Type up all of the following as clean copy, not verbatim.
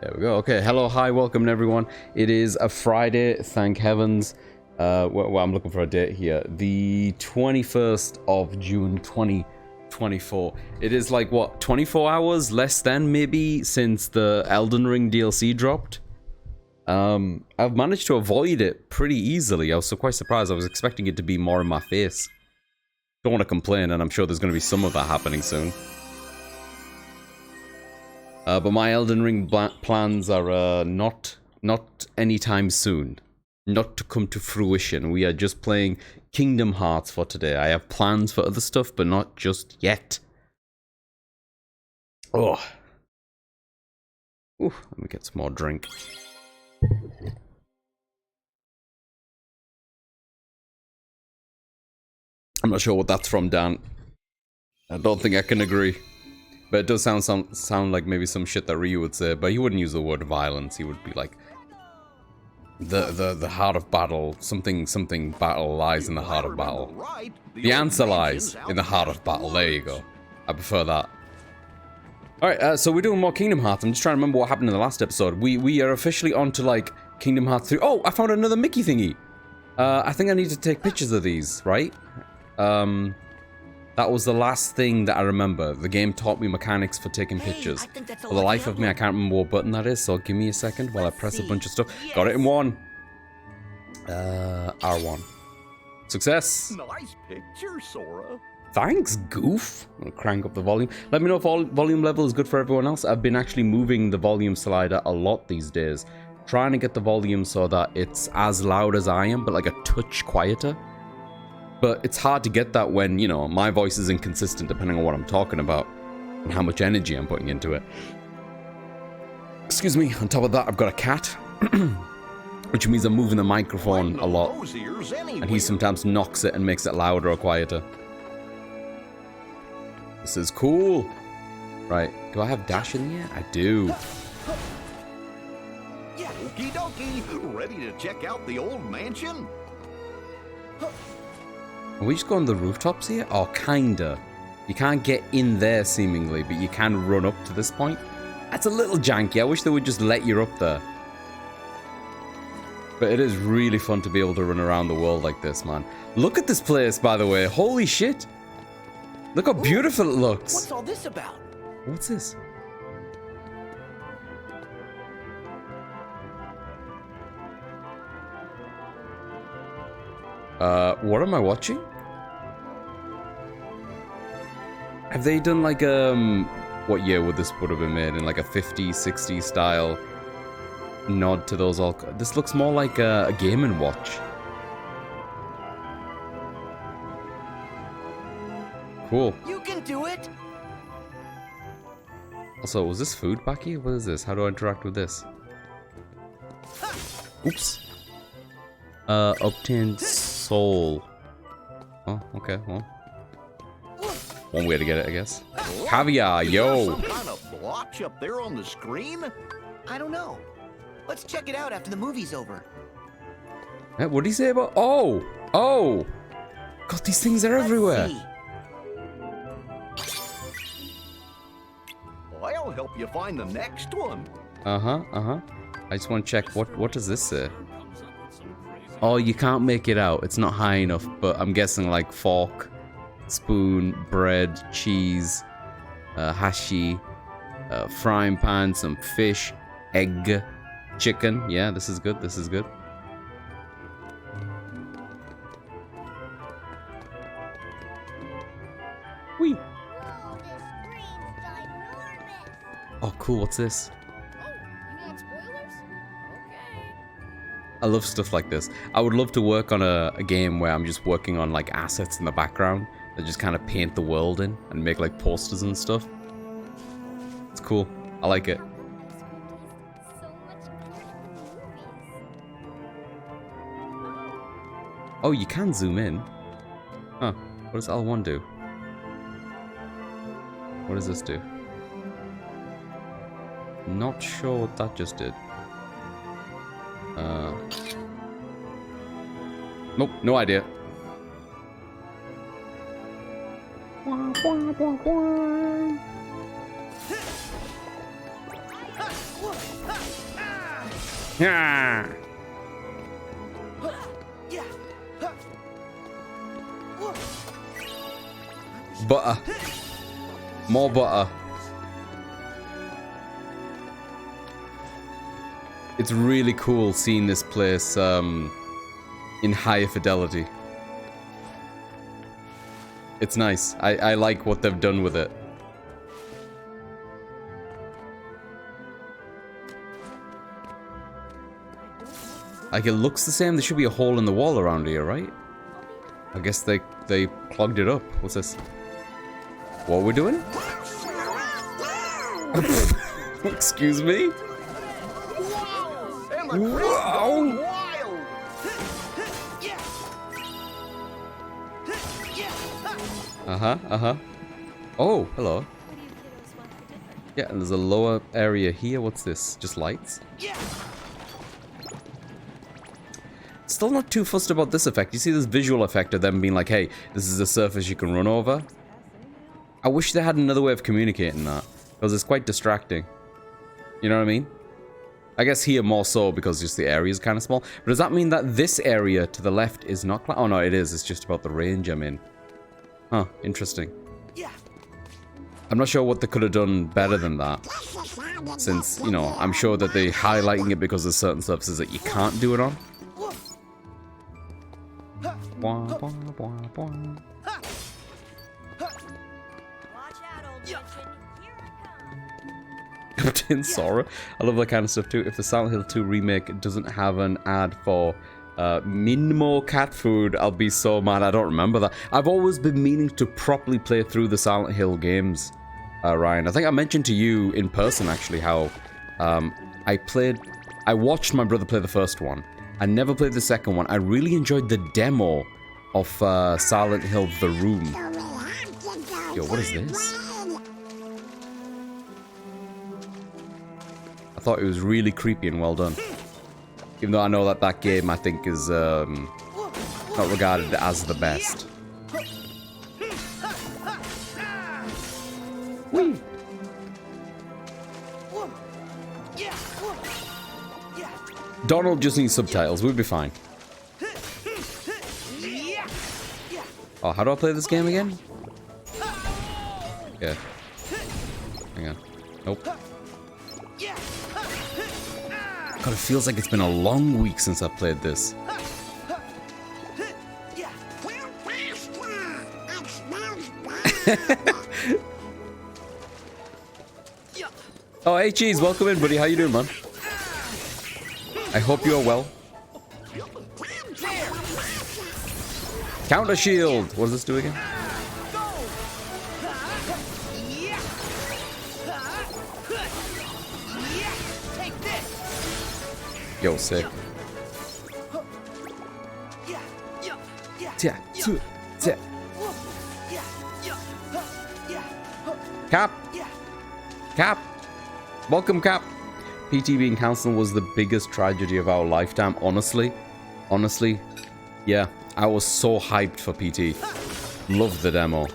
There we go. Okay, hello, hi, welcome everyone. It is a Friday, thank heavens. Well, I'm looking for a date here. The 21st of June, 2024. It is like, what, 24 hours less than maybe since the Elden Ring DLC dropped? I've managed to avoid it pretty easily. I was so quite surprised. I was expecting it to be more in my face. Don't want to complain, and I'm sure there's going to be some of that happening soon. But my Elden Ring plans are not anytime soon. Not to come to fruition. We are just playing Kingdom Hearts for today. I have plans for other stuff, but not just yet. Oh. Ooh, let me get some more drink. I'm not sure what that's from, Dan. I don't think I can agree. But it does sound like maybe some shit that Ryu would say, but he wouldn't use the word violence. He would be like, the heart of battle, something battle lies in the heart of battle. The answer lies in the heart of battle. There you go. I prefer that. Alright, so we're doing more Kingdom Hearts. I'm just trying to remember what happened in the last episode. We are officially on to, like, Kingdom Hearts 3. Oh, I found another Mickey thingy. I think I need to take pictures of these, right? That was the last thing that I remember. The game taught me mechanics for taking pictures. For the life of me, I can't remember what button that is, so give me a second while I press a bunch of stuff. Yes. Got it in one. R1. Success. Nice picture, Sora. Thanks, Goof. I'm gonna crank up the volume. Let me know if all volume level is good for everyone else. I've been actually moving the volume slider a lot these days. Trying to get the volume so that it's as loud as I am, but like a touch quieter. But it's hard to get that when, you know, my voice is inconsistent depending on what I'm talking about and how much energy I'm putting into it. Excuse me, on top of that, I've got a cat, which means I'm moving the microphone a lot. And he sometimes knocks it and makes it louder or quieter. This is cool. Right, do I have dash in here? I do. Okie dokie, ready to check out the old mansion? Are we just going to the rooftops here? Or kinda. You can't get in there seemingly, but you can run up to this point. That's a little janky. I wish they would just let you up there. But it is really fun to be able to run around the world like this, man. Look at this place, by the way. Holy shit. Look how beautiful it looks. What's all this about? What's this? What am I watching? Have they done like, what year would this would have been made? In like a 50s, 60s style nod to those all... This looks more like a Game & Watch. Cool. You can do it! Also, was this food back here? What is this? How do I interact with this? Oops. Obtained soul. Oh, okay, well. One way to get it, I guess. Caviar, yo! Some kind of blotch up there on the screen? I don't know. Let's check it out after the movie's over. What did he say about... Oh! Oh! God, these things are everywhere. I'll help you find the next one. Uh-huh. I just want to check, what does this say? Oh, you can't make it out. It's not high enough, but I'm guessing like fork, spoon, bread, cheese, hashi, frying pan, some fish, egg, chicken. Yeah, this is good, this is good. Whee! Oh, cool, what's this? I love stuff like this. I would love to work on a game where I'm just working on like assets in the background that just kind of paint the world in and make like posters and stuff. It's cool. I like it. Oh, you can zoom in. Huh. What does L1 do? What does this do? Not sure what that just did. Nope, no idea. Yeah. Butter. More butter. It's really cool seeing this place in higher fidelity. It's nice. I like what they've done with it. Like, it looks the same. There should be a hole in the wall around here, right? I guess they clogged it up. What's this? What are we doing? Excuse me? Whoa! Uh-huh. Oh, hello. Yeah, and there's a lower area here. What's this? Just lights? Still not too fussed about this effect. You see this visual effect of them being like, hey, this is a surface you can run over. I wish they had another way of communicating that, because it's quite distracting. You know what I mean? I guess here more so because just the area is kind of small. But does that mean that this area to the left is not... Oh no, it is. It's just about the range I'm in. Huh, interesting. I'm not sure what they could have done better than that. Since, you know, I'm sure that they're highlighting it because there's certain surfaces that you can't do it on. Watch out, old Captain Sora. I love that kind of stuff too. If the Silent Hill 2 remake doesn't have an ad for Minmo cat food, I'll be so mad. I don't remember that. I've always been meaning to properly play through the Silent Hill games, Ryan. I think I mentioned to you in person actually how I watched my brother play the first one. I never played the second one. I really enjoyed the demo of Silent Hill The Room. Yo, what is this? I thought it was really creepy and well done. Even though I know that that game, I think, is not regarded as the best. Whee! Donald just needs subtitles. We'll be fine. Oh, how do I play this game again? Yeah. Hang on. Nope. God, it feels like it's been a long week since I've played this. Oh, hey, Cheese, welcome in, buddy. How you doing, man? I hope you are well. Counter shield. What does this do again? Yo, sick. Cap. Cap. Welcome, Cap. PT being cancelled was the biggest tragedy of our lifetime, honestly. Honestly, yeah. I was so hyped for PT. Loved the demo.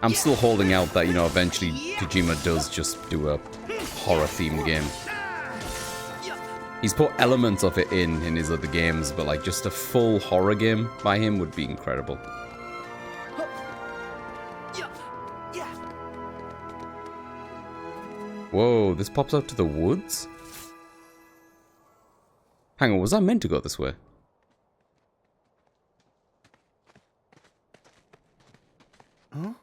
I'm still holding out that, you know, eventually Kojima does just do a horror-themed game. He's put elements of it in his other games, but like just a full horror game by him would be incredible. Whoa, this pops out to the woods? Hang on, was I meant to go this way? Huh?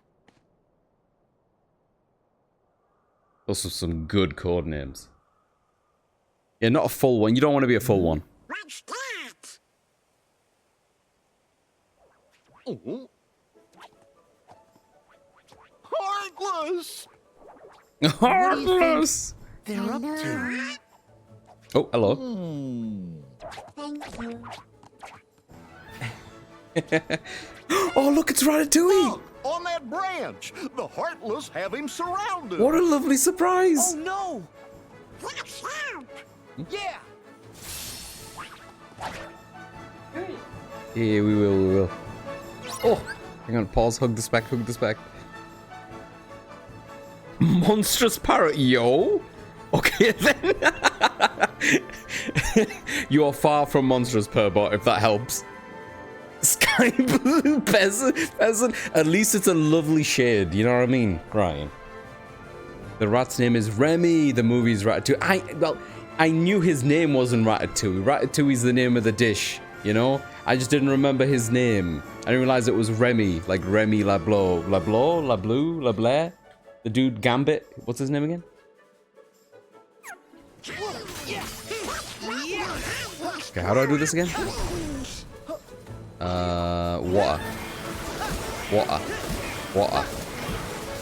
Those are some good code names. Yeah, not a full one. You don't want to be a full one. What's that? Oh. Heartless! Heartless! They're up to. Oh, hello. Thank you. Oh, look, it's Ratatouille! Look, on that branch! The Heartless have him surrounded! What a lovely surprise! Oh no! Watch out! Yeah! Yeah, we will, we will. Oh, hang on, pause, hug the spec, hug the spec. Monstrous parrot, yo. Okay then. You are far from monstrous, Purbot, if that helps. Sky blue peasant. At least it's a lovely shade, you know what I mean? Ryan. The rat's name is Remy. The movie's Ratatouille. I knew his name wasn't Ratatouille. Ratatouille's the name of the dish, you know? I just didn't remember his name. I didn't realize it was Remy, like Remy Lablo. Lablair? The dude Gambit. What's his name again? Okay, how do I do this again? Water.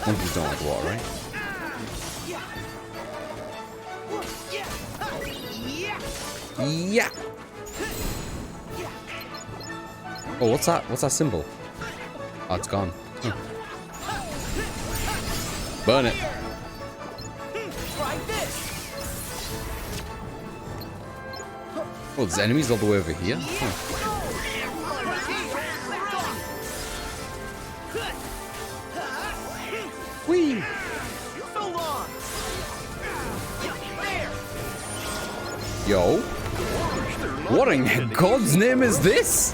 Monkeys don't like water, right? Yeah. Oh, what's that? What's that symbol? Oh, it's gone. Burn it. Oh, there's enemies all the way over here? Whee! Yo. What in God's name is this?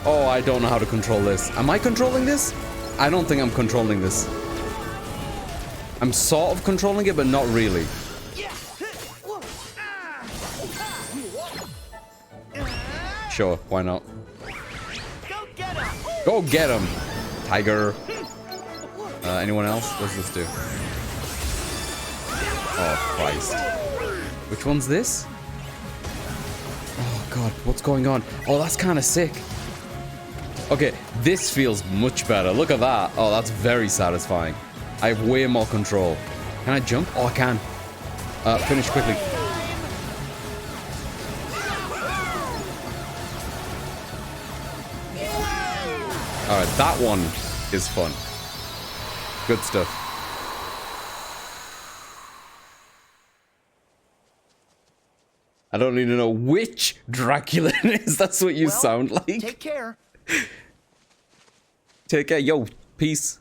Oh, I don't know how to control this. Am I controlling this? I don't think I'm controlling this. I'm sort of controlling it, but not really. Sure, why not? Go get him, tiger. Anyone else? What does this do? Oh, Christ. Which one's this? Oh, God, what's going on? Oh, that's kind of sick. Okay, this feels much better. Look at that. Oh, that's very satisfying. I have way more control. Can I jump? Oh, I can. Finish quickly. Alright, that one is fun. Good stuff. I don't need to know which Dracula it is. That's what you sound like. Take care. Take care. Yo, peace.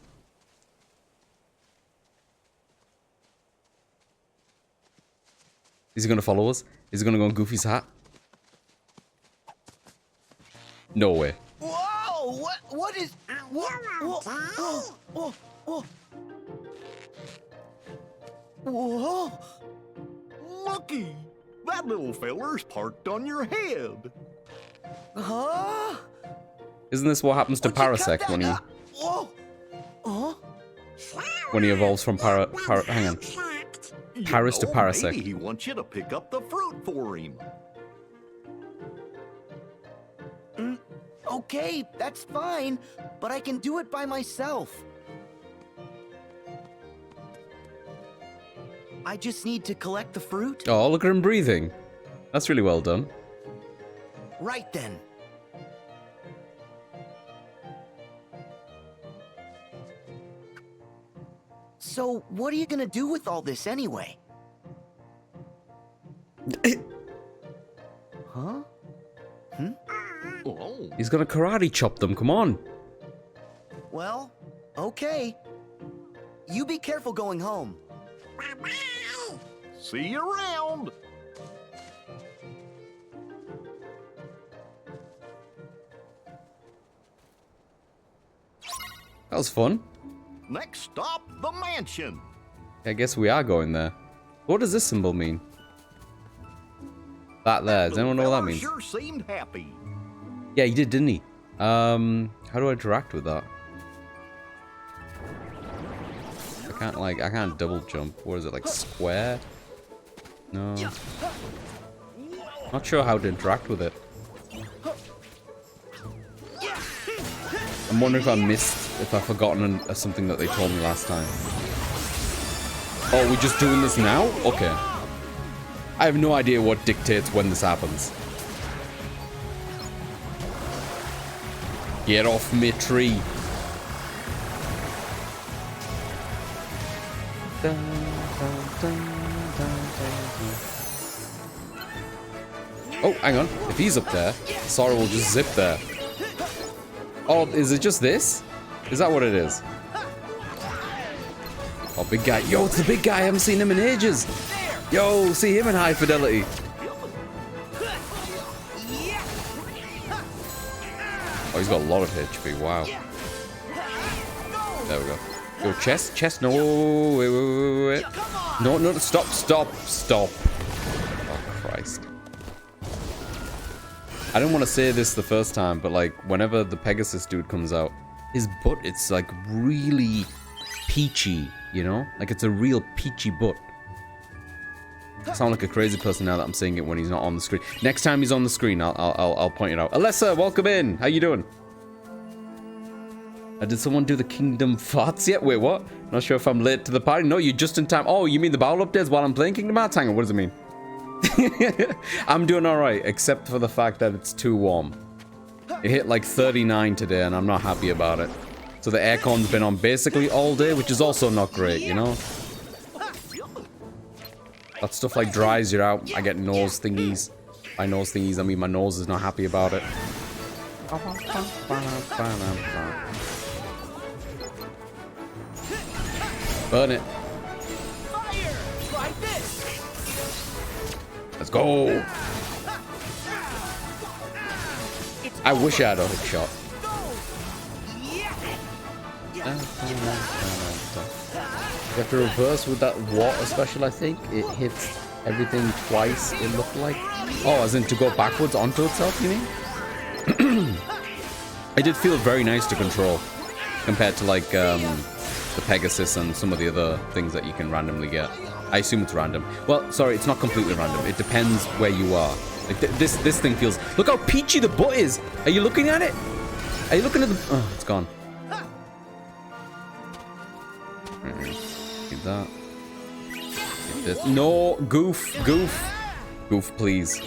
Is he gonna follow us? Is he gonna go on Goofy's hat? No way. Whoa! What is... Whoa! Looky! That little feller's parked on your head. Huh? Isn't this what happens to Parasect when he... Whoa! Huh? When he evolves from hang on. Paris to Parasect. Maybe he wants you to pick up the fruit for him. Okay, that's fine, but I can do it by myself. I just need to collect the fruit. Oh, look at him breathing. That's really well done. Right then. So, what are you gonna do with all this anyway? Huh? Oh. He's gonna karate chop them, come on. Well, okay. You be careful going home. See you around. That was fun. Next stop, the mansion. I guess we are going there. What does this symbol mean? That there. Does anyone know what that means? Sure seemed happy. Yeah, he did, didn't he? How do I interact with that? I can't double jump. What is it, like square? No. Not sure how to interact with it. I'm wondering if I missed, if I've forgotten something that they told me last time. Oh, we're just doing this now? Okay. I have no idea what dictates when this happens. Get off me tree. Oh, hang on. If he's up there, Sora will just zip there. Oh, is it just this? Is that what it is? Oh, big guy. Yo, it's the big guy. I haven't seen him in ages. Yo, see him in high fidelity. Oh, he's got a lot of HP. Wow. There we go. Yo, chest. No, wait. No, stop. Oh, Christ. I didn't want to say this the first time, but like, whenever the Pegasus dude comes out, his butt, it's like really peachy, you know? Like, it's a real peachy butt. I sound like a crazy person now that I'm saying it when he's not on the screen. Next time he's on the screen, I'll point it out. Alessa, welcome in. How you doing? Did someone do the Kingdom farts yet? Wait, what? Not sure if I'm late to the party. No, you're just in time. Oh, you mean the battle updates while I'm playing Kingdom Hearts? Hang on, what does it mean? I'm doing alright, except for the fact that it's too warm. It hit like 39 today, and I'm not happy about it. So the aircon's been on basically all day, which is also not great, you know? That stuff like dries you out. I get nose thingies. By nose thingies, I mean my nose is not happy about it. Burn it. Let's go. I wish I had a hook shot. You have to reverse with that water special, I think. It hits everything twice, it looked like. Oh, as in to go backwards onto itself, you mean? It did feel very nice to control compared to like the Pegasus and some of the other things that you can randomly get. I assume it's random. Well, sorry, it's not completely random. It depends where you are. Like this thing feels... Look how peachy the butt is! Are you looking at it? Are you looking at the... Oh, it's gone. Get that. Get this. No! Goof! Goof, please.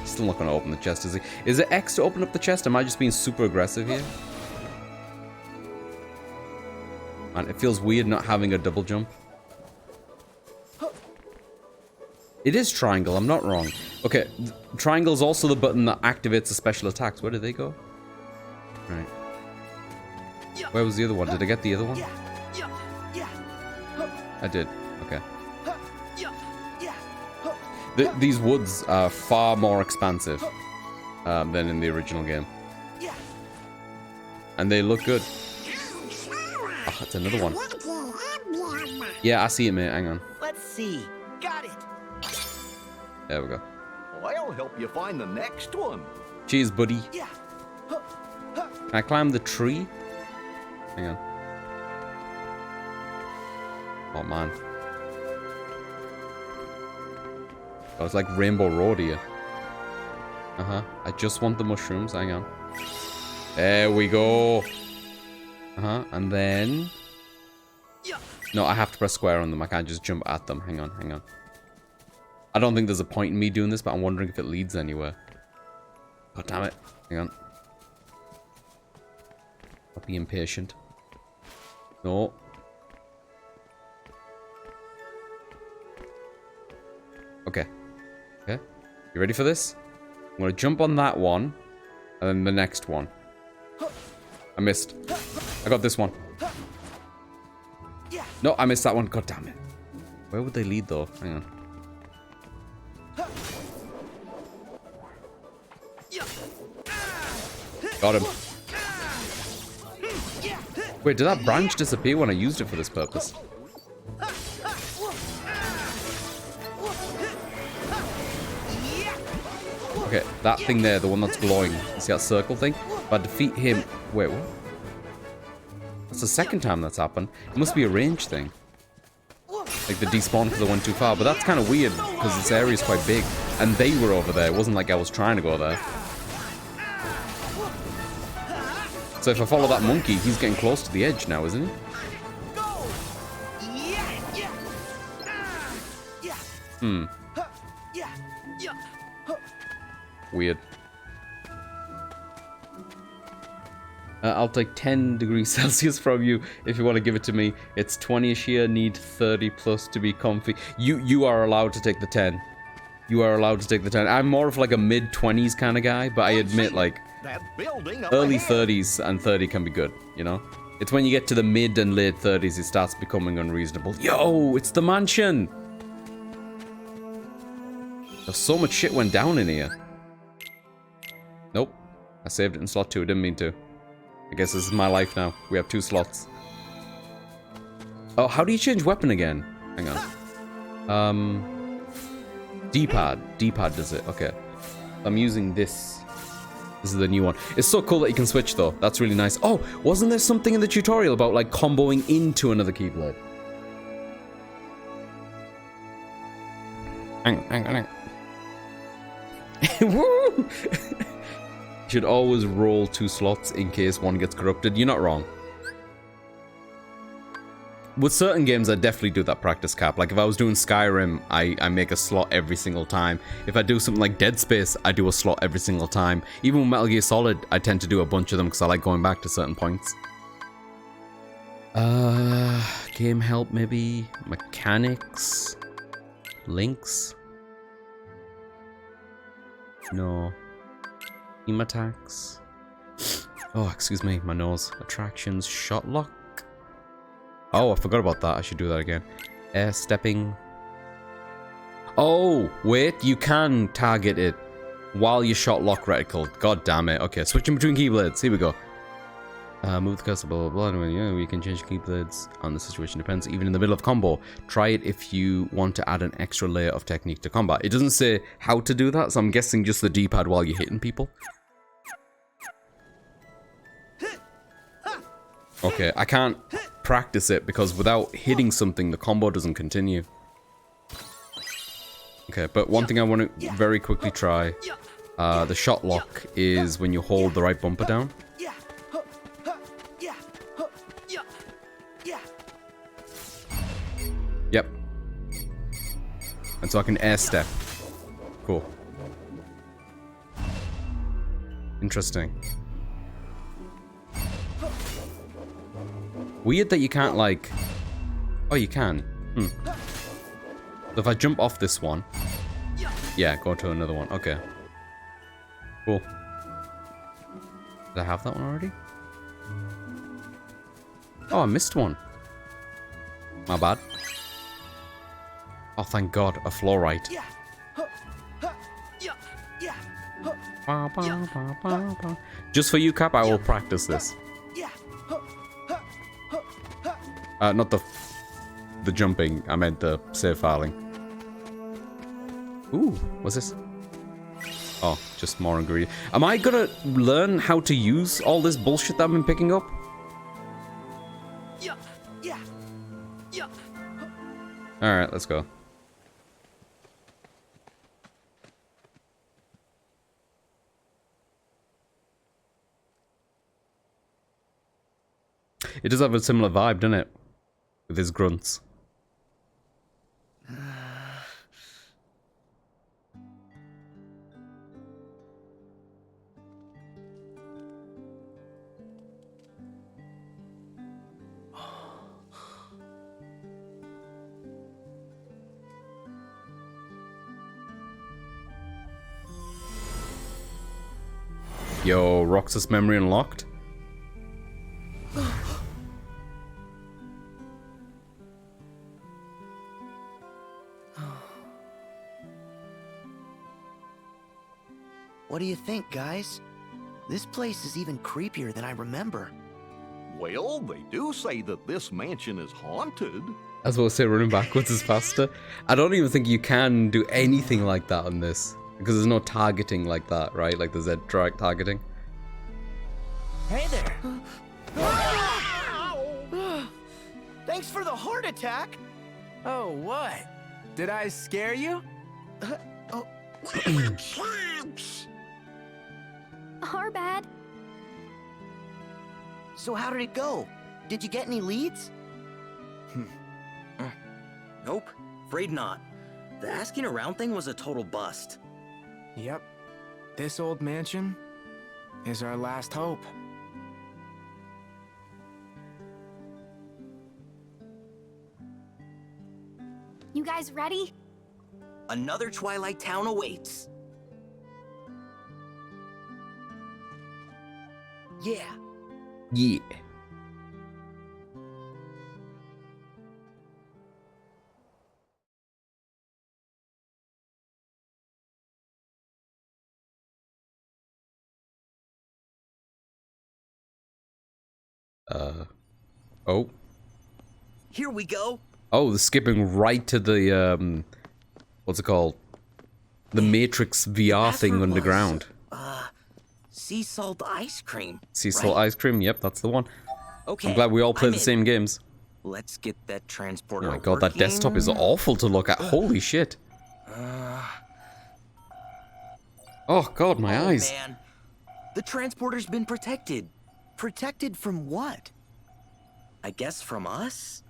Still not gonna open the chest, is he? Is it X to open up the chest? Am I just being super aggressive here? Man, it feels weird not having a double jump. It is triangle, I'm not wrong. Okay, triangle is also the button that activates the special attacks. Where did they go? Right. Where was the other one? Did I get the other one? I did. Okay. These woods are far more expansive than in the original game. And they look good. Oh, it's another one. Yeah, I see it, mate. Hang on. Let's see. Got it. There we go. I'll help you find the next one. Cheers, buddy. Can I climb the tree? Hang on. Oh, man. Oh, it's like Rainbow Road here. Uh-huh. I just want the mushrooms. Hang on. There we go. Uh-huh. And then... No, I have to press square on them. I can't just jump at them. Hang on. I don't think there's a point in me doing this, but I'm wondering if it leads anywhere. God damn it. Hang on. I'll be impatient. No. Okay. Okay. You ready for this? I'm gonna jump on that one, and then the next one. I missed. I got this one. No, I missed that one. God damn it. Where would they lead, though? Hang on. Got him. Wait, did that branch disappear when I used it for this purpose? Okay, that thing there, the one that's glowing. You see that circle thing? If I defeat him... Wait, what? That's the second time that's happened. It must be a range thing. Like the despawn because I went too far. But that's kind of weird because this area is quite big. And they were over there. It wasn't like I was trying to go there. So if I follow that monkey, he's getting close to the edge now, isn't he? Hmm. Weird. I'll take 10 degrees Celsius from you if you want to give it to me. It's 20ish here, need 30 plus to be comfy. You are allowed to take the 10. You are allowed to take the 10. I'm more of like a mid-20s kind of guy, but I admit, like, that building up Early ahead. 30s and 30 can be good, you know? It's when you get to the mid and late 30s it starts becoming unreasonable. Yo, it's the mansion! There's so much shit went down in here. Nope. I saved it in slot 2. I didn't mean to. I guess this is my life now. We have 2 slots. Oh, how do you change weapon again? Hang on. D-pad. D-pad does it. Okay. I'm using this. This is the new one. It's so cool that you can switch, though. That's really nice. Oh, wasn't there something in the tutorial about, like, comboing into another Keyblade? Hang on. Woo! Should always roll 2 slots in case one gets corrupted. You're not wrong. With certain games, I definitely do that practice cap. Like, if I was doing Skyrim, I make a slot every single time. If I do something like Dead Space, I do a slot every single time. Even with Metal Gear Solid, I tend to do a bunch of them because I like going back to certain points. Game help, maybe? Mechanics? Links? No. Team attacks? Oh, excuse me, my nose. Attractions, shot lock? Oh, I forgot about that. I should do that again. Air stepping. Oh, wait. You can target it while you shot lock reticle. God damn it. Okay, switching between Keyblades. Here we go. Move the cursor, blah, blah, blah. Anyway, yeah, we can change Keyblades on the situation. Depends. Even in the middle of combo. Try it if you want to add an extra layer of technique to combat. It doesn't say how to do that, so I'm guessing just the D-pad while you're hitting people. Okay, I can't practice it because without hitting something, the combo doesn't continue. Okay, but one thing I want to very quickly try, the shot lock is when you hold the right bumper down. Yep. And so I can air step. Cool. Interesting. Weird that you can't, like... Oh, you can. So if I jump off this one... Yeah, go to another one. Okay. Cool. Did I have that one already? Oh, I missed one. My bad. Oh, thank God. A floor right. Just for you, Cap, I will practice this. Not the jumping. I meant the save filing. Ooh, what's this? Oh, just more ingredient. Am I gonna learn how to use all this bullshit that I've been picking up? Alright, let's go. It does have a similar vibe, doesn't it? With his grunts. Yo, Roxas memory unlocked? What do you think, guys? This place is even creepier than I remember. Well, they do say that this mansion is haunted. As well as say running backwards is faster. I don't even think you can do anything like that on this. Because there's no targeting like that, right? Like the Z targeting. Hey there! Thanks for the heart attack! Oh, what? Did I scare you? Champs! Our bad. So how did it go? Did you get any leads? Nope, afraid not. The asking around thing was a total bust. Yep. This old mansion is our last hope. You guys ready? Another Twilight Town awaits. Yeah. Yeah. Oh. Here we go. Oh, they're skipping right to the, what's it called? The Matrix VR thing Password underground. was, sea salt ice cream. Sea salt right? ice cream, yep, that's the one. Okay. I'm glad we all play I'm the in. same games. Let's get that transporter Oh my god, that desktop is awful to look at. Holy shit. Oh god, my eyes. Man. The transporter's been protected. Protected from what? I guess from us?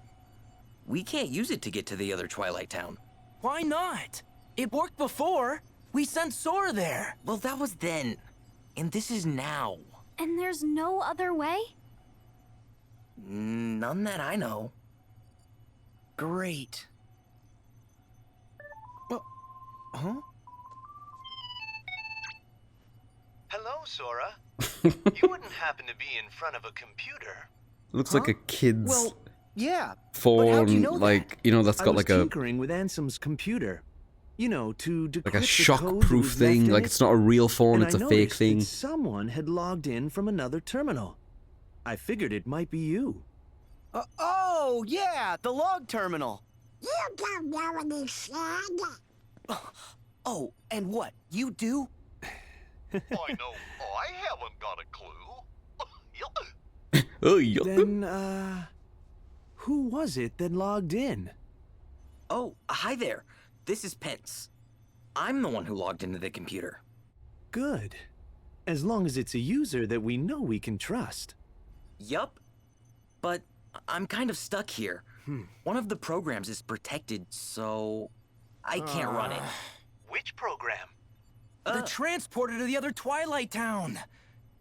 We can't use it to get to the other Twilight Town. Why not? It worked before. We sent Sora there. Well, that was then. And this is now. And there's no other way? None that I know. Great. Huh? Hello, Sora. You wouldn't happen to be in front of a computer. Looks like a kid's Well, yeah. phone, how'd you know like, you know, that's I got was like a tinkering with Ansem's computer. You know, to decrypt like a the code that shock-proof was left thing. in Like it, it's not a real phone, and it's I a fake noticed thing. that someone had logged in from another terminal. I figured it might be you. Oh, yeah, the log terminal. You don't know any said. Oh, and what? You do? I know I haven't got a clue. Oh, yeah. Then, who was it that logged in? Oh, hi there. This is Pence. I'm the one who logged into the computer. Good. As long as it's a user that we know we can trust. Yup. But I'm kind of stuck here. One of the programs is protected, so I can't run it. Which program? The transporter to the other Twilight Town.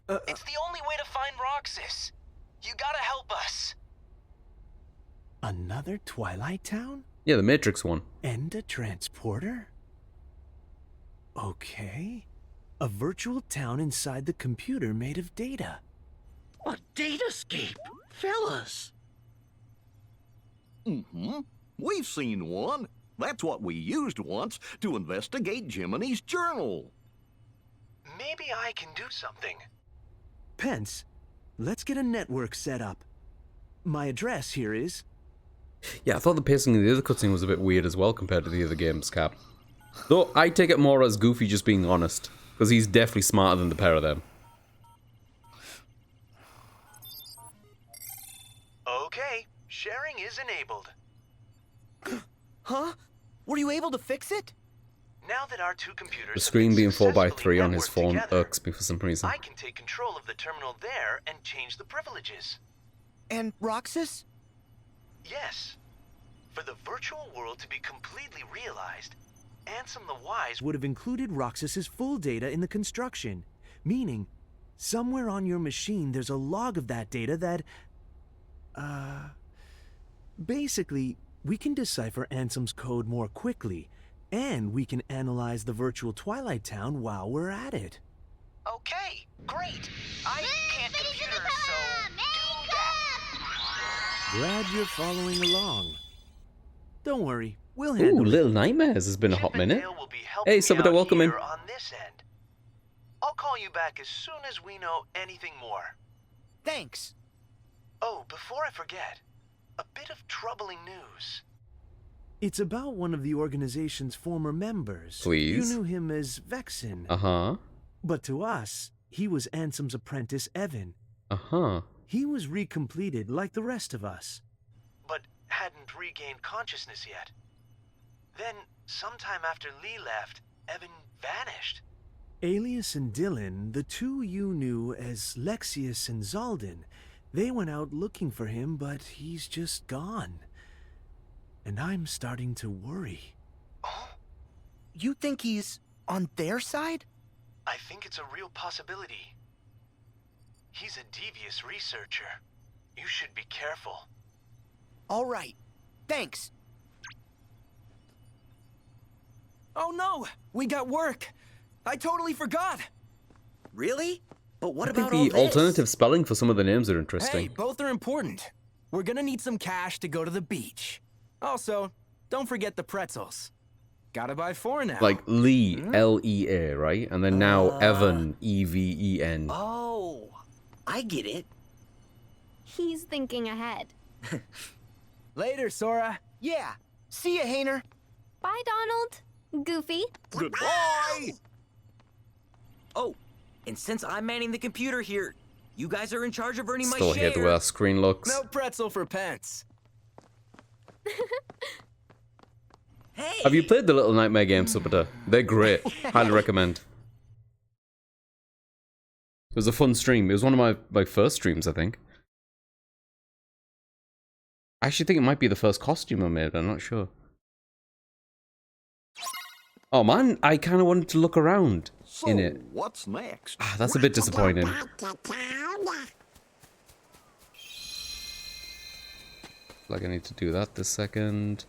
It's the only way to find Roxas. You gotta help us. Another Twilight Town? Yeah, the Matrix one. And a transporter? Okay. A virtual town inside the computer made of data. A datascape, fellas. Mm-hmm. We've seen one. That's what we used once to investigate Jiminy's journal. Maybe I can do something. Pence, let's get a network set up. My address here is... Yeah, I thought the pacing of the other cutscene was a bit weird as well compared to the other games, Cap. Though, I take it more as Goofy just being honest. Because he's definitely smarter than the pair of them. Okay, sharing is enabled. Huh? Were you able to fix it? Now that our two computers The have screen been being 4:3 successfully on his networked phone together, irks me for some reason. I can take control of the terminal there and change the privileges. And Roxas? Yes. For the virtual world to be completely realized, Ansem the Wise would have included Roxas's full data in the construction. Meaning, somewhere on your machine there's a log of that data that... Basically, we can decipher Ansem's code more quickly, and we can analyze the virtual Twilight Town while we're at it. Okay, great. I can't computers, so do that. Glad you're following along. Don't worry, we'll Ooh, handle it. Little Nightmares has been a hot Chip and minute. Dale will be helping Hey, me Subito, out welcome in. here on this end. I'll call you back as soon as we know anything more. Thanks. Oh, before I forget, a bit of troubling news. It's about one of the organization's former members. Please? You knew him as Vexen. Uh-huh. But to us, he was Ansem's apprentice, Evan. Uh-huh. He was recompleted like the rest of us. But hadn't regained consciousness yet. Then, sometime after Lee left, Evan vanished. Alias and Dylan, the two you knew as Lexius and Zaldin, they went out looking for him, but he's just gone. And I'm starting to worry. Oh? You think he's on their side? I think it's a real possibility. He's a devious researcher. You should be careful. All right. Thanks. Oh no! We got work! I totally forgot! Really? But what I think about all the this? alternative spelling for some of the names are Hey, interesting. both are important. We're gonna need some cash to go to the beach. Also, don't forget the pretzels. Gotta buy 4 now. Like Lee, L-E-A, right? And then now Evan, E-V-E-N. Oh, I get it. He's thinking ahead. Later, Sora. Yeah. See ya, Hayner. Bye, Donald. Goofy. Goodbye! Oh, and since I'm manning the computer here, you guys are in charge of earning Still my share. hate the way our screen looks. No pretzel for pence. Hey! Have you played the Little Nightmare games, Subata? They're great. Highly recommend. It was a fun stream. It was one of my first streams, I think. I actually think it might be the first costume I made. I'm not sure. Oh man, I kind of wanted to look around So, in it. what's next? Ah, that's a bit disappointing. Back to town. Like I need to do that this second.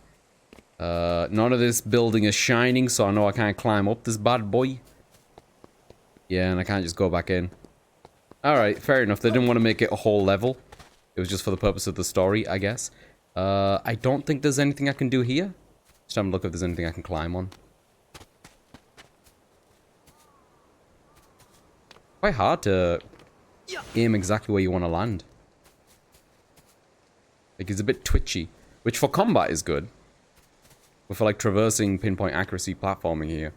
None of this building is shining, so I know I can't climb up this bad boy. Yeah, and I can't just go back in. Alright, fair enough. They didn't want to make it a whole level. It was just for the purpose of the story, I guess. I don't think there's anything I can do here. Just have a look if there's anything I can climb on. Quite hard to aim exactly where you want to land. Like, it's a bit twitchy. Which for combat is good. But for like traversing pinpoint accuracy platforming here.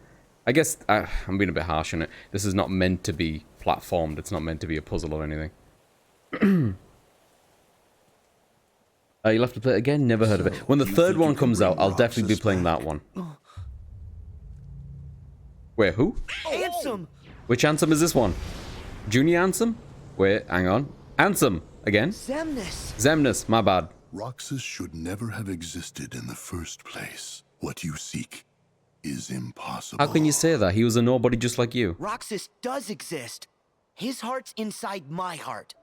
I guess I'm being a bit harsh on it. This is not meant to be platformed. It's not meant to be a puzzle or anything. You'll have to play it again? Never heard of it. When the third one comes out, I'll definitely be playing that one. Wait, who? Ansem! Which Ansem is this one? Junior Ansem? Wait, hang on. Ansem! Again? Zemnis! Zemnis, my bad. Roxas should never have existed in the first place. What you seek is impossible. How can you say that? He was a nobody just like you. Roxas does exist. His heart's inside my heart.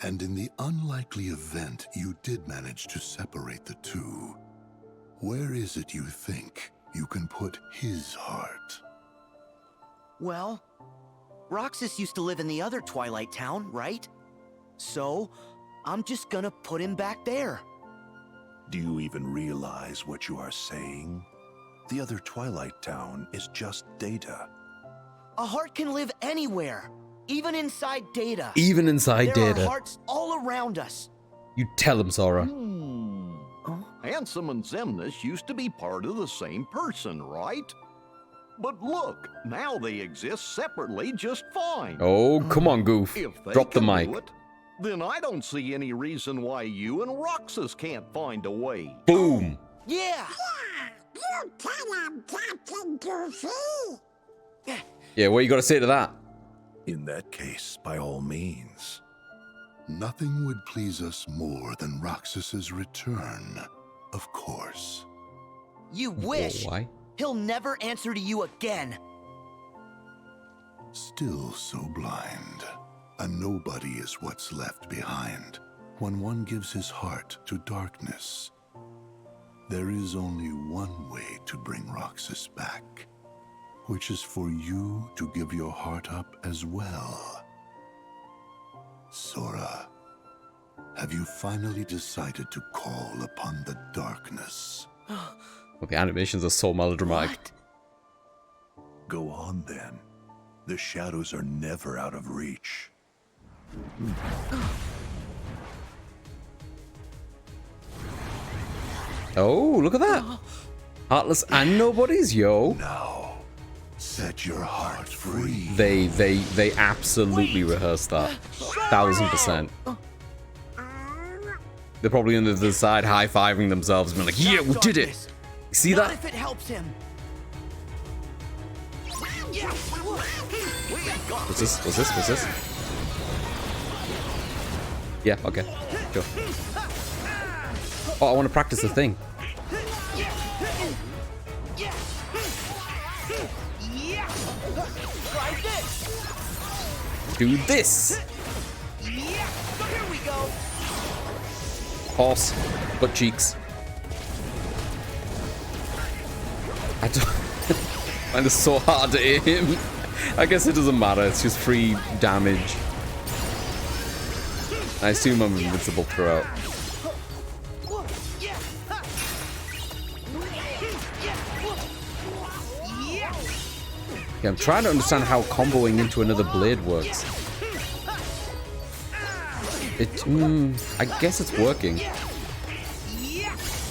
And in the unlikely event you did manage to separate the two, where is it you think you can put his heart? Well, Roxas used to live in the other Twilight Town, right? So, I'm just gonna put him back there. Do you even realize what you are saying? The other Twilight Town is just data. A heart can live anywhere, even inside Data. Even inside there Data. are hearts all around us. You tell him, Sora. Ansem and Zemnis used to be part of the same person, right? But look, now they exist separately just fine. Oh, come on, Goof. If they Drop the can mic. do it, then I don't see any reason why you and Roxas can't find a way. Boom. Yeah! You tell him, Captain Goofy. Yeah, what you got to say to that? In that case, by all means. Nothing would please us more than Roxas's return, of course. You wish! Why? He'll never answer to you again. Still so blind. A nobody is what's left behind when one gives his heart to darkness. There is only one way to bring Roxas back, which is for you to give your heart up as well. Sora, have you finally decided to call upon the darkness? Well, the animations are so melodramatic. Go on then. The shadows are never out of reach. Oh, look at that. Heartless and nobodies, yo. Now, set your heart free. They absolutely rehearsed that. 1000%. They're probably on the side high-fiving themselves and being like, yeah, we did it. Darkness. See Not that? if it helps him. What's this? What's this? What's this? Yeah, okay. Sure. Oh, I want to practice the thing. Do this. Here we go. Horse. Butt cheeks. I don't find this so hard to aim. I guess it doesn't matter. It's just free damage. I assume I'm invincible throughout. Yeah, I'm trying to understand how comboing into another blade works. I guess it's working.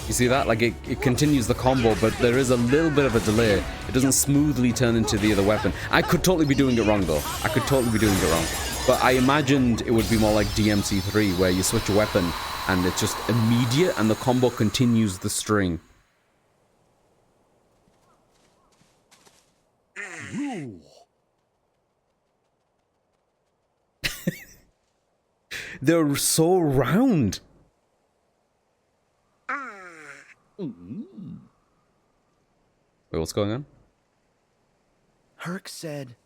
You see that? Like, it continues the combo, but there is a little bit of a delay. It doesn't smoothly turn into the other weapon. I could totally be doing it wrong, though. I could totally be doing it wrong. But I imagined it would be more like DMC3, where you switch a weapon, and it's just immediate, and the combo continues the string. They're so round. Wait, what's going on? Herc said...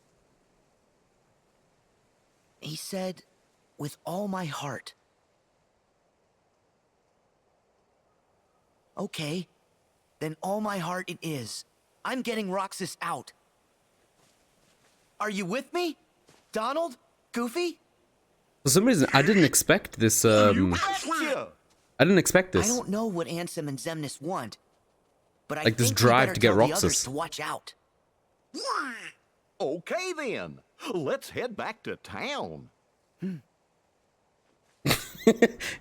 He said, with all my heart. Okay, then all my heart it is. I'm getting Roxas out. Are you with me? Donald? Goofy? For some reason, I didn't expect this, I didn't expect this. I don't know what Ansem and Xemnas want, but I like this think drive we to better get tell the Roxas. others to watch out. Yeah. Okay then, let's head back to town.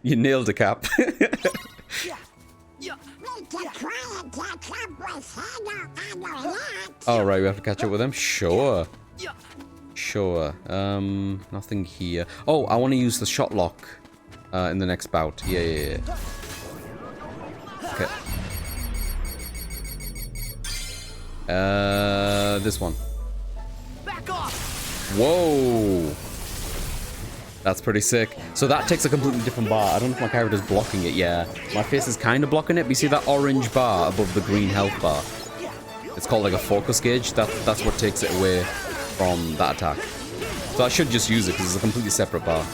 You nailed it, Cap. We can try and catch up with Hannah and Alert. Oh, right, we have to catch up with them? Sure. Sure. Nothing here. Oh, I want to use the shot lock in the next bout. Yeah. Okay. This one. Back off! Whoa! That's pretty sick. So that takes a completely different bar. I don't know if my character's blocking it. Yeah, my face is kind of blocking it. But you see that orange bar above the green health bar? It's called like a focus gauge. That's what takes it away from that attack. So I should just use it because it's a completely separate bar.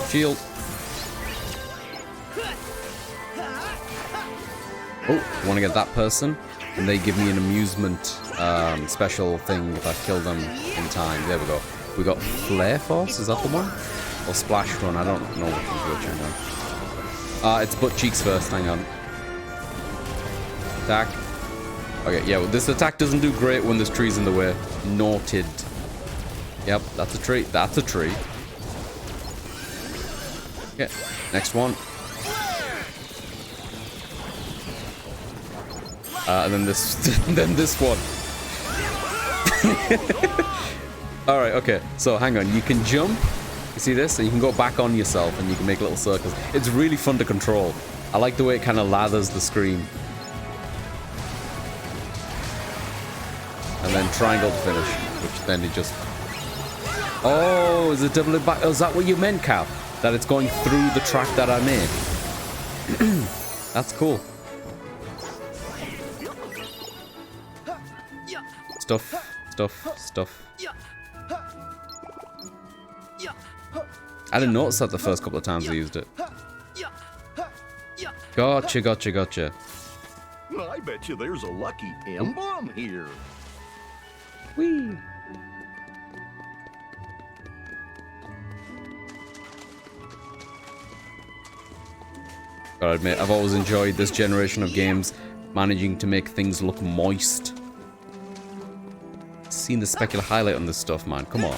Shield. Oh, I want to get that person, and they give me an amusement special thing if I kill them in time. There we go. We got Flare Force, is that the one? Or Splash Run, I don't know which one's which, hang on. It's butt cheeks first, hang on. Attack. Okay, yeah, well, this attack doesn't do great when there's trees in the way. Noted. Yep, that's a tree. That's a tree. Okay, next one. And then this, then this one. All right, okay. So hang on. You can jump. You see this? And you can go back on yourself, and you can make little circles. It's really fun to control. I like the way it kind of lathers the screen. And then triangle to finish, which then it just. Oh, is it double it back? Oh, is that what you meant, Cap? That it's going through the track that I made. That's cool. Stuff. I didn't notice that the first couple of times I used it. Gotcha. I bet you there's a lucky emblem here. Whee! Gotta admit, I've always enjoyed this generation of games managing to make things look moist. Seen the specular highlight on this stuff, man. Come on.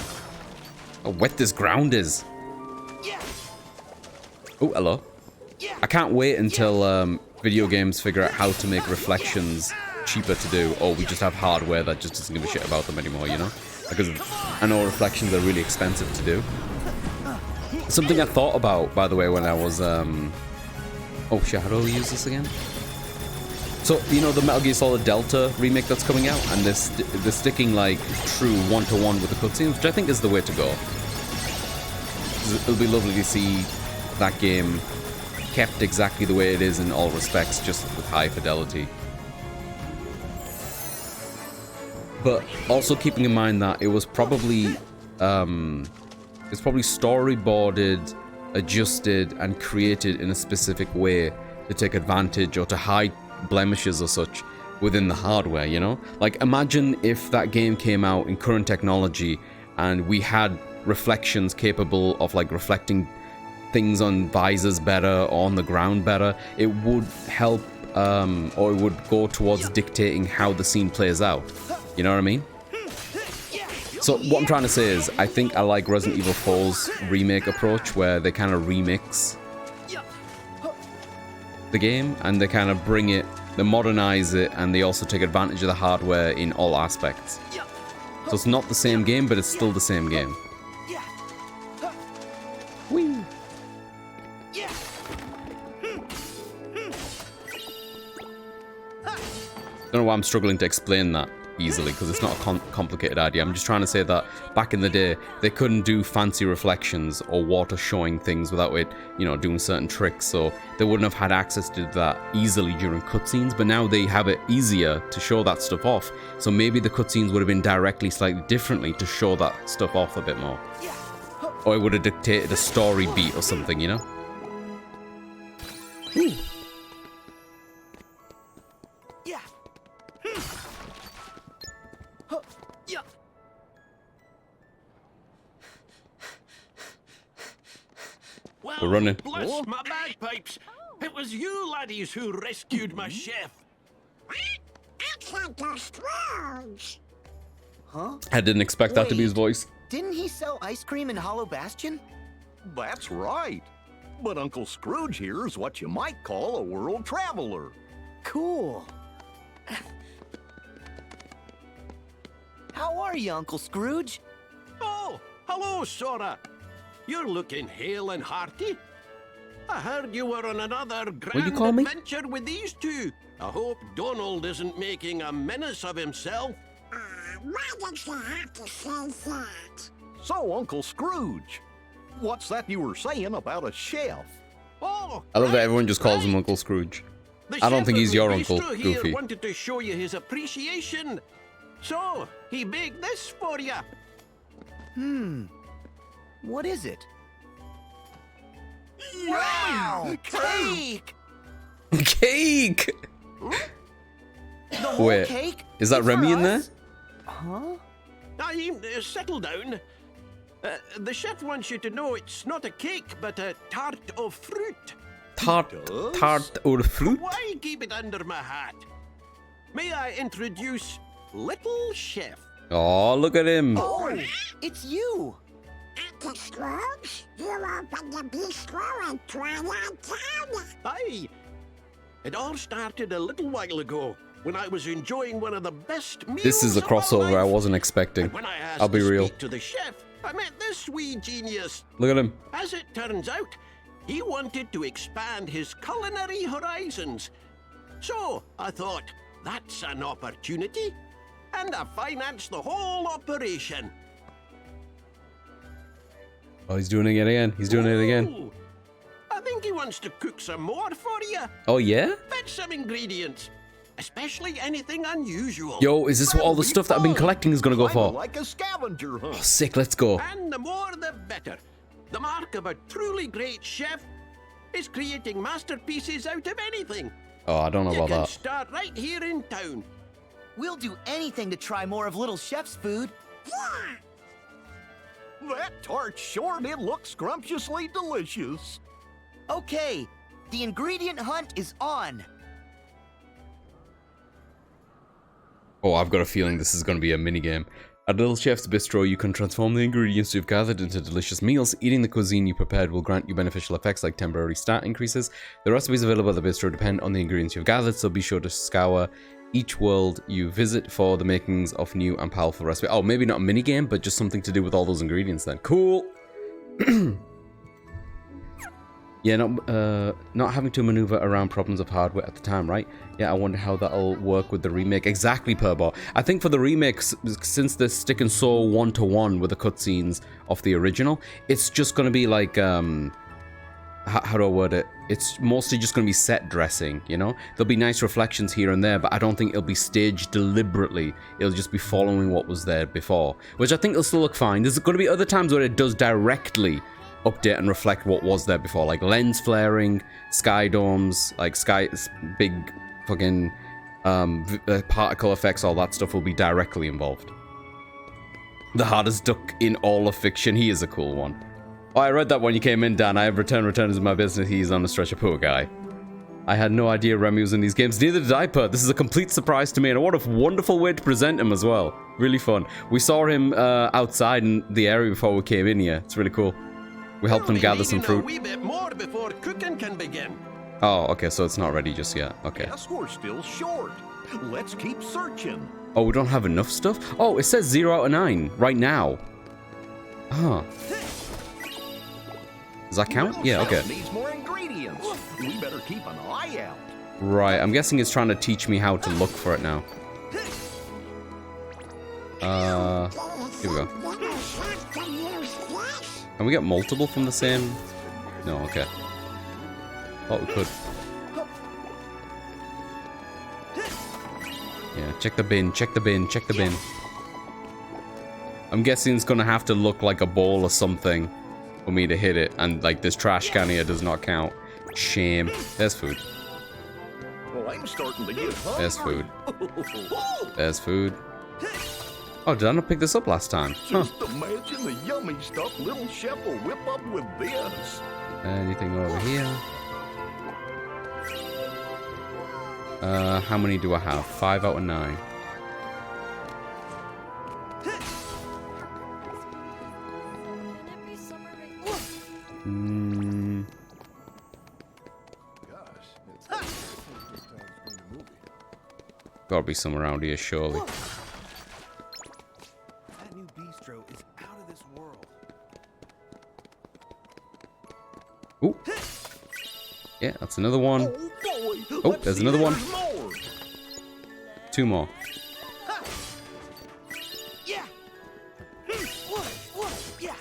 How wet this ground is. Oh, hello. I can't wait until video games figure out how to make reflections cheaper to do, or we just have hardware that just doesn't give a shit about them anymore, you know? Because I know reflections are really expensive to do. Something I thought about, by the way, when I was... Oh shit, how do we use this again? So, you know the Metal Gear Solid Delta remake that's coming out? And they're sticking, like, true one-to-one with the cutscenes, which I think is the way to go. It'll be lovely to see that game kept exactly the way it is in all respects, just with high fidelity. But also keeping in mind that it was probably storyboarded adjusted and created in a specific way to take advantage or to hide blemishes or such within the hardware, you know? Like, imagine if that game came out in current technology and we had reflections capable of like reflecting things on visors better or on the ground better. It would help or it would go towards dictating how the scene plays out. You know what I mean? So what I'm trying to say is, I think I like Resident Evil 4's remake approach, where they kind of remix the game and they kind of bring it, they modernize it, and they also take advantage of the hardware in all aspects. So it's not the same game, but it's still the same game. Whee! I don't know why I'm struggling to explain that easily, because it's not a complicated idea. I'm just trying to say that back in the day, they couldn't do fancy reflections or water showing things without it, you know, doing certain tricks, so they wouldn't have had access to that easily during cutscenes, but now they have it easier to show that stuff off, so maybe the cutscenes would have been directly slightly differently to show that stuff off a bit more. Or it would have dictated a story beat or something, you know? We're running. Bless my bagpipes! It was you laddies who rescued my chef. It's Uncle Scrooge. Huh? I didn't expect that to be his voice. Didn't he sell ice cream in Hollow Bastion? That's right. But Uncle Scrooge here is what you might call a world traveler. Cool. How are you, Uncle Scrooge? Oh, hello, Sora. You're looking hale and hearty. I heard you were on another grand adventure with these two. I hope Donald isn't making a menace of himself. Why did you have to say that? So, Uncle Scrooge, what's that you were saying about a chef? Oh, I love that everyone just calls him Uncle Scrooge. I don't think he's your uncle, Goofy. He wanted to show you his appreciation. So, he baked this for you. What is it? Wow! Cake! Cake! The whole Wait, cake? is that It's Remy for in there? us? Huh? Now, settle down. The chef wants you to know it's not a cake, but a tart of fruit. Tart or fruit? Why keep it under my hat? May I introduce Little Chef? Oh, look at him. Oh, it's you. Uncle Scrooge, you opened the bistro in Twilight Town. Aye. It all started a little while ago when I was enjoying one of the best meals This is a of my crossover I life. wasn't expecting. And when I asked I'll be to real. speak to the chef, I met this wee genius. Look at him. As it turns out, he wanted to expand his culinary horizons. So I thought, that's an opportunity. And I financed the whole operation. Oh, he's doing it again. He's doing it again. Ooh, I think he wants to cook some more for you. Oh, yeah? Fetch some ingredients. Especially anything unusual. Yo, is this what all the stuff that I've been collecting is going to go for? Like a scavenger hunt. Oh, sick, let's go. And the more the better. The mark of a truly great chef is creating masterpieces out of anything. Oh, I don't know You about can that. start right here in town. We'll do anything to try more of Little Chef's food. That tart sure did look scrumptiously delicious. Okay, the ingredient hunt is on. Oh, I've got a feeling this is going to be a minigame. At Little Chef's Bistro, you can transform the ingredients you've gathered into delicious meals. Eating the cuisine you prepared will grant you beneficial effects like temporary stat increases. The recipes available at the bistro depend on the ingredients you've gathered, so be sure to scour each world you visit for the makings of new and powerful recipes. Oh, maybe not a minigame, but just something to do with all those ingredients then. Cool! Yeah, not having to maneuver around problems of hardware at the time, right? Yeah, I wonder how that'll work with the remake. Exactly, Purbot. I think for the remakes, since they're sticking so one-to-one with the cutscenes of the original, it's just going to be like, how do I word it? It's mostly just going to be set dressing, you know? There'll be nice reflections here and there, but I don't think it'll be staged deliberately. It'll just be following what was there before, which I think will still look fine. There's going to be other times where it does directly update and reflect what was there before, like lens flaring, sky domes, like big fucking particle effects. All that stuff will be directly involved. The hardest duck in all of fiction. He is a cool one. Oh, I read that when you came in, Dan. I have returners in my business. He's on a stretcher. Poor guy. I had no idea Remy was in these games. Neither did I, Pert. This is a complete surprise to me, and what a wonderful way to present him as well. Really fun. We saw him outside in the area before we came in here. It's really cool. We helped him gather some fruit. A wee bit more before cooking can begin. Oh, okay, so it's not ready just yet. Okay. Yes, we're still short. Let's keep searching. Oh, we don't have enough stuff? Oh, it says 0 out of 9 right now. Huh. Does that count? Yeah, okay. Needs more ingredients. We better keep an eye out. Right, I'm guessing it's trying to teach me how to look for it now. Here we go. Can we get multiple from the same? No, okay. Thought we could. Yeah, check the bin, check the bin, check the bin. I'm guessing it's gonna have to look like a ball or something for me to hit it, and like this trash can here does not count. Shame. There's food. Well, I'm starting to get hungry. There's food. There's food. Oh, did I not pick this up last time? Huh. Just imagine the yummy stuff little chef will whip up with this. Anything over here? How many do I have? 5 out of 9. Gotta be some around here, surely. That new bistro is out of this world. Ooh. Yeah, that's another one. Oh, there's another one. 2 more. Yeah. Yeah.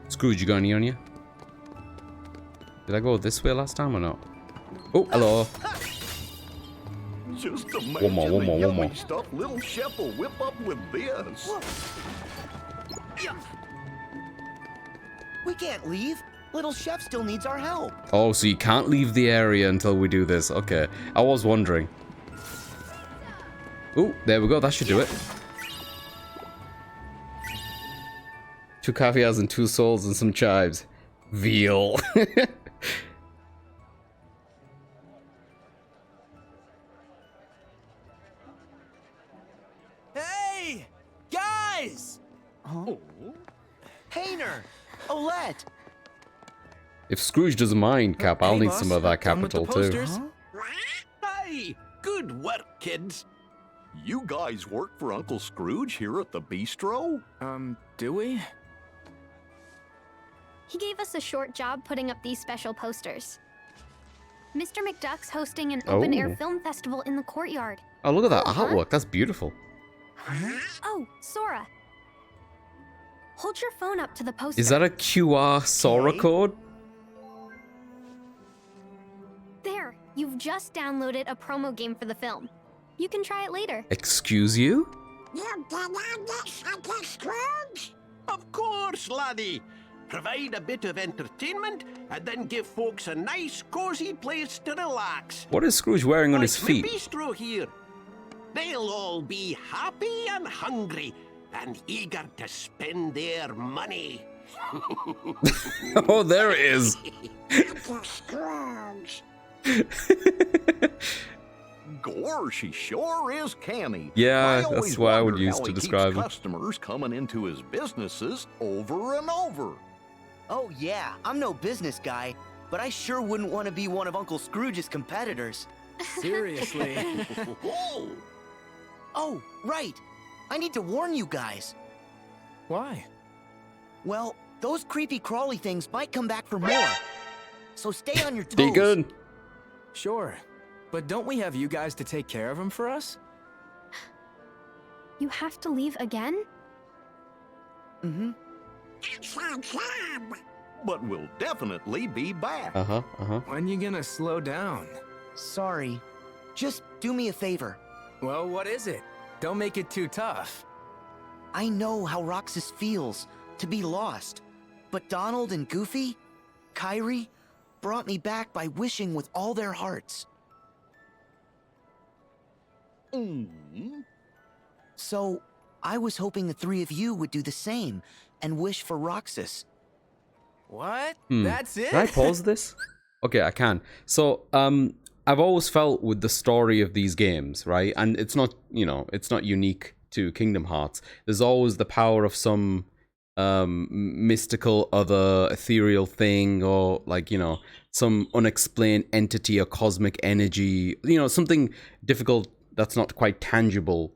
Scrooge, you got any on you? Did I go this way last time or not? Oh, hello. Just imagine one more. yummy stuff little chef will whip up with this. We can't leave. Little Chef still needs our help. Oh, so you can't leave the area until we do this. Okay, I was wondering. Oh, there we go. That should do it. 2 caviars and 2 souls and some chives. Veal. Hey! Guys! Huh? Hayner! Olette! If Scrooge doesn't mind, Cap, I'll Hey, need boss, some of that done with the capital too. posters? Hey, good work, kids. You guys work for Uncle Scrooge here at the bistro? Do we? He gave us a short job putting up these special posters. Mr. McDuck's hosting an open-air film festival in the courtyard. Oh, look at that Cool, huh? artwork. That's beautiful. Oh, Sora. Hold your phone up to the poster. Is that a QR Sora code? There, you've just downloaded a promo game for the film. You can try it later. Excuse you? You did all this, Uncle Scrooge? Of course, laddie. Provide a bit of entertainment and then give folks a nice, cozy place to relax. What is Scrooge wearing on his Like feet? my bistro here. They'll all be happy and hungry and eager to spend their money. Oh, there it is. Uncle Scrooge. Gosh, he sure is canny. Yeah, I that's what I would wonder use how to he keeps describe him. customers coming into his businesses over and over. Oh yeah, I'm no business guy, but I sure wouldn't want to be one of Uncle Scrooge's competitors. Seriously. Oh, right. I need to warn you guys. Why? Well, those creepy crawly things might come back for more. So stay on your toes. Be good. Sure. But don't we have you guys to take care of them for us? You have to leave again? Mm-hmm. That's our job. But we'll definitely be back. When you gonna slow down? Sorry. Just do me a favor. Well, what is it? Don't make it too tough. I know how Roxas feels to be lost. But Donald and Goofy, Kairi, brought me back by wishing with all their hearts. So, I was hoping the three of you would do the same and wish for Roxas. What? That's it? Can I pause this? Okay, I can. So, I've always felt with the story of these games, right? And it's not, you know, it's not unique to Kingdom Hearts. There's always the power of some mystical other ethereal thing, or like, you know, some unexplained entity or cosmic energy, you know, something difficult that's not quite tangible,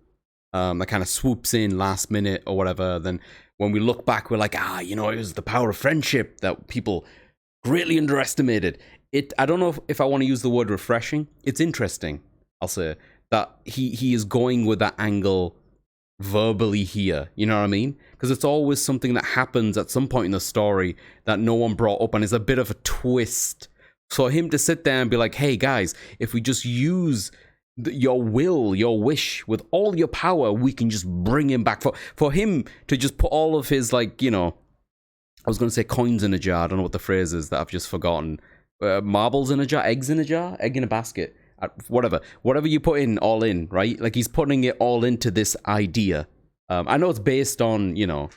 that kind of swoops in last minute or whatever. Then when we look back, we're like, you know, it was the power of friendship that people greatly underestimated. I don't know if I want to use the word refreshing. It's interesting, I'll say, that he is going with that angle verbally here, you know what I mean? Because it's always something that happens at some point in the story that no one brought up, and is a bit of a twist. So him to sit there and be like, hey guys, if we just use your will, your wish, with all your power, we can just bring him back. For him to just put all of his, like, you know, I was going to say coins in a jar, I don't know what the phrase is that I've just forgotten. Marbles in a jar, eggs in a jar, egg in a basket. Whatever you put in, all in, right? Like, he's putting it all into this idea. I know it's based on, you know,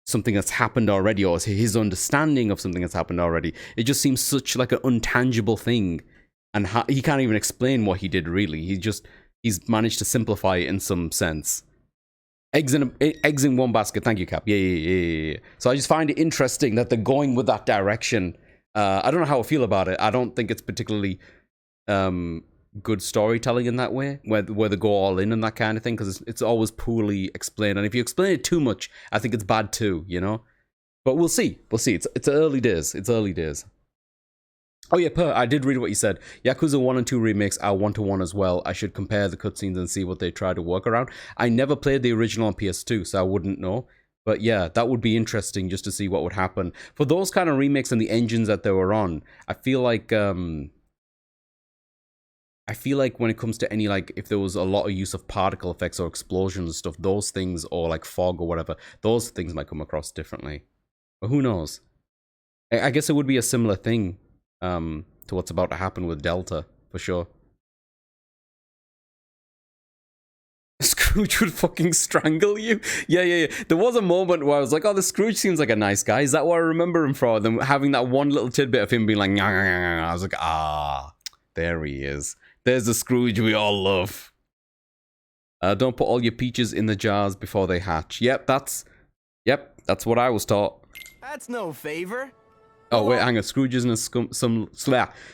something that's happened already, or his understanding of something that's happened already. It just seems such like an intangible thing, and he can't even explain what he did, really. He's managed to simplify it in some sense. Eggs in one basket. Thank you, Cap. Yeah. So I just find it interesting that they're going with that direction. I don't know how I feel about it. I don't think it's particularly good storytelling in that way, where they go all in and that kind of thing, because it's always poorly explained. And if you explain it too much, I think it's bad too, you know? But we'll see. It's early days. Oh yeah, I did read what you said. Yakuza 1 and 2 remakes are 1-to-1 as well. I should compare the cutscenes and see what they try to work around. I never played the original on PS2, so I wouldn't know. But yeah, that would be interesting just to see what would happen. For those kind of remakes and the engines that they were on, I feel like when it comes to any, like, if there was a lot of use of particle effects or explosions and stuff, those things, or like fog or whatever, those things might come across differently. But who knows? I guess it would be a similar thing to what's about to happen with Delta, for sure. Scrooge would fucking strangle you. Yeah. There was a moment where I was like, oh, the Scrooge seems like a nice guy. Is that what I remember him for? Then having that one little tidbit of him being like, I was like, there he is. There's the Scrooge we all love. Don't put all your peaches in the jars before they hatch. Yep, that's what I was taught. That's no favor. Oh, wait, hang on. Scrooge isn't a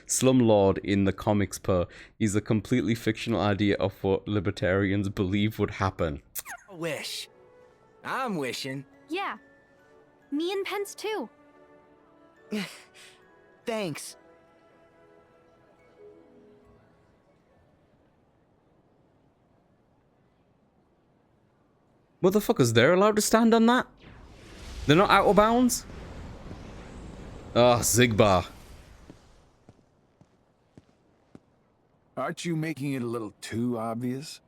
slumlord in the comics, he's a completely fictional idea of what libertarians believe would happen. Wish. I'm wishing. Yeah. Me and Pence, too. Thanks. Motherfuckers, they're allowed to stand on that? They're not out of bounds? Ah, Zigbar. Aren't you making it a little too obvious?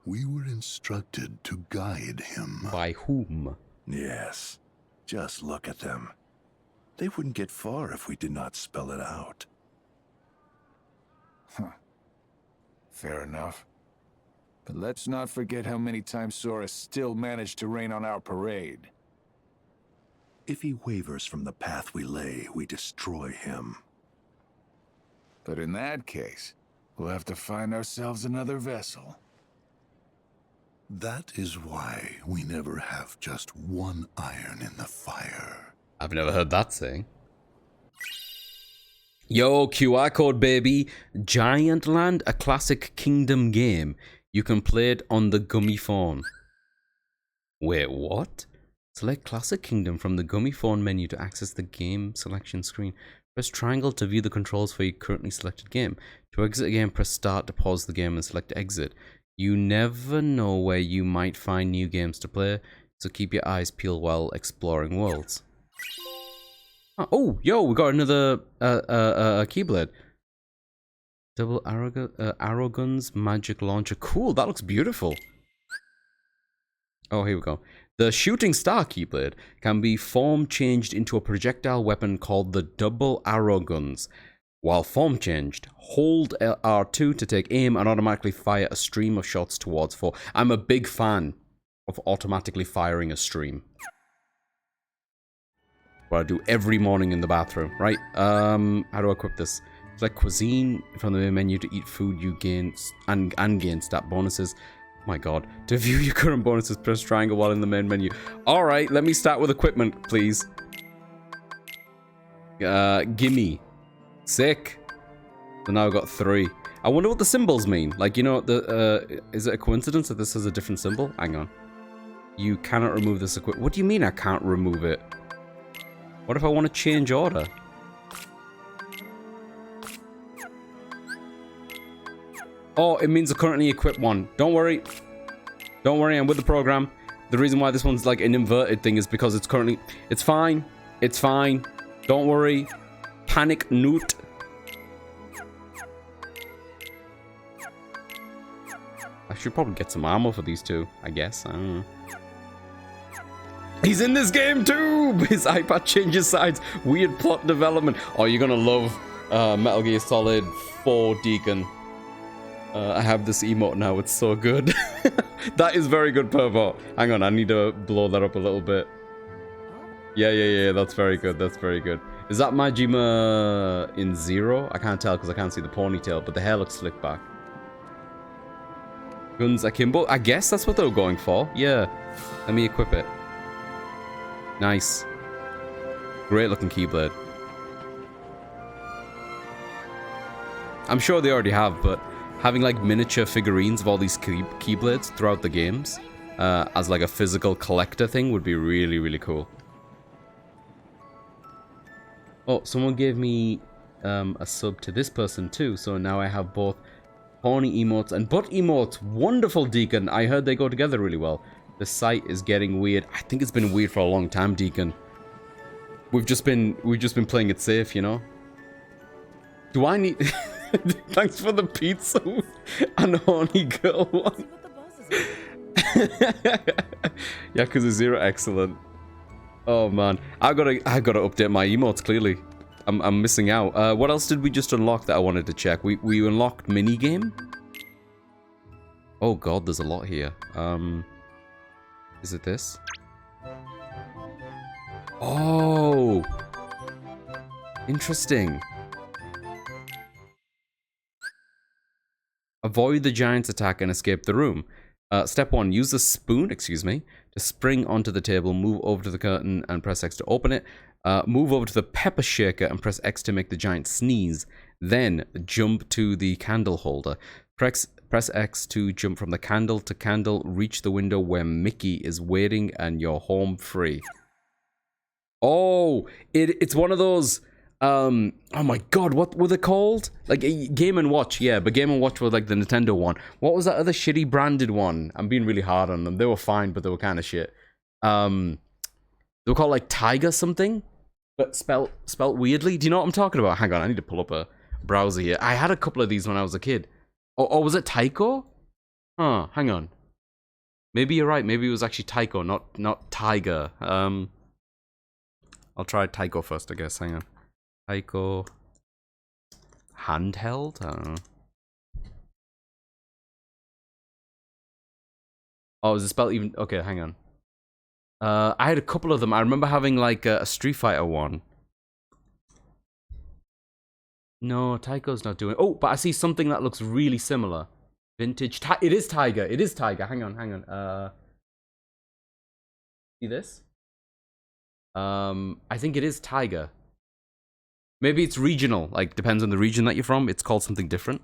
We were instructed to guide him. By whom? Yes. Just look at them. They wouldn't get far if we did not spell it out. Huh. Fair enough. But let's not forget how many times Sora still managed to rain on our parade. If he wavers from the path we lay, we destroy him. But in that case, we'll have to find ourselves another vessel. That is why we never have just one iron in the fire. I've never heard that saying. Yo, QR code, baby. Giant Land, a classic Kingdom game. You can play it on the Gummy phone. Wait, what? Select Classic Kingdom from the Gummy phone menu to access the game selection screen. Press triangle to view the controls for your currently selected game. To exit a game, press start to pause the game and select exit. You never know where you might find new games to play, so keep your eyes peeled while exploring worlds. Oh, yo, we got another Keyblade. Double arrow guns, magic launcher. Cool, that looks beautiful. Oh, here we go. The Shooting Star Keyblade can be form changed into a projectile weapon called the Double Arrow Guns. While form changed, hold R2 to take aim and automatically fire a stream of shots towards foe. I'm a big fan of automatically firing a stream. What I do every morning in the bathroom, right? How do I equip this? Select cuisine from the main menu to eat food you gain and gain stat bonuses. My god. To view your current bonuses, press triangle while in the main menu. Alright, let me start with equipment, please. Gimme. Sick. So now I've got 3. I wonder what the symbols mean. Like, you know, is it a coincidence that this has a different symbol? Hang on. You cannot remove this equipment. What do you mean I can't remove it? What if I want to change order? Oh, it means I currently equip one. Don't worry. Don't worry, I'm with the program. The reason why this one's like an inverted thing is because it's currently... It's fine. It's fine. Don't worry. Panic noot. I should probably get some ammo for these two, I guess. I don't know. He's in this game too! His iPad changes sides. Weird plot development. Oh, you're gonna love Metal Gear Solid 4 Deacon. I have this emote now, it's so good. That is very good, Pervo. Hang on, I need to blow that up a little bit. Yeah, that's very good, that's very good. Is that Majima in Zero? I can't tell because I can't see the ponytail, but the hair looks slicked back. Guns Akimbo? I guess that's what they were going for. Yeah. Let me equip it. Nice. Great looking Keyblade. I'm sure they already have, but having like miniature figurines of all these Keyblades throughout the games as like a physical collector thing would be really, really cool. Oh, someone gave me a sub to this person too, so now I have both horny emotes and butt emotes. Wonderful, Deacon. I heard they go together really well. The site is getting weird. I think it's been weird for a long time, Deacon. We've just been playing it safe, you know. Do I need... Thanks for the pizza and horny girl one. Yakuza 0, excellent. Oh man, I gotta update my emotes. Clearly, I'm missing out. What else did we just unlock that I wanted to check? We unlocked minigame. Oh god, there's a lot here. Is it this? Oh, interesting. Avoid the giant's attack and escape the room. Step 1, use the spoon, to spring onto the table, move over to the curtain and press X to open it. Move over to the pepper shaker and press X to make the giant sneeze. Then jump to the candle holder. Press X to jump from the candle to candle, reach the window where Mickey is waiting and you're home free. Oh, it's one of those... oh my god, what were they called? Like Game & Watch, yeah, but Game & Watch was like the Nintendo one. What was that other shitty branded one? I'm being really hard on them. They were fine, but they were kind of shit. They were called like Tiger something, but spelt weirdly. Do you know what I'm talking about? Hang on, I need to pull up a browser here. I had a couple of these when I was a kid. Oh, was it Taiko? Huh, hang on. Maybe you're right. Maybe it was actually Taiko, not Tiger. I'll try Taiko first, I guess. Hang on. Taiko handheld? I don't know. Oh, is it spelled even? Okay, hang on. I had a couple of them. I remember having like a Street Fighter one. No, Taiko's not doing. Oh, but I see something that looks really similar. Vintage. It is Tiger. It is Tiger. Hang on. See this? I think it is Tiger. Maybe it's regional, like depends on the region that you're from. It's called something different.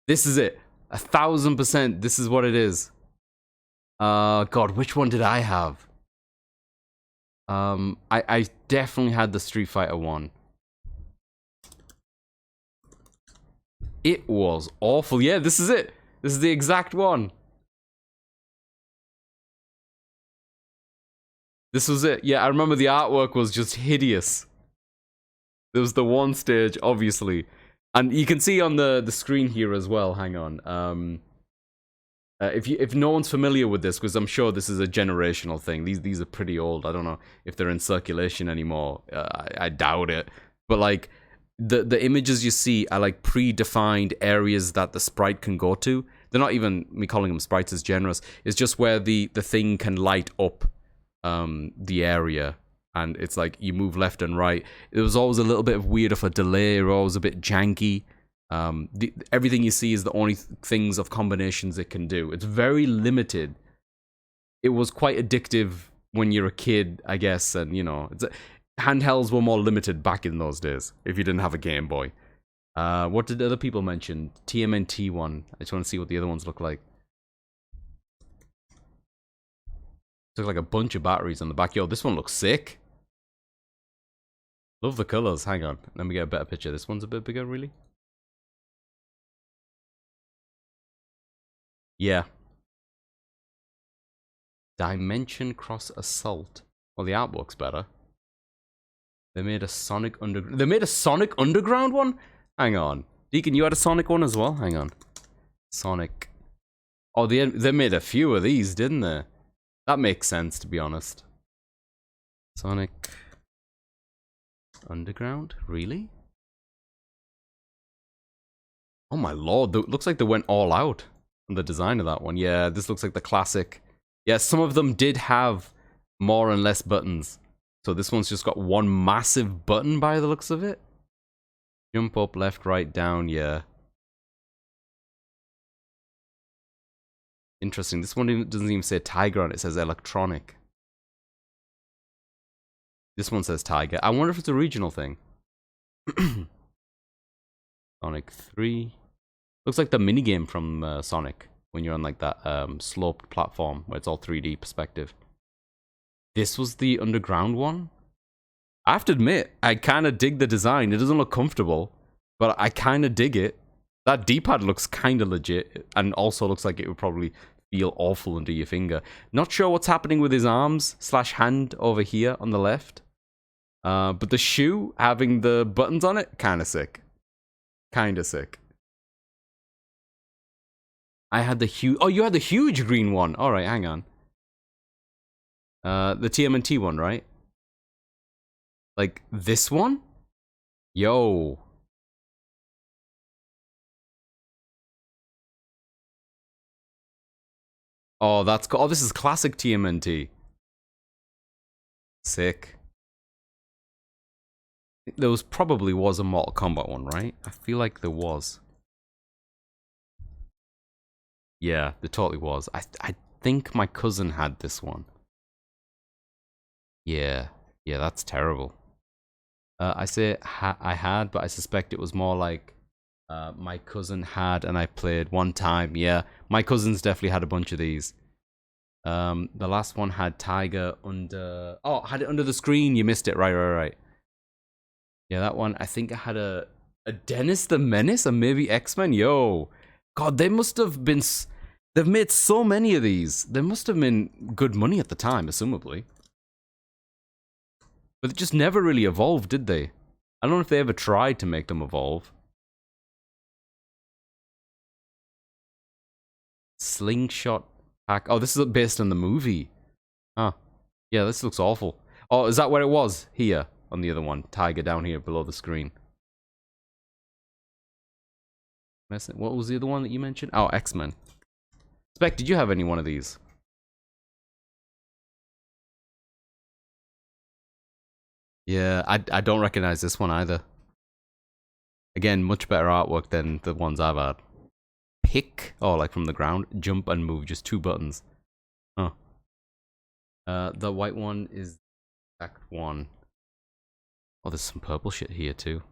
This is it. 1000%. This is what it is. God, which one did I have? I definitely had the Street Fighter one. It was awful. Yeah, this is it. This is the exact one. This was it. Yeah, I remember the artwork was just hideous. There was the one stage, obviously. And you can see on the screen here as well, hang on. If no one's familiar with this, because I'm sure this is a generational thing. These are pretty old. I don't know if they're in circulation anymore. I doubt it. But like the images you see are like predefined areas that the sprite can go to. They're not even me calling them sprites is generous. It's just where the thing can light up the area, and it's like you move left and right. There was always a little bit of weird of a delay, or always a bit janky. Everything you see is the only things of combinations it can do. It's very limited. It was quite addictive when you're a kid, I guess, and you know, handhelds were more limited back in those days if you didn't have a Game Boy. What did other people mention? TMNT one. I just want to see what the other ones look like. Looks like a bunch of batteries on the back. Yo, this one looks sick. Love the colors. Hang on, let me get a better picture. This one's a bit bigger, really. Yeah. Dimension Cross Assault. Well, the artwork's better. They made a Sonic Underground. They made a Sonic Underground one? Hang on. Deacon, you had a Sonic one as well? Hang on. Sonic. Oh, they made a few of these, didn't they? That makes sense, to be honest. Sonic Underground? Really? Oh my lord. Looks like they went all out on the design of that one. Yeah, this looks like the classic. Yeah, some of them did have more and less buttons. So this one's just got one massive button by the looks of it. Jump up, left, right, down, yeah. Interesting. This one doesn't even say Tiger on it. It says Electronic. This one says Tiger. I wonder if it's a regional thing. Sonic 3. Looks like the minigame from Sonic. When you're on like that sloped platform where it's all 3D perspective. This was the underground one? I have to admit, I kind of dig the design. It doesn't look comfortable, but I kind of dig it. That D-pad looks kind of legit, and also looks like it would probably feel awful under your finger. Not sure what's happening with his arms / hand over here on the left. But the shoe, having the buttons on it, kind of sick. Kind of sick. I had the huge... Oh, you had the huge green one. All right, hang on. The TMNT one, right? Like, this one? Yo. Oh, that's cool. Oh, this is classic TMNT. Sick. There probably was a Mortal Kombat one, right? I feel like there was. Yeah, there totally was. I think my cousin had this one. Yeah, that's terrible. I say I had, but I suspect it was more like my cousin had and I played one time. Yeah, my cousins definitely had a bunch of these. The last one had Tiger under... Oh, had it under the screen. You missed it. Right. Yeah, that one. I think I had a Dennis the Menace and maybe X-Men. Yo. God, they must have been... They've made so many of these. They must have been good money at the time, assumably. But they just never really evolved, did they? I don't know if they ever tried to make them evolve. Slingshot pack. Oh, this is based on the movie. Huh. Yeah, this looks awful. Oh, is that where it was? Here, on the other one. Tiger down here below the screen. What was the other one that you mentioned? Oh, X-Men. Spec, did you have any one of these? Yeah, I don't recognize this one either. Again, much better artwork than the ones I've had. Pick, oh, like from the ground. Jump and move, just 2 buttons. Huh. The white one is Act 1. Oh, there's some purple shit here too.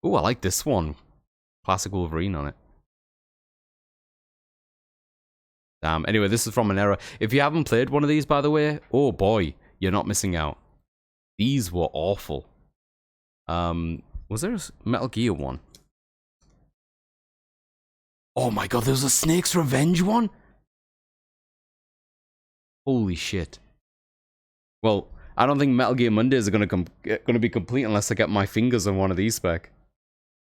Oh, I like this one. Classic Wolverine on it. Damn. Anyway, this is from an era. If you haven't played one of these, by the way, oh boy, you're not missing out. These were awful. Was there a Metal Gear one? Oh my god, there was a Snake's Revenge one? Holy shit. Well, I don't think Metal Gear Mondays are gonna be complete unless I get my fingers on one of these, Spec.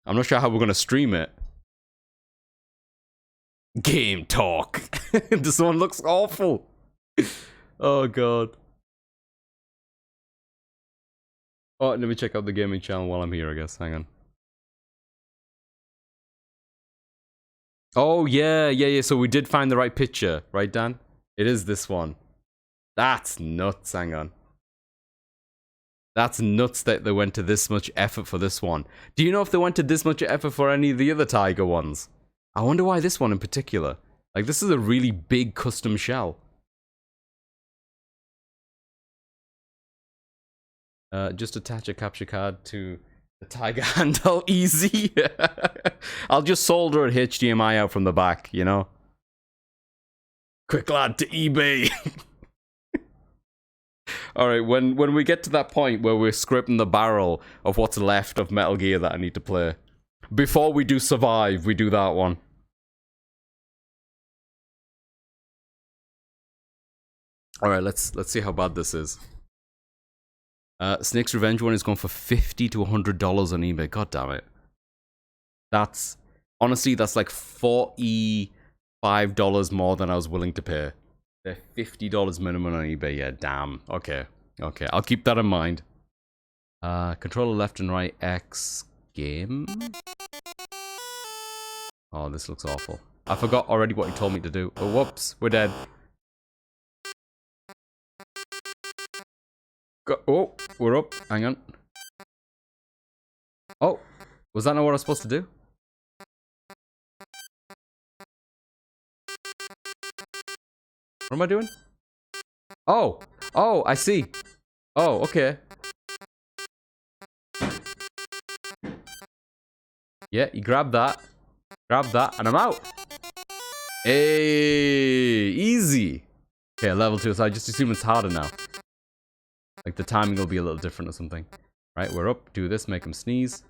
I'm not sure how we're gonna stream it. Game talk. This one looks awful. Oh god. Oh, let me check out the gaming channel while I'm here, I guess. Hang on. Oh, yeah. So we did find the right picture, right, Dan? It is this one. That's nuts. Hang on. That's nuts that they went to this much effort for this one. Do you know if they went to this much effort for any of the other Tiger ones? I wonder why this one in particular. Like, this is a really big custom shell. Just attach a capture card to the Tiger handle. Easy. I'll just solder a HDMI out from the back, you know? Quick lad to eBay. Alright, when we get to that point where we're scraping the barrel of what's left of Metal Gear that I need to play. Before we do Survive, we do that one. Alright, let's see how bad this is. Snake's Revenge one is going for $50 to $100 on eBay. God damn it. That's... Honestly, that's like $45 more than I was willing to pay. They're $50 minimum on eBay. Yeah, damn. Okay. I'll keep that in mind. Controller left and right X game. Oh, this looks awful. I forgot already what he told me to do. Oh, whoops. We're dead. Oh, we're up. Hang on. Oh, was that not what I was supposed to do? What am I doing? Oh, I see. Oh, okay. Yeah, you grab that, and I'm out. Hey, easy. Okay, level 2, so I just assume it's harder now. Like the timing will be a little different or something. Right, we're up. Do this, make him sneeze.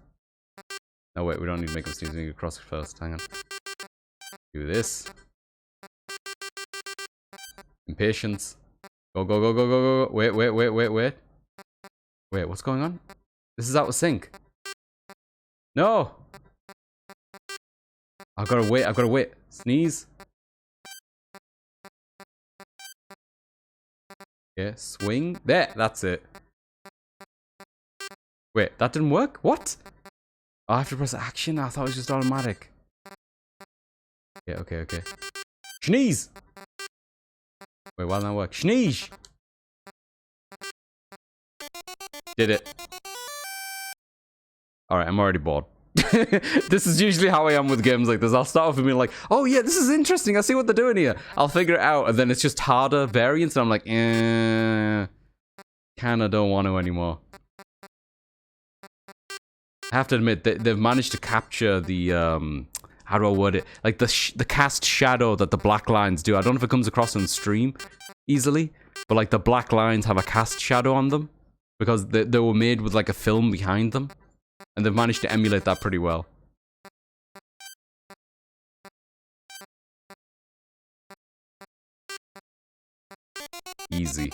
No, wait, we don't need to make him sneeze. We need to cross it first. Hang on. Do this. Impatience. Go. Wait. Wait, what's going on? This is out of sync. No! I've gotta wait. Sneeze. Yeah, swing. There, that's it. Wait, that didn't work? What? Oh, I have to press action? I thought it was just automatic. Yeah, okay. Sneeze! Wait, why didn't that work? Sneeze! Did it. Alright, I'm already bored. This is usually how I am with games like this. I'll start off with being like, oh yeah, this is interesting. I see what they're doing here. I'll figure it out, and then it's just harder variants, and I'm like, kinda don't want to anymore. I have to admit, they've managed to capture the, how do I word it? Like the cast shadow that the black lines do. I don't know if it comes across on stream easily, but like the black lines have a cast shadow on them because they were made with like a film behind them. And they've managed to emulate that pretty well. Easy.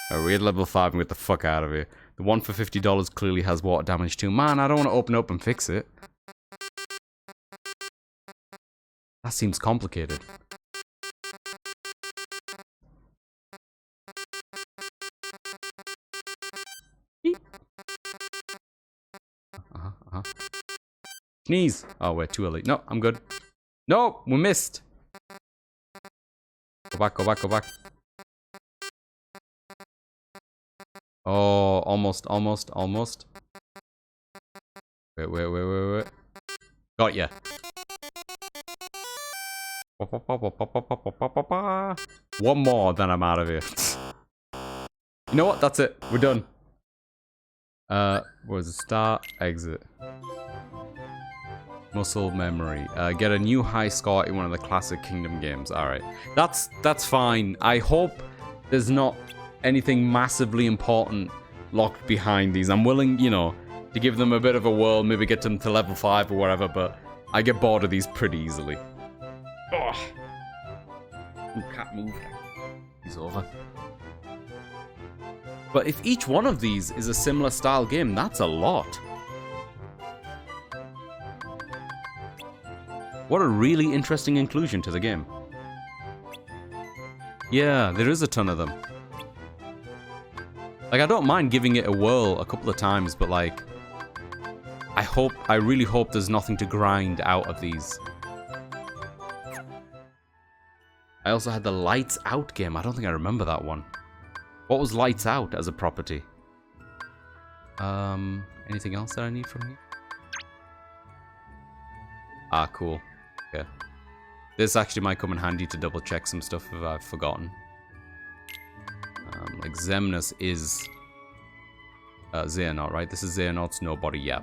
Alright, we're at level 5 and get the fuck out of here. The one for $50 clearly has water damage too. Man, I don't want to open up and fix it. That seems complicated. Sneeze. Oh, we're too early. No, I'm good. No, we missed. Go back. Oh, almost. Wait. Got ya. One more, then I'm out of here. You know what? That's it. We're done. Where's the start? Exit. Muscle memory. Get a new high score in one of the classic Kingdom games. Alright. That's fine. I hope there's not anything massively important locked behind these. I'm willing, you know, to give them a bit of a whirl, maybe get them to level 5 or whatever, but I get bored of these pretty easily. Ugh. Ooh, can't move. He's over. But if each one of these is a similar style game, that's a lot. What a really interesting inclusion to the game. Yeah, there is a ton of them. Like, I don't mind giving it a whirl a couple of times, but like, I really hope there's nothing to grind out of these. I also had the Lights Out game. I don't think I remember that one. What was Lights Out as a property? Anything else that I need from here? Ah, cool. Okay. This actually might come in handy to double check some stuff if I've forgotten. Like Xemnas is Xehanort, right? This is Xehanort's nobody, yeah.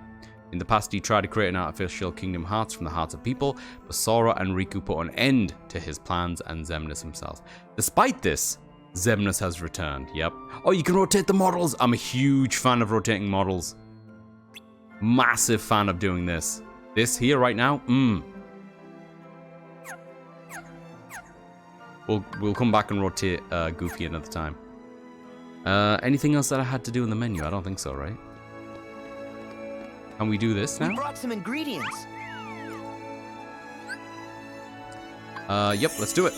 In the past, he tried to create an artificial Kingdom Hearts from the hearts of people, but Sora and Riku put an end to his plans and Xemnas himself. Despite this, Xemnas has returned, yep. Oh, you can rotate the models! I'm a huge fan of rotating models. Massive fan of doing this. This here right now, We'll come back and rotate Goofy another time. Anything else that I had to do in the menu? I don't think so, right? Can we do this now? We brought some ingredients. Yep, let's do it.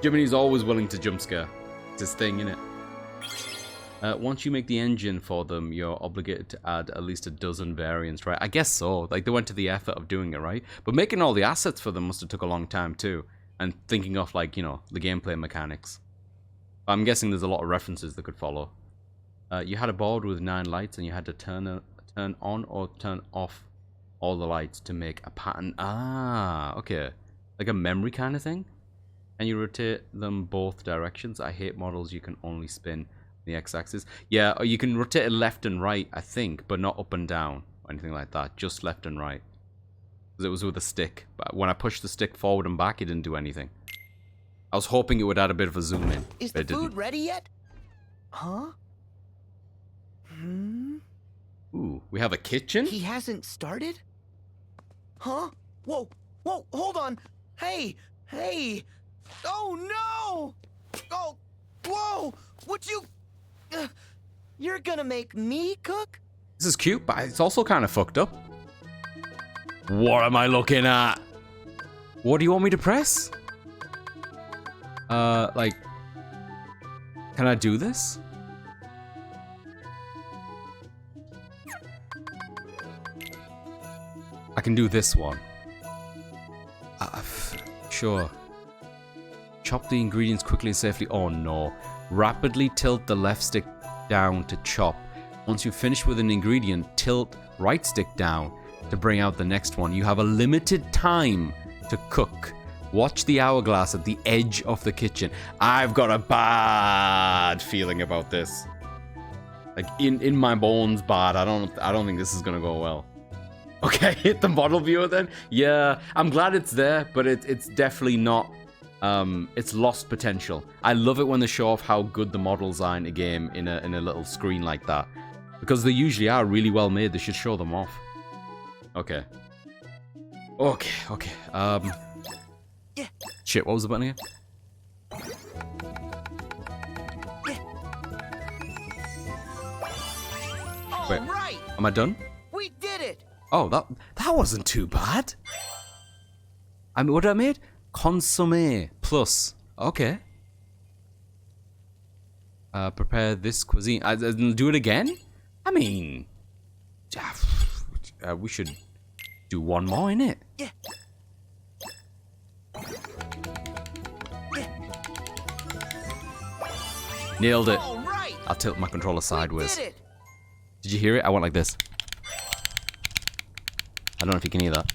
Jiminy's always willing to jump scare. It's his thing, innit? Once you make the engine for them, you're obligated to add at least a dozen variants, right? I guess so. Like, they went to the effort of doing it, right? But making all the assets for them must have took a long time, too. And thinking of, like, you know, the gameplay mechanics. I'm guessing there's a lot of references that could follow. You had a board with 9 lights, and you had to turn on or turn off all the lights to make a pattern. Ah, okay. Like a memory kind of thing? And you rotate them both directions. I hate models you can only spin the x-axis. Yeah, or you can rotate it left and right, I think, but not up and down or anything like that. Just left and right. Because it was with a stick. But when I pushed the stick forward and back, it didn't do anything. I was hoping it would add a bit of a zoom in. Is the food ready yet? Huh? Ooh, we have a kitchen? He hasn't started? Huh? Whoa, whoa, hold on. Hey, hey. Oh, no! Oh, whoa! Would you... you're gonna make me cook? This is cute, but it's also kind of fucked up. What am I looking at? What do you want me to press? Like... Can I do this? I can do this one. Sure. Chop the ingredients quickly and safely. Oh no. Rapidly tilt the left stick down to chop. Once you've finished with an ingredient, tilt right stick down to bring out the next one. You have a limited time to cook. Watch the hourglass at the edge of the kitchen. I've got a bad feeling about this. Like in my bones bad. I don't think this is gonna go well. Okay, hit the model viewer then. Yeah, I'm glad it's there, but it's definitely not. It's lost potential. I love it when they show off how good the models are in a game in a little screen like that, because they usually are really well made. They should show them off. Okay. Okay. Shit. What was the button again? Wait. Right. Am I done? We did it. Oh, that wasn't too bad. I mean, what did I made? Consommé plus. Okay. Prepare this cuisine. Do it again? I mean, we should do one more, innit? Yeah. Nailed it. All right. I'll tilt my controller sideways. We did it. Did you hear it? I went like this. I don't know if you can hear that.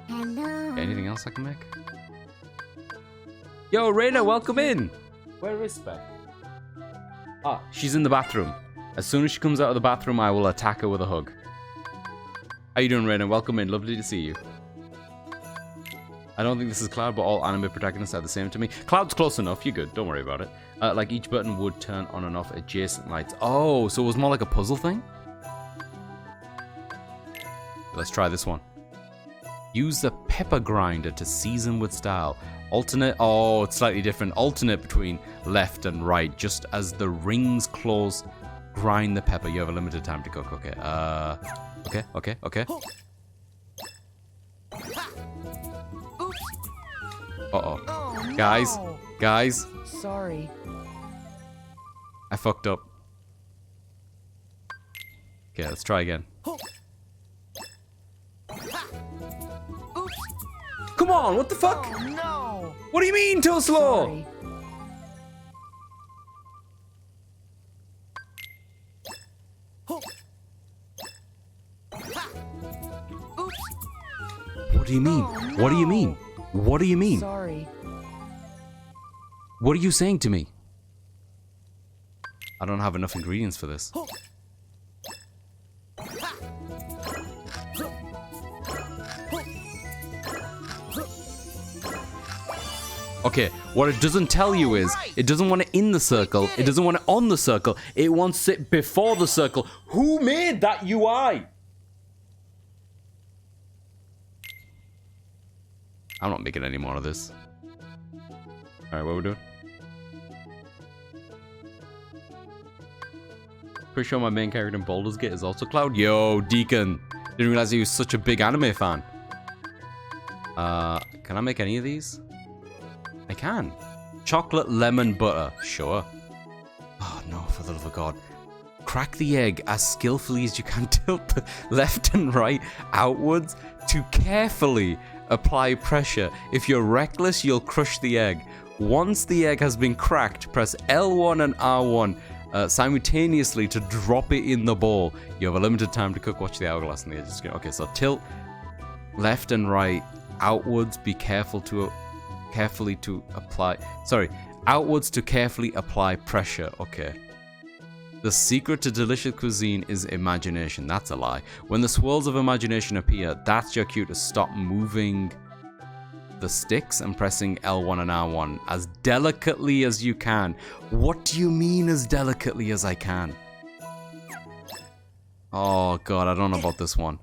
Hello. Okay, anything else I can make? Yo, Reyna, welcome in. Where is Spec? Ah, she's in the bathroom. As soon as she comes out of the bathroom, I will attack her with a hug. How you doing, Reyna? Welcome in. Lovely to see you. I don't think this is Cloud, but all anime protagonists are the same to me. Cloud's close enough. You're good. Don't worry about it. Like each button would turn on and off adjacent lights. Oh, so it was more like a puzzle thing? Let's try this one. Use the pepper grinder to season with style. Alternate, oh, it's slightly different. Alternate between left and right, just as the rings close. Grind the pepper. You have a limited time to cook. Okay. Okay. Uh-oh. Oh, no. Guys. Sorry. I fucked up. Okay, let's try again. Come on, what the fuck? Oh, no. What do you mean, too slow? Sorry. What do you mean? What do you mean? What do you mean? Sorry. What are you saying to me? I don't have enough ingredients for this. Okay, what it doesn't tell you is, it doesn't want it in the circle, it doesn't want it on the circle, it wants it before the circle. Who made that UI? I'm not making any more of this. Alright, what are we doing? Pretty sure my main character in Baldur's Gate is also Cloud. Yo, Deacon. Didn't realize he was such a big anime fan. Can I make any of these? I can. Chocolate lemon butter. Sure. Oh no, for the love of God. Crack the egg as skillfully as you can. Tilt the left and right outwards to carefully apply pressure. If you're reckless, you'll crush the egg. Once the egg has been cracked, press L1 and R1 simultaneously to drop it in the bowl. You have a limited time to cook. Watch the hourglass on the edge. Okay, so tilt left and right outwards. Be careful to outwards to carefully apply pressure. Okay. The secret to delicious cuisine is imagination. That's a lie. When the swirls of imagination appear, that's your cue to stop moving the sticks and pressing L1 and R1 as delicately as you can. What do you mean as delicately as I can? Oh God, I don't know about this one.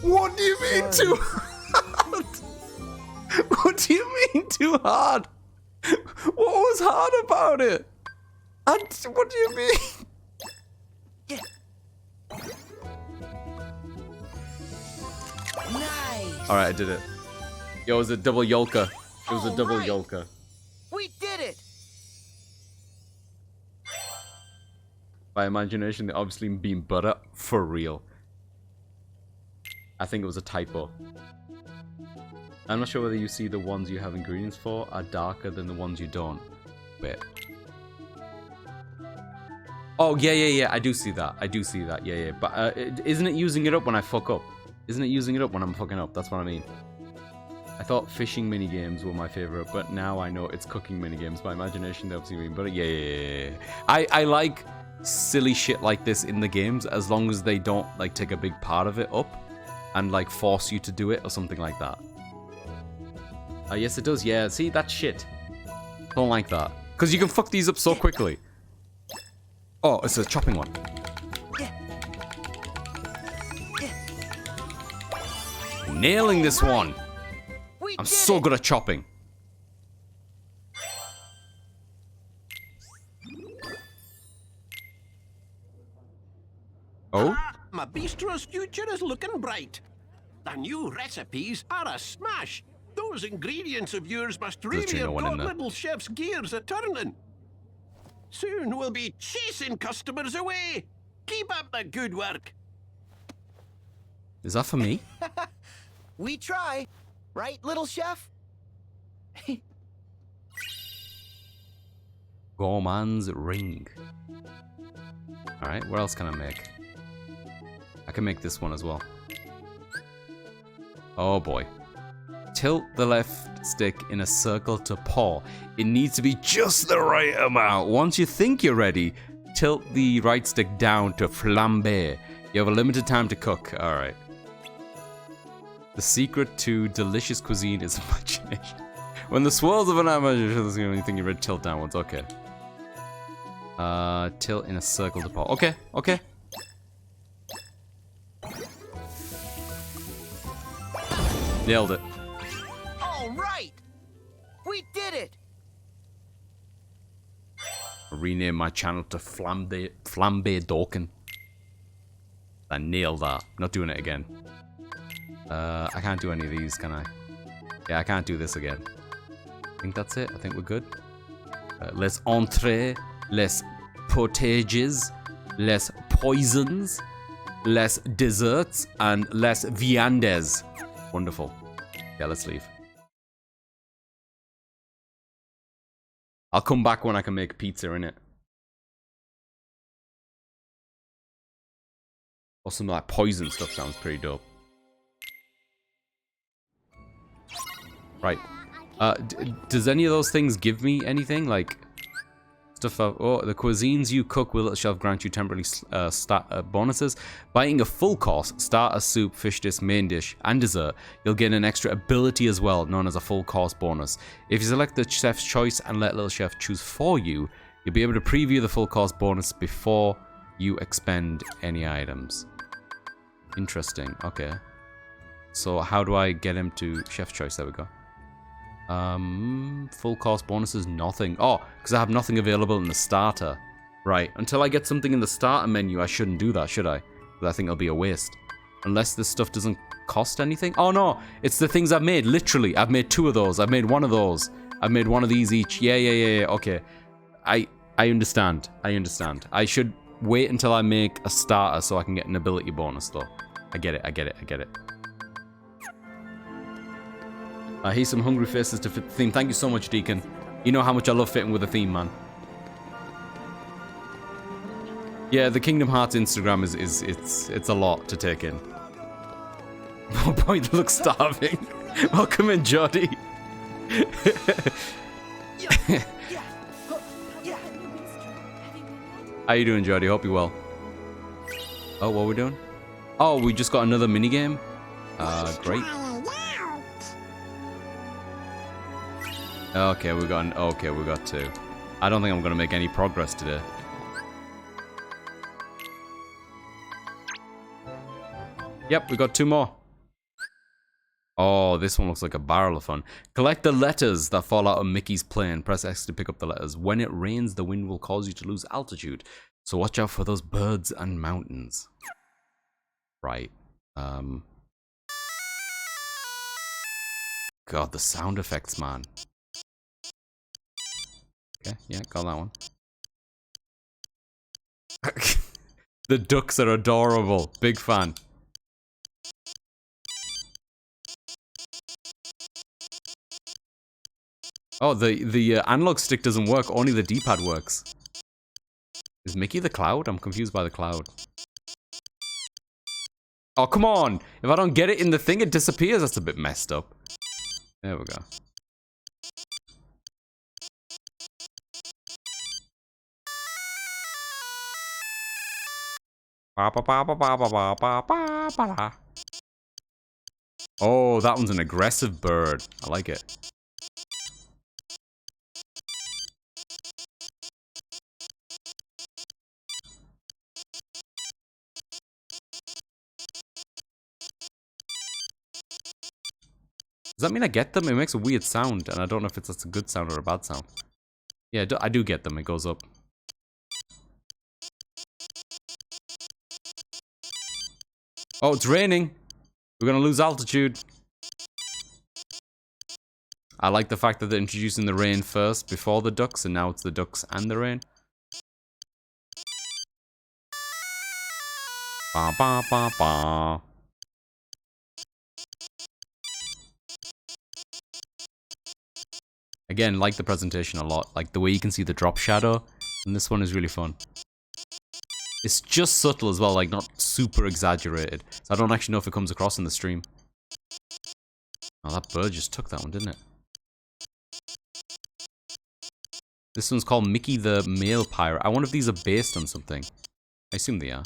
What do you mean too hard? What do you mean too hard? What was hard about it? What do you mean? Nice. Alright, I did it. Yo, it was a double yolka. It was a double yolka. We did it. By imagination, they obviously mean butter for real. I think it was a typo. I'm not sure whether you see the ones you have ingredients for are darker than the ones you don't. Wait. Oh, yeah. I do see that. Yeah. But isn't it using it up when I fuck up? Isn't it using it up when I'm fucking up? That's what I mean. I thought fishing minigames were my favorite, but now I know it's cooking minigames. By imagination, they obviously mean butter. Yeah. I like silly shit like this in the games as long as they don't like take a big part of it up and like force you to do it or something like that. Yes, it does. Yeah, see, that's shit. Don't like that. Because you can fuck these up so quickly. Oh, it's a chopping one. Nailing this one. I'm so good at chopping. Oh? My bistro's future is looking bright. The new recipes are a smash. Those ingredients of yours must really have got little chef's gears a turning. Soon we'll be chasing customers away. Keep up the good work. Is that for me? We try. Right, little chef? Gourmand's ring. Alright, what else can I make? I can make this one as well. Oh boy. Tilt the left stick in a circle to pour. It needs to be just the right amount. Once you think you're ready, tilt the right stick down to flambe. You have a limited time to cook. Alright. The secret to delicious cuisine is imagination. When the swirls of an imagination is the only thing you read, tilt downwards. Okay. Tilt in a circle to pull. Okay, okay. Nailed it. All right! We did it! Rename my channel to Flambe Dorkin. I nailed that. Not doing it again. I can't do any of these, can I? Yeah, I can't do this again. I think that's it. I think we're good. Les entrées, les potages, les poisons, les desserts, and les viandes. Wonderful. Yeah, let's leave. I'll come back when I can make pizza, innit? Or some like poison stuff sounds pretty dope. Right. Does any of those things give me anything? Like, stuff oh, the cuisines you cook will shall grant you temporarily bonuses. By eating a full course, starter, soup, fish dish, main dish, and dessert, you'll gain an extra ability as well, known as a full course bonus. If you select the chef's choice and let Little Chef choose for you, you'll be able to preview the full course bonus before you expend any items. Interesting, okay. So how do I get him to chef's choice? There we go. Full course bonuses, nothing. Oh, because I have nothing available in the starter. Right, until I get something in the starter menu, I shouldn't do that, should I? Because I think it'll be a waste. Unless this stuff doesn't cost anything. Oh no, it's the things I've made, literally. I've made 2 of those, I've made 1 of those. I've made 1 of these each. Yeah, okay. I understand, I should wait until I make a starter so I can get an ability bonus though. I get it. Here's some hungry faces to fit the theme. Thank you so much, Deacon. You know how much I love fitting with the theme, man. Yeah, the Kingdom Hearts Instagram it's a lot to take in. Oh boy, they look starving. Welcome in, Jody. How you doing, Jody? Hope you're well. Oh, what are we doing? Oh, we just got another minigame. Great. Okay, we got 2. I don't think I'm gonna make any progress today. Yep, we got 2 more. Oh, this one looks like a barrel of fun. Collect the letters that fall out of Mickey's plane. Press X to pick up the letters. When it rains, the wind will cause you to lose altitude. So watch out for those birds and mountains. Right. God, the sound effects, man. Okay, yeah, got that one. The ducks are adorable. Big fan. Oh, the analog stick doesn't work. Only the D-pad works. Is Mickey the cloud? I'm confused by the cloud. Oh, come on! If I don't get it in the thing, it disappears. That's a bit messed up. There we go. Oh, that one's an aggressive bird. I like it. Does that mean I get them? It makes a weird sound, and I don't know if that's a good sound or a bad sound. Yeah, I do get them. It goes up. Oh, it's raining. We're gonna lose altitude. I like the fact that they're introducing the rain first before the ducks, and now it's the ducks and the rain. Ba ba ba ba. Again, like the presentation a lot. Like the way you can see the drop shadow, and this one is really fun. It's just subtle as well, like not super exaggerated. So I don't actually know if it comes across in the stream. Oh, that bird just took that one, didn't it? This one's called Mickey the Male Pirate. I wonder if these are based on something. I assume they are.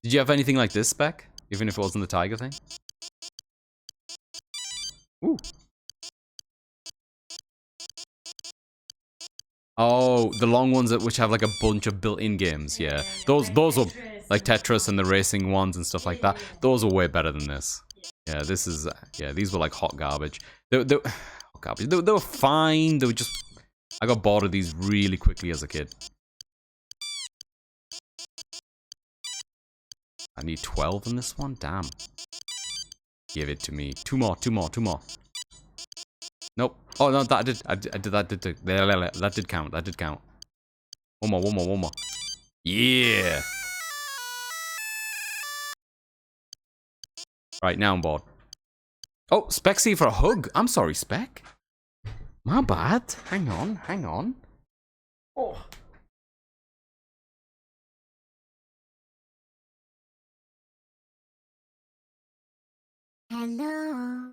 Did you have anything like this, Spec? Even if it wasn't the tiger thing? Ooh. Oh, the long ones which have like a bunch of built-in games. Yeah, those were like Tetris and the racing ones and stuff like that. Those are way better than this. Yeah, this is yeah. These were like hot garbage. Hot garbage. They were fine. They were just. I got bored of these really quickly as a kid. I need 12 in this one. Damn. Give it to me. Two more. Nope. Oh no, that did count. That did count. One more. Yeah. Right, now I'm bored. Oh, Spexy for a hug. I'm sorry, Spec. My bad. Hang on. Oh. Hello.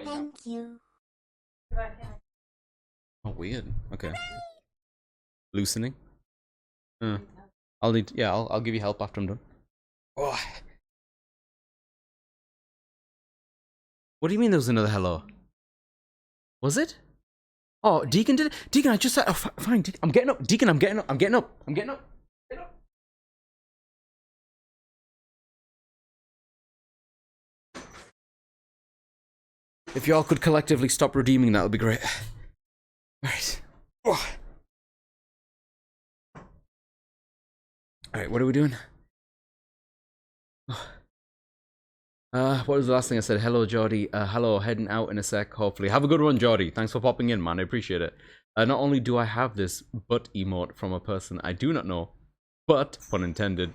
Thank you. Oh, weird. Okay. Loosening. I'll need. Yeah, I'll give you help after I'm done. Oh. What do you mean there was another hello? Was it? Oh, Deacon did it. Deacon, I just said. Oh, fine. I'm getting up. Deacon, I'm getting up. If y'all could collectively stop redeeming, that would be great. Alright. Oh. Alright, what are we doing? What was the last thing I said? Hello, Jordy. Hello, heading out in a sec, hopefully. Have a good one, Jordy. Thanks for popping in, man. I appreciate it. Not only do I have this butt emote from a person I do not know, but, pun intended,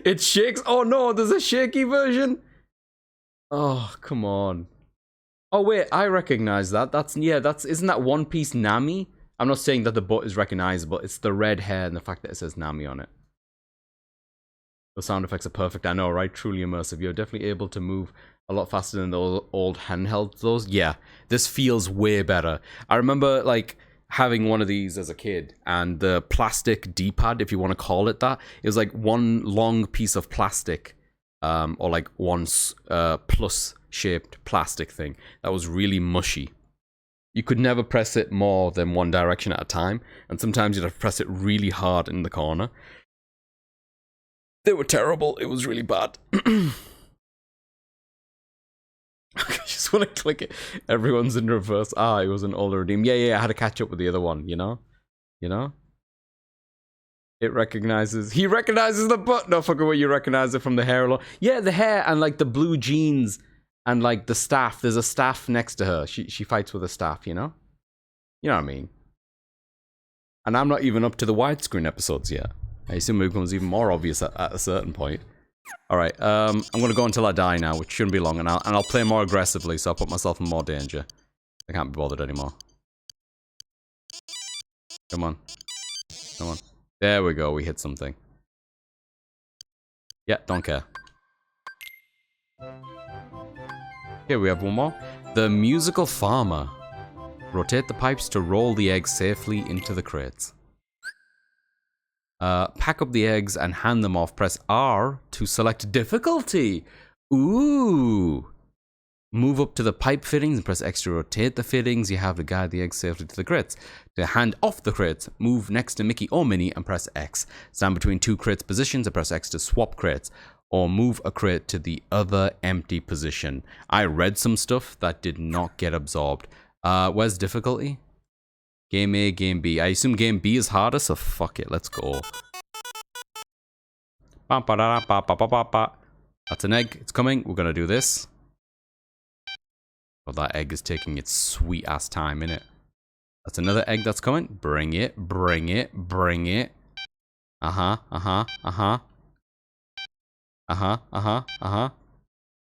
it shakes. Oh no, there's a shaky version. Oh, come on. Oh wait, I recognize that. Isn't that One Piece Nami? I'm not saying that the butt is recognizable. It's the red hair and the fact that it says Nami on it. The sound effects are perfect. I know, right? Truly immersive. You're definitely able to move a lot faster than the old handhelds. Those, yeah. This feels way better. I remember like having one of these as a kid, and the plastic D-pad, if you want to call it that, it was like one long piece of plastic. Or like one plus shaped plastic thing that was really mushy. You could never press it more than one direction at a time, and sometimes you'd have to press it really hard in the corner. They were terrible. It was really bad. I just want to click it. Everyone's in reverse. It was an older redeem. Yeah, I had to catch up with the other one, you know? It recognizes. He recognizes the butt. No fucking way, you recognize it from the hair alone. Yeah, the hair and like the blue jeans and like the staff. There's a staff next to her. She fights with a staff, you know? You know what I mean? And I'm not even up to the widescreen episodes yet. I assume it becomes even more obvious at a certain point. Alright, I'm gonna go until I die now, which shouldn't be long, and I'll play more aggressively, so I'll put myself in more danger. I can't be bothered anymore. Come on. There we go, we hit something. Yeah, don't care. Here we have one more. The Musical Farmer. Rotate the pipes to roll the eggs safely into the crates. Pack up the eggs and hand them off. Press R to select difficulty. Ooh. Move up to the pipe fittings and press X to rotate the fittings. You have to guide the eggs safely to the crates. To hand off the crates, move next to Mickey or Minnie and press X. Stand between two crates positions and press X to swap crates. Or move a crate to the other empty position. I read some stuff that did not get absorbed. Where's difficulty? Game A, Game B. I assume Game B is harder, so fuck it, let's go. That's an egg, it's coming, we're gonna do this. Oh, that egg is taking its sweet ass time, innit? That's another egg that's coming. Bring it, bring it, bring it. Uh-huh.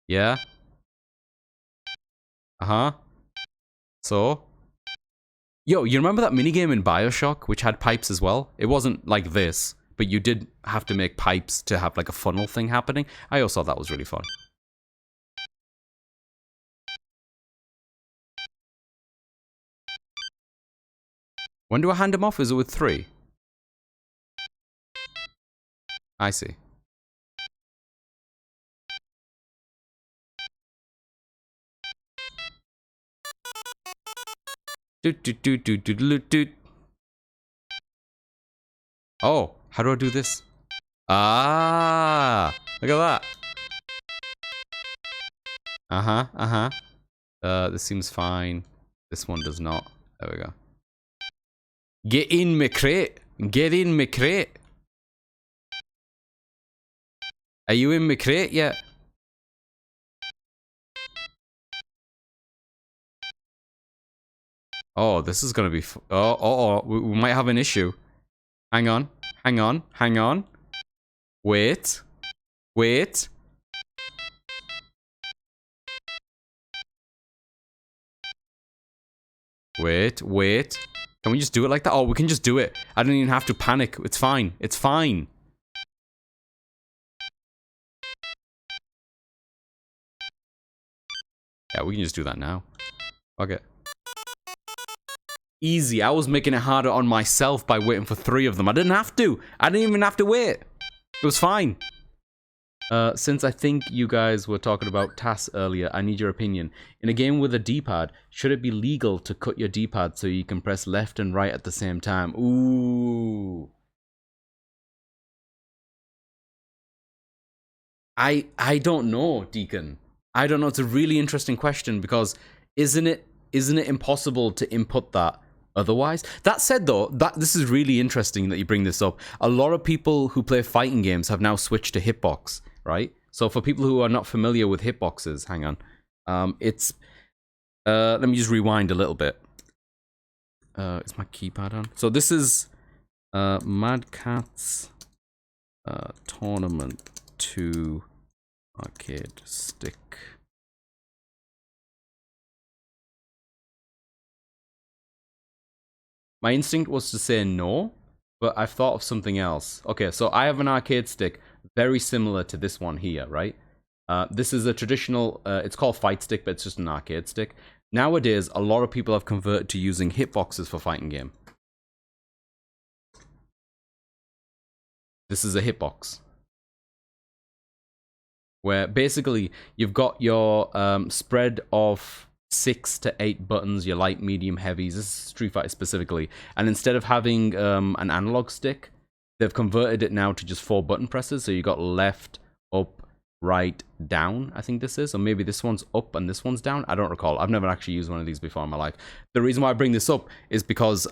Yeah. So? Yo, you remember that minigame in Bioshock, which had pipes as well? It wasn't like this, but you did have to make pipes to have like a funnel thing happening. I also thought that was really fun. When do I hand him off? Is it with 3? I see. Oh, how do I do this? Ah, look at that. This seems fine. This one does not. There we go. Get in my crate. Get in my crate. Are you in my crate yet? Oh, this is gonna be. We might have an issue. Hang on. Hang on. Hang on. Wait. Wait. Wait. Wait. Can we just do it like that? Oh, we can just do it. I don't even have to panic. It's fine. It's fine. Yeah, we can just do that now. Okay. Easy. I was making it harder on myself by waiting for 3 of them. I didn't have to. I didn't even have to wait. It was fine. Since I think you guys were talking about TAS earlier, I need your opinion. In a game with a D-pad, should it be legal to cut your D-pad so you can press left and right at the same time? Ooh. I don't know, Deacon. I don't know. It's a really interesting question because isn't it impossible to input that otherwise? That said, though, this is really interesting that you bring this up. A lot of people who play fighting games have now switched to hitbox, right? So for people who are not familiar with hitboxes, hang on. Let me just rewind a little bit. Is my keypad on? So this is Mad Catz Tournament 2 arcade stick. My instinct was to say no, but I've thought of something else. Okay, so I have an arcade stick very similar to this one here, right? This is a traditional, it's called Fight Stick, but it's just an arcade stick. Nowadays, a lot of people have converted to using hitboxes for fighting game. This is a hitbox. Where basically, you've got your spread of 6 to 8 buttons, your light, medium, heavies. This is Street Fighter specifically. And instead of having an analog stick, they've converted it now to just 4 button presses. So you got left, up, right, down, I think this is. Or maybe this one's up and this one's down. I don't recall. I've never actually used one of these before in my life. The reason why I bring this up is because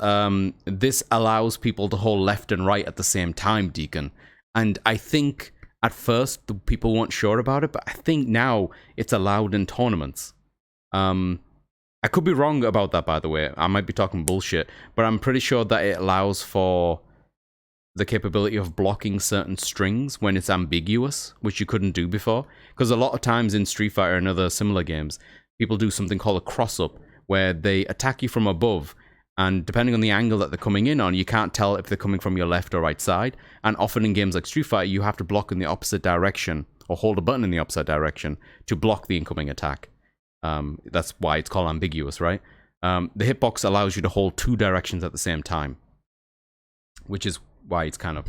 this allows people to hold left and right at the same time, Deacon. And I think at first the people weren't sure about it, but I think now it's allowed in tournaments. I could be wrong about that, by the way. I might be talking bullshit, but I'm pretty sure that it allows for the capability of blocking certain strings when it's ambiguous, which you couldn't do before. Because a lot of times in Street Fighter and other similar games, people do something called a cross-up, where they attack you from above, and depending on the angle that they're coming in on, you can't tell if they're coming from your left or right side. And often in games like Street Fighter, you have to block in the opposite direction, or hold a button in the opposite direction to block the incoming attack. That's why it's called ambiguous, right? The hitbox allows you to hold 2 directions at the same time, which is why it's kind of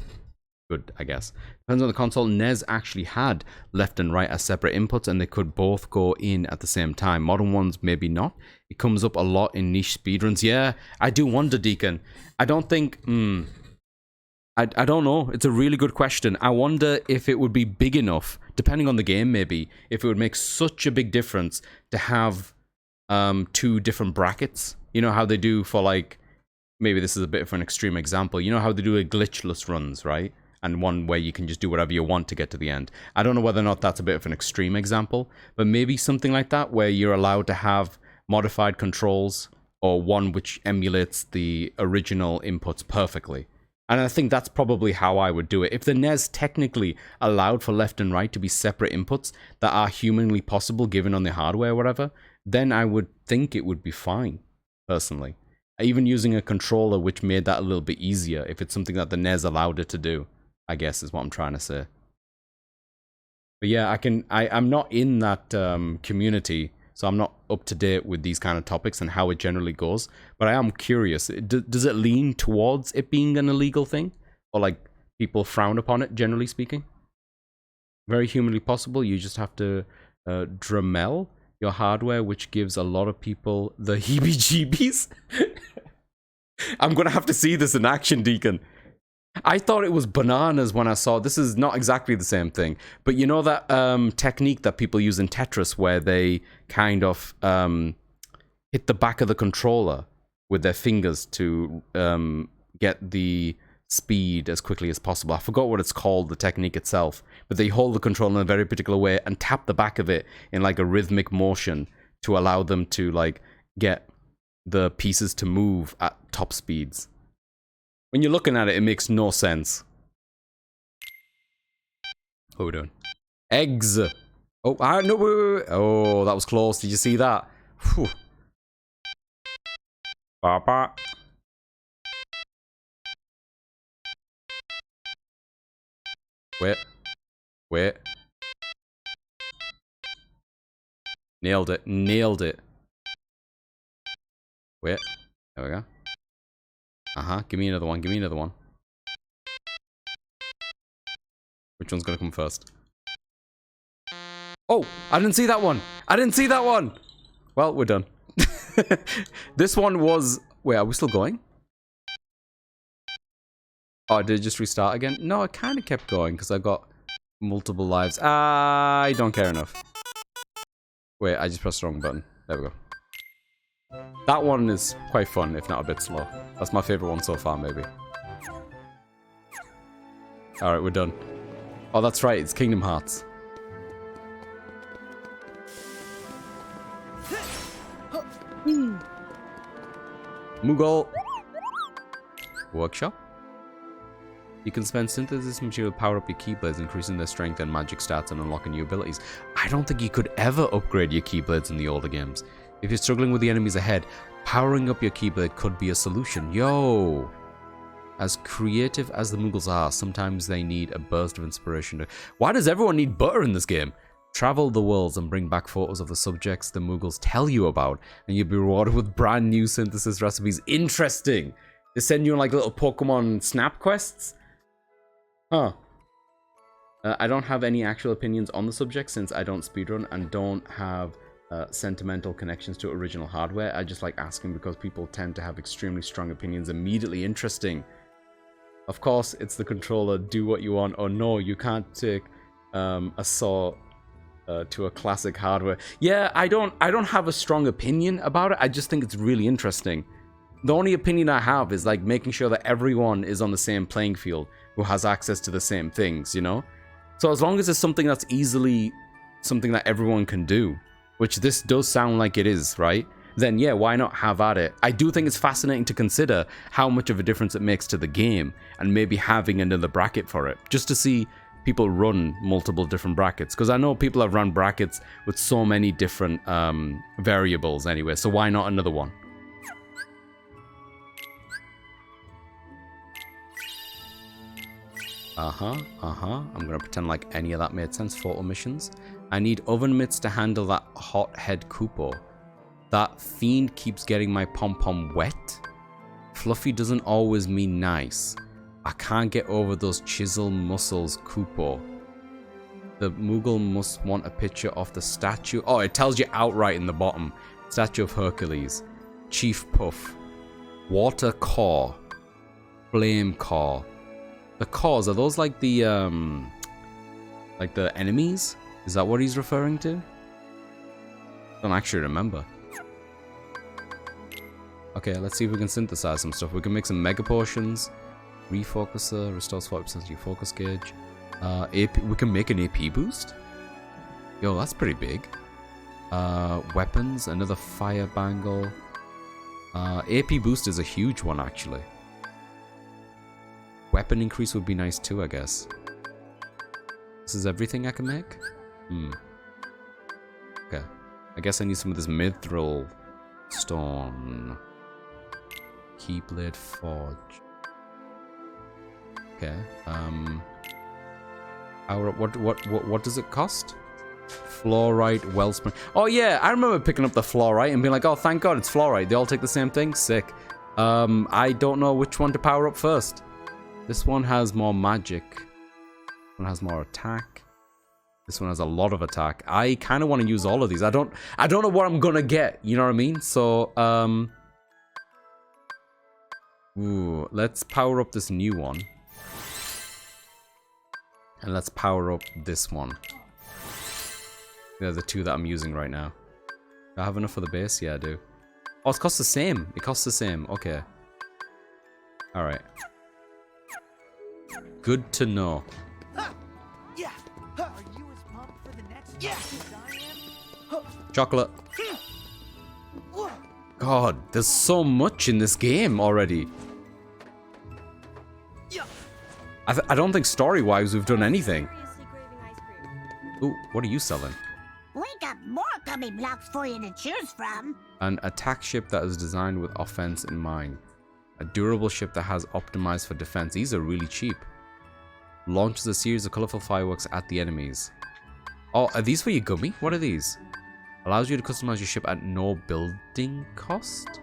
good, I guess. Depends on the console. NES actually had left and right as separate inputs, and they could both go in at the same time. Modern ones, maybe not. It comes up a lot in niche speedruns. Yeah, I do wonder, Deacon. I don't think... I don't know. It's a really good question. I wonder if it would be big enough, depending on the game maybe, if it would make such a big difference to have 2 different brackets. You know how they do for, like, maybe this is a bit of an extreme example. You know how they do a glitchless runs, right? And one where you can just do whatever you want to get to the end. I don't know whether or not that's a bit of an extreme example, but maybe something like that where you're allowed to have modified controls or one which emulates the original inputs perfectly. And I think that's probably how I would do it. If the NES technically allowed for left and right to be separate inputs that are humanly possible given on the hardware or whatever, then I would think it would be fine, personally. Even using a controller which made that a little bit easier, if it's something that the NES allowed it to do, I guess is what I'm trying to say. But yeah, I'm not in that community, so I'm not up to date with these kind of topics and how it generally goes. But I am curious. Does it lean towards it being an illegal thing? Or like people frown upon it, generally speaking? Very humanly possible. You just have to Dremel your hardware, which gives a lot of people the heebie-jeebies. I'm gonna have to see this in action, Deacon. I thought it was bananas when I saw. This is not exactly the same thing, but you know that technique that people use in Tetris where they kind of hit the back of the controller with their fingers to get the speed as quickly as possible. I forgot what it's called, the technique itself, but they hold the controller in a very particular way and tap the back of it in like a rhythmic motion to allow them to like get the pieces to move at top speeds. When you're looking at it, it makes no sense. What are we doing? Eggs. Oh, no, wait. Oh, that was close. Did you see that? Whew. Papa. Wait. Nailed it. Wait. There we go. Give me another one. Which one's gonna come first? Oh, I didn't see that one. Well, we're done. This one was... Wait, are we still going? Oh, did it just restart again? No, it kind of kept going because I got multiple lives. I don't care enough. Wait, I just pressed the wrong button. There we go. That one is quite fun, if not a bit slow. That's my favorite one so far, maybe. Alright, we're done. Oh, that's right, it's Kingdom Hearts. Moogle. Workshop. You can spend synthesis material to power up your Keyblades, increasing their strength and magic stats and unlocking new abilities. I don't think you could ever upgrade your Keyblades in the older games. If you're struggling with the enemies ahead, powering up your Keyblade could be a solution. Yo! As creative as the Moogles are, sometimes they need a burst of inspiration to... Why does everyone need butter in this game? Travel the worlds and bring back photos of the subjects the Moogles tell you about, and you'll be rewarded with brand new synthesis recipes. Interesting! They send you like little Pokemon Snap quests? Huh. I don't have any actual opinions on the subject since I don't speedrun and don't have sentimental connections to original hardware. I just like asking because people tend to have extremely strong opinions immediately. Interesting. Of course, it's the controller. Do what you want. Or no, you can't take a saw to a classic hardware. Yeah, I don't have a strong opinion about it. I just think it's really interesting. The only opinion I have is like making sure that everyone is on the same playing field who has access to the same things, you know? So as long as it's something that's easily something that everyone can do, which this does sound like it is, right? Then yeah, why not have at it? I do think it's fascinating to consider how much of a difference it makes to the game and maybe having another bracket for it, just to see people run multiple different brackets. Because I know people have run brackets with so many different variables anyway, so why not another one? I'm gonna pretend like any of that made sense. Photo missions. I need oven mitts to handle that hot head Koopo. That fiend keeps getting my pom-pom wet. Fluffy doesn't always mean nice. I can't get over those chisel muscles Koopo. The Moogle must want a picture of the statue. Oh, it tells you outright in the bottom. Statue of Hercules. Chief Puff. Water Core. Flame Core. The cores, are those like the enemies? Is that what he's referring to? I don't actually remember. Okay, let's see if we can synthesize some stuff. We can make some Mega Potions. Refocuser, restores 40% of your focus gauge. AP, we can make an AP boost? Yo, that's pretty big. Weapons, another Fire Bangle. AP boost is a huge one, actually. Weapon increase would be nice too, I guess. This is everything I can make? Okay. I guess I need some of this Mithril Stone. Keyblade Forge. Okay. What does it cost? Fluorite Wellspring. Oh yeah, I remember picking up the fluorite and being like, oh thank god it's fluorite. They all take the same thing? Sick. I don't know which one to power up first. This one has more magic. This one has more attack. This one has a lot of attack. I kind of want to use all of these. I don't know what I'm gonna get. You know what I mean? So Ooh, let's power up this new one. And let's power up this one. They're the two that I'm using right now. Do I have enough for the base? Yeah, I do. Oh, it costs the same. It costs the same. Okay. Alright. Good to know. Yeah. Are you as pumped for the next as I am? Chocolate. God, there's so much in this game already. I don't think story-wise we've done anything. Ooh, what are you selling? We got more gummy blocks for you to choose from. An attack ship that is designed with offense in mind. A durable ship that has optimized for defense. These are really cheap. Launches a series of colorful fireworks at the enemies. Oh, are these for your gummy? What are these? Allows you to customize your ship at no building cost?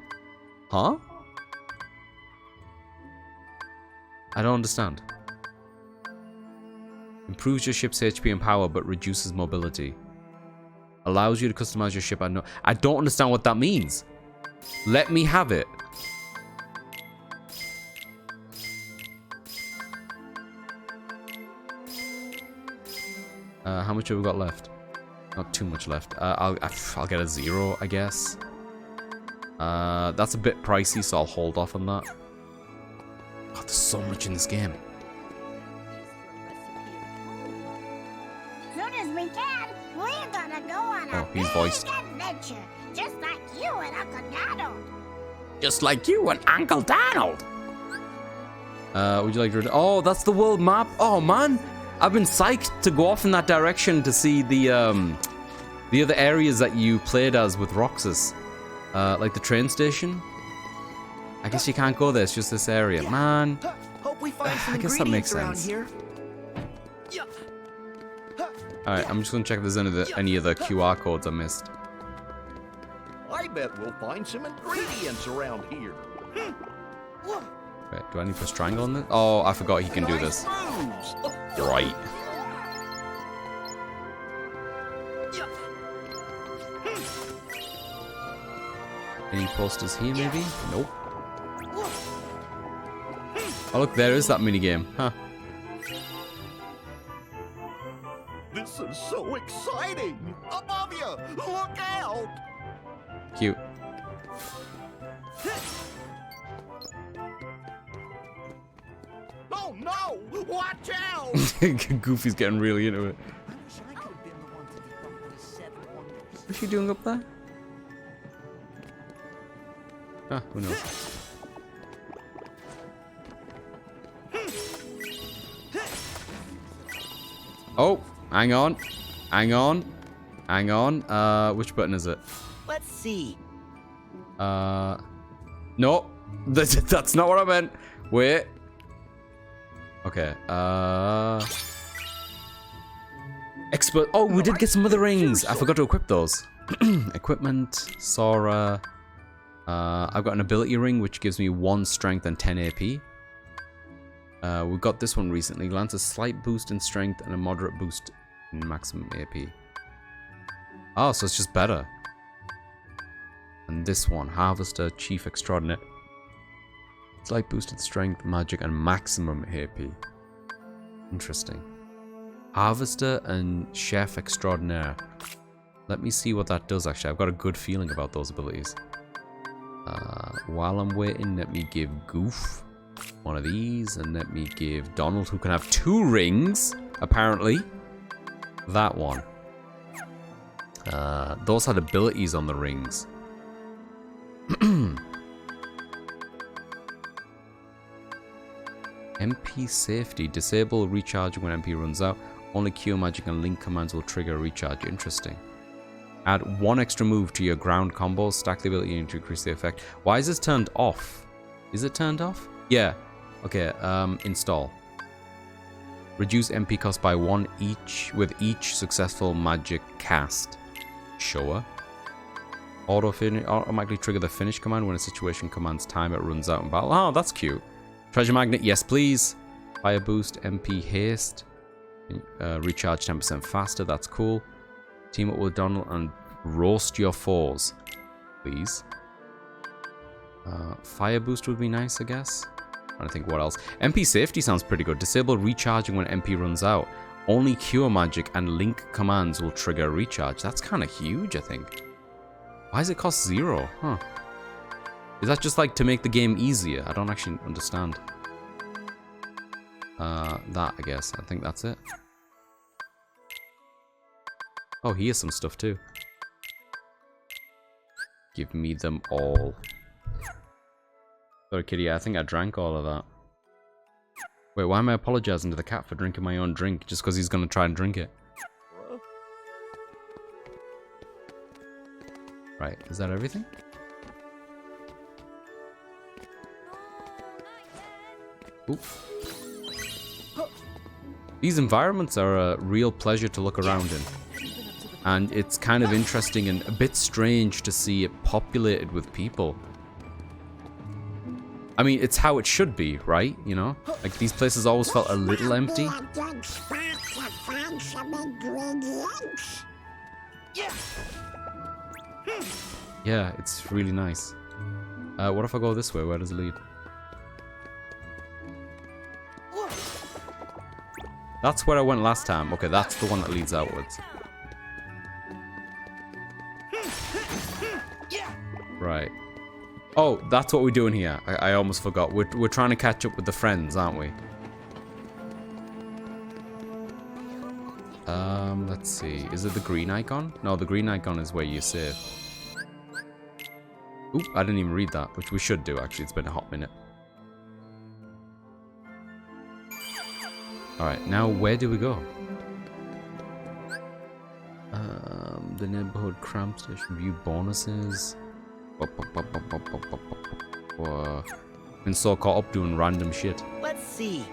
Huh? I don't understand. Improves your ship's HP and power but reduces mobility. Allows you to customize your ship at no... I don't understand what that means. Let me have it. How much have we got left? Not too much left. I'll get a 0, I guess. That's a bit pricey, so I'll hold off on that. God, there's so much in this game. Soon as we can, we're gonna go on a big adventure, just like you and Uncle Donald. Just like you and Uncle Donald. Would you like to... Oh, that's the world map. Oh, man. I've been psyched to go off in that direction to see the other areas that you played as with Roxas. Like the train station. I guess you can't go there. It's just this area. Man. Hope we find some I guess that makes sense. Here. Alright, I'm just going to check if there's any other QR codes I missed. I bet we'll find some ingredients around here. Wait, do I need to press triangle on this? Oh, I forgot he can do this. Right. Any posters here, maybe? Nope. Oh, look, there is that minigame. Huh. This is so exciting! Above you! Look out! Cute. Oh no! Watch out! Goofy's getting really into it. What's she doing up there? Huh, who knows? Oh, hang on. Hang on. Hang on. Which button is it? Let's see. No. That's not what I meant. Wait. Okay. Expert. Oh, we did get some other rings. I forgot to equip those. Equipment. Sora. I've got an ability ring, which gives me 1 strength and 10 AP. We got this one recently. Grants a slight boost in strength and a moderate boost in maximum AP. Oh, so it's just better. And this one, Harvester Chief Extraordinaire. Slight boost in strength, magic, and maximum AP. Interesting. Harvester and Chef Extraordinaire. Let me see what that does, actually. I've got a good feeling about those abilities. While I'm waiting, let me give Goof one of these, and let me give Donald, who can have 2 rings, apparently, that one. Those had abilities on the rings. MP safety. Disable recharge when MP runs out. Only Cure Magic and Link commands will trigger recharge. Interesting. Add 1 extra move to your ground combos. Stack the ability to increase the effect. Why is this turned off? Is it turned off? Yeah. Okay, install. Reduce MP cost by 1 each with each successful magic cast. Sure. Automatically trigger the finish command when a situation commands time it runs out in battle. Oh, that's cute. Treasure magnet, yes please. Fire boost, MP haste. Recharge 10% faster, that's cool. Team up with Donald and roast your foes, please. Fire boost would be nice, I guess. I don't think what else. MP safety sounds pretty good. Disable recharging when MP runs out. Only cure magic and link commands will trigger a recharge. That's kind of huge, I think. Why does it cost 0? Huh. Is that just like to make the game easier? I don't actually understand. That, I guess. I think that's it. Oh, here's some stuff too. Give me them all. Sorry, kitty, I think I drank all of that. Wait, why am I apologizing to the cat for drinking my own drink just because he's going to try and drink it? Right, is that everything? Oop. These environments are a real pleasure to look around in. And it's kind of interesting and a bit strange to see it populated with people. I mean, it's how it should be, right? You know? Like, these places always felt a little empty. Yeah, it's really nice. What if I go this way? Where does it lead? That's where I went last time. Okay, that's the one that leads outwards. Right. Oh, that's what we're doing here. I almost forgot. We're trying to catch up with the friends, aren't we? Let's see. Is it the green icon? No, the green icon is where you save. Oop, I didn't even read that, which we should do, actually. It's been a hot minute. Alright, now where do we go? The neighborhood cram station view bonuses. Been so caught up doing random shit. Let's see.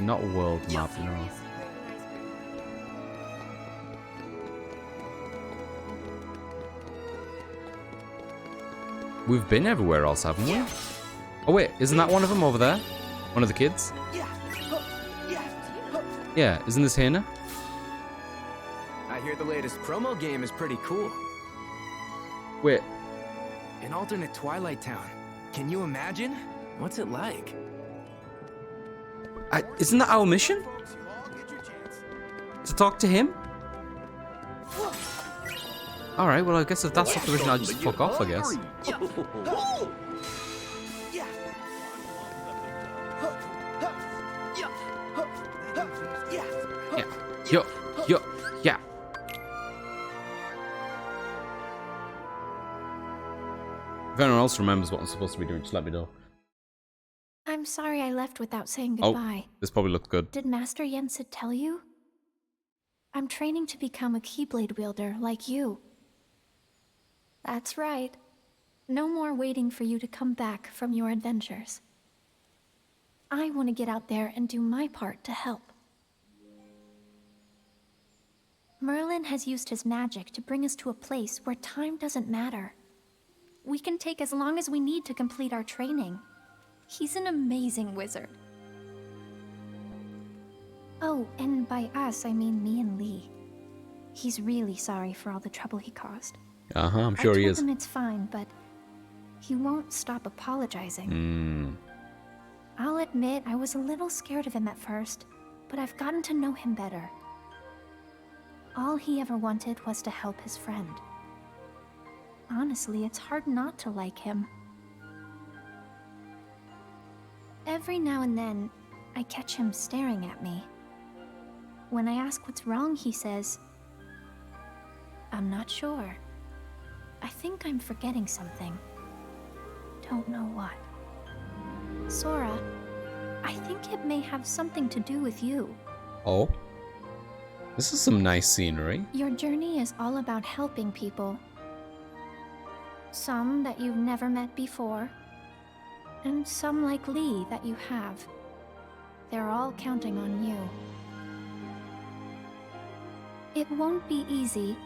Not world map, no. We've been everywhere else, haven't we? Oh wait, isn't that one of them over there? One of the kids? Yeah, isn't this Hannah? I hear the latest promo game is pretty cool. Wait. An alternate Twilight Town. Can you imagine? What's it like? Isn't that our mission? To talk to him? Alright, well I guess if that's not the mission, I'll just fuck off, I guess. Yeah. Yeah. If anyone else remembers what I'm supposed to be doing, just let me know. I'm sorry I left without saying goodbye. Oh, this probably looked good. Did Master Yensid tell you? I'm training to become a Keyblade wielder like you. That's right. No more waiting for you to come back from your adventures. I want to get out there and do my part to help. Merlin has used his magic to bring us to a place where time doesn't matter. We can take as long as we need to complete our training. He's an amazing wizard. Oh, and by us, I mean me and Lee. He's really sorry for all the trouble he caused. I'm sure he is. I told him it's fine, but he won't stop apologizing. I'll admit I was a little scared of him at first, but I've gotten to know him better. All he ever wanted was to help his friend. Honestly, it's hard not to like him. Every now and then, I catch him staring at me. When I ask what's wrong, he says, "I'm not sure. I think I'm forgetting something. Don't know what." Sora, I think it may have something to do with you. Oh? This is some nice scenery. Your journey is all about helping people. Some that you've never met before, and some like Lee that you have. They're all counting on you. It won't be easy,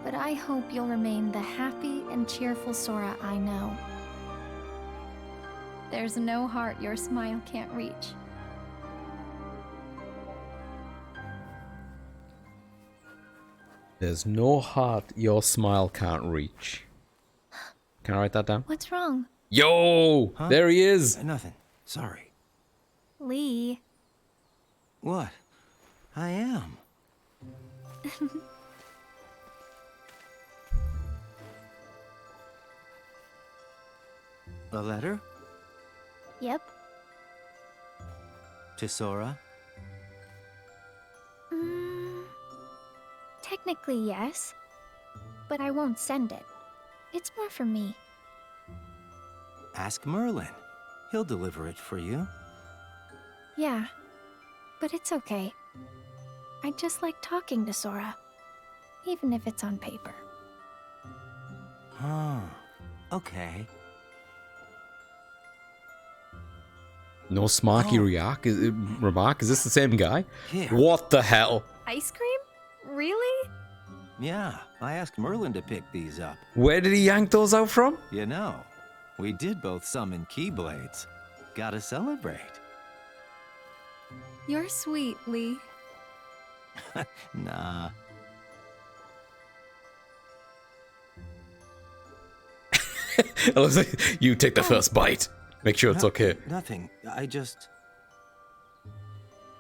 but I hope you'll remain the happy and cheerful Sora I know. There's no heart your smile can't reach. There's no heart your smile can't reach. Can I write that down? What's wrong? Yo! Huh? There he is! Nothing. Sorry. Lee. What? I am. A letter? Yep. To Sora? Technically, yes. But I won't send it. It's more for me. Ask Merlin. He'll deliver it for you. Yeah. But it's okay. I just like talking to Sora. Even if it's on paper. Huh. Okay. No smarky remark? Is this the same guy? Here. What the hell? Ice cream? Really? Yeah, I asked Merlin to pick these up. Where did he yank those out from? You know, we did both summon Keyblades. Gotta celebrate. You're sweet, Lee. Nah. It looks like you take the first bite. Make sure it's okay. Nothing. I just...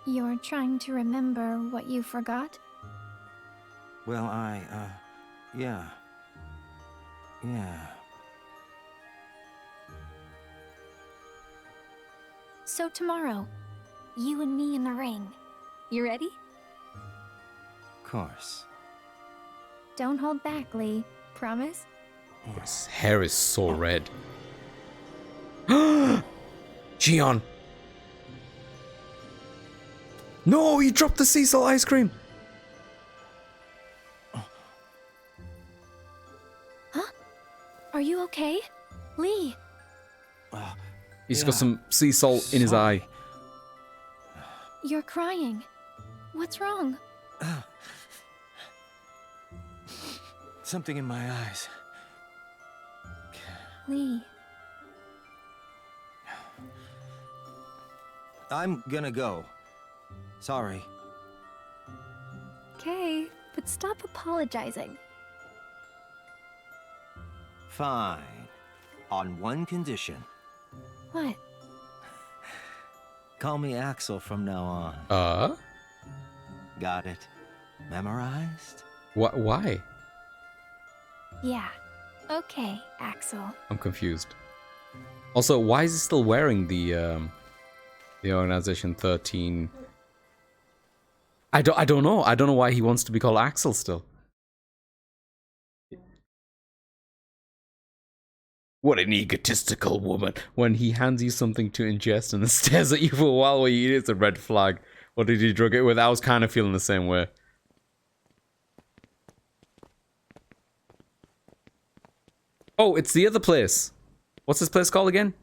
You're trying to remember what you forgot? Well, yeah. Yeah. So tomorrow, you and me in the ring. You ready? Of course. Don't hold back, Lee. Promise? His hair is so red. Gion! No, he dropped the Cecil ice cream! Huh? Are you okay? Lee! He's got some sea salt in his eye. You're crying. What's wrong? Something in my eyes. Lee. I'm gonna go. Sorry. Okay, but stop apologizing. Fine. On one condition. What? Call me Axel from now on. Got it. Memorized? Why? Yeah. Okay, Axel. I'm confused. Also, why is he still wearing the Organization 13? I don't know. I don't know why he wants to be called Axel still. What an egotistical woman. When he hands you something to ingest and then stares at you for a while while you eat it, it's a red flag. What did he drug it with? I was kind of feeling the same way. Oh, it's the other place. What's this place called again?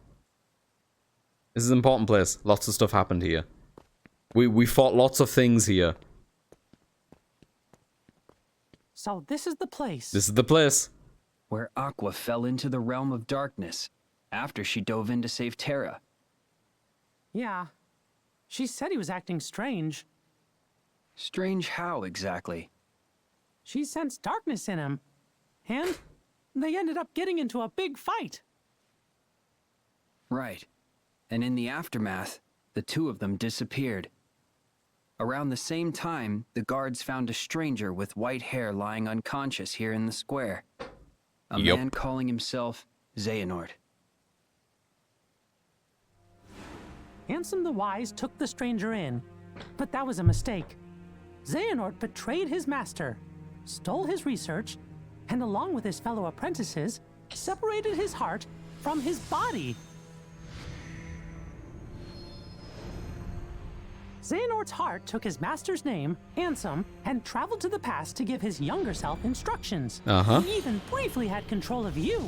This is an important place. Lots of stuff happened here. We fought lots of things here. So this is the place. This is the place. Where Aqua fell into the realm of darkness after she dove in to save Terra. Yeah. She said he was acting strange. Strange how, exactly? She sensed darkness in him. And they ended up getting into a big fight. Right. And in the aftermath, the two of them disappeared. Around the same time, the guards found a stranger with white hair lying unconscious here in the square. A man calling himself Xehanort. Ansem the Wise took the stranger in, but that was a mistake. Xehanort betrayed his master, stole his research, and along with his fellow apprentices, separated his heart from his body. Xehanort's heart took his master's name, Ansem, and traveled to the past to give his younger self instructions. He even briefly had control of you.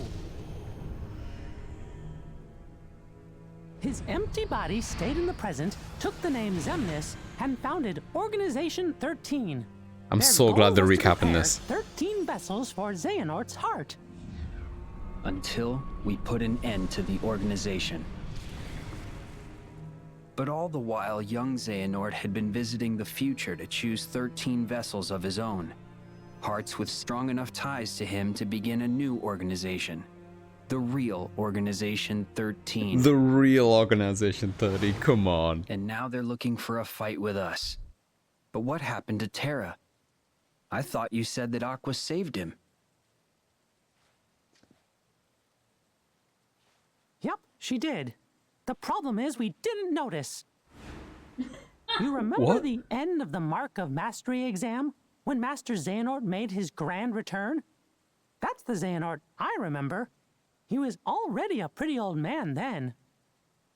His empty body stayed in the present, took the name Xemnas, and founded Organization 13. I'm so glad they're recapping this. 13 vessels for Xehanort's heart. Until we put an end to the organization. But all the while, young Xehanort had been visiting the future to choose 13 vessels of his own. Hearts with strong enough ties to him to begin a new organization. The real Organization 13. The real Organization 30, come on. And now they're looking for a fight with us. But what happened to Terra? I thought you said that Aqua saved him. Yep, she did. The problem is we didn't notice. You remember What? the end of the Mark of Mastery exam? When Master Xehanort made his grand return? That's the Xehanort I remember. He was already a pretty old man then.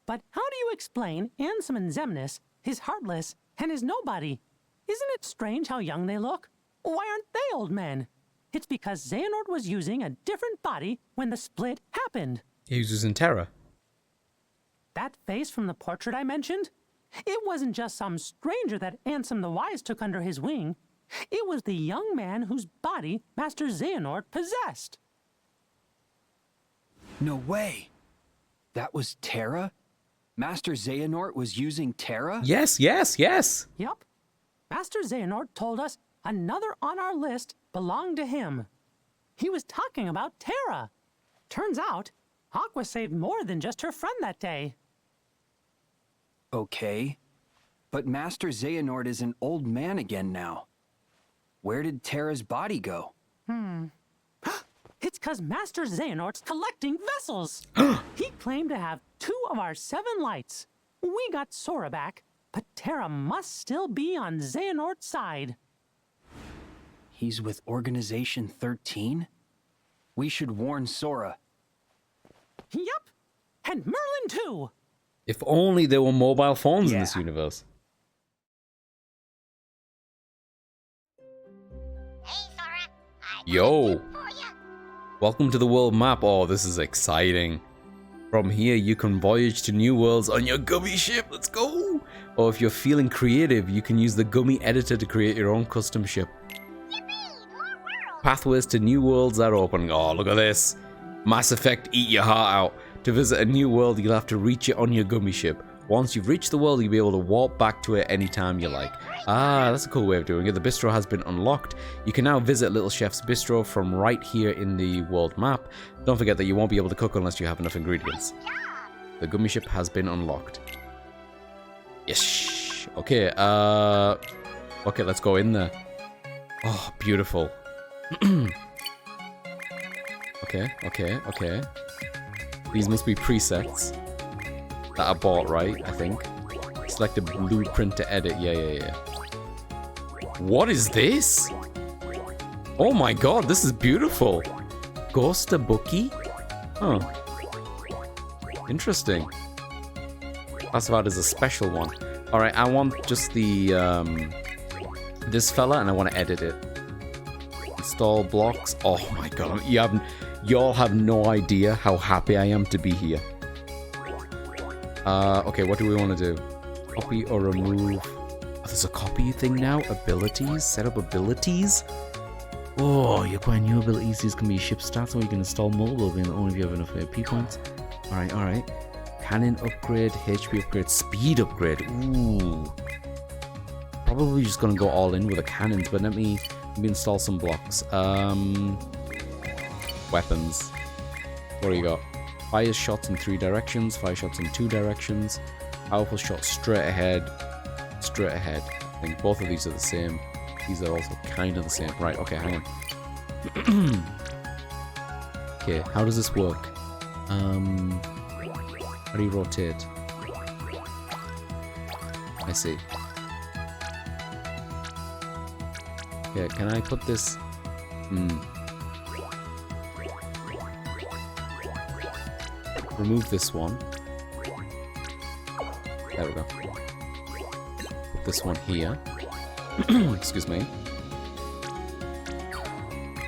But how do you explain Ansem and Xemnas, his Heartless, and his Nobody? Isn't it strange how young they look? Why aren't they old men? It's because Xehanort was using a different body when the split happened. He was using Terra. That face from the portrait I mentioned? It wasn't just some stranger that Ansem the Wise took under his wing. It was the young man whose body Master Xehanort possessed. No way. That was Terra? Master Xehanort was using Terra? Yes, yes, yes. Yup. Master Xehanort told us another on our list belonged to him. He was talking about Terra. Turns out, Aqua saved more than just her friend that day. Okay. But Master Xehanort is an old man again now. Where did Terra's body go? It's 'cause Master Xehanort's collecting vessels. He claimed to have 2 of our 7 lights. We got Sora back, but Terra must still be on Xehanort's side. He's with Organization 13? We should warn Sora. Yup, and Merlin too. If only there were mobile phones in this universe. Yo! Welcome to the world map. Oh, this is exciting. From here, you can voyage to new worlds on your gummy ship. Let's go! Or if you're feeling creative, you can use the gummy editor to create your own custom ship. Pathways to new worlds are open. Oh, look at this. Mass Effect, eat your heart out. To visit a new world, you'll have to reach it on your gummy ship. Once you've reached the world, you'll be able to warp back to it anytime you like. Ah, that's a cool way of doing it. The bistro has been unlocked. You can now visit Little Chef's Bistro from right here in the world map. Don't forget that you won't be able to cook unless you have enough ingredients. The gummy ship has been unlocked. Yes. Okay, okay, let's go in there. Oh, beautiful. Okay. These must be presets that I bought, right? I think. Select a blueprint to edit. Yeah. What is this? Oh my god, this is beautiful. Ghost a bookie? Huh. Interesting. Classified as a special one. Alright, I want just the, this fella, and I want to edit it. Install blocks. Oh my god, y'all have no idea how happy I am to be here. Okay, what do we want to do? Copy or remove? Oh, there's a copy thing now? Abilities? Set up abilities? Oh, you acquire new abilities. These can be ship stats, or you can install multiple only if you have enough AP points. Alright. Cannon upgrade, HP upgrade, speed upgrade. Ooh. Probably just gonna go all in with the cannons, but let me install some blocks. Weapons. What do you got? Fire shots in 3 directions, fire shots in 2 directions, powerful shot straight ahead. I think both of these are the same. These are also kind of the same. Right, okay, hang on. Okay, how does this work? How do you rotate? I see. Okay, can I put this? Remove this one. There we go. Put this one here. Excuse me.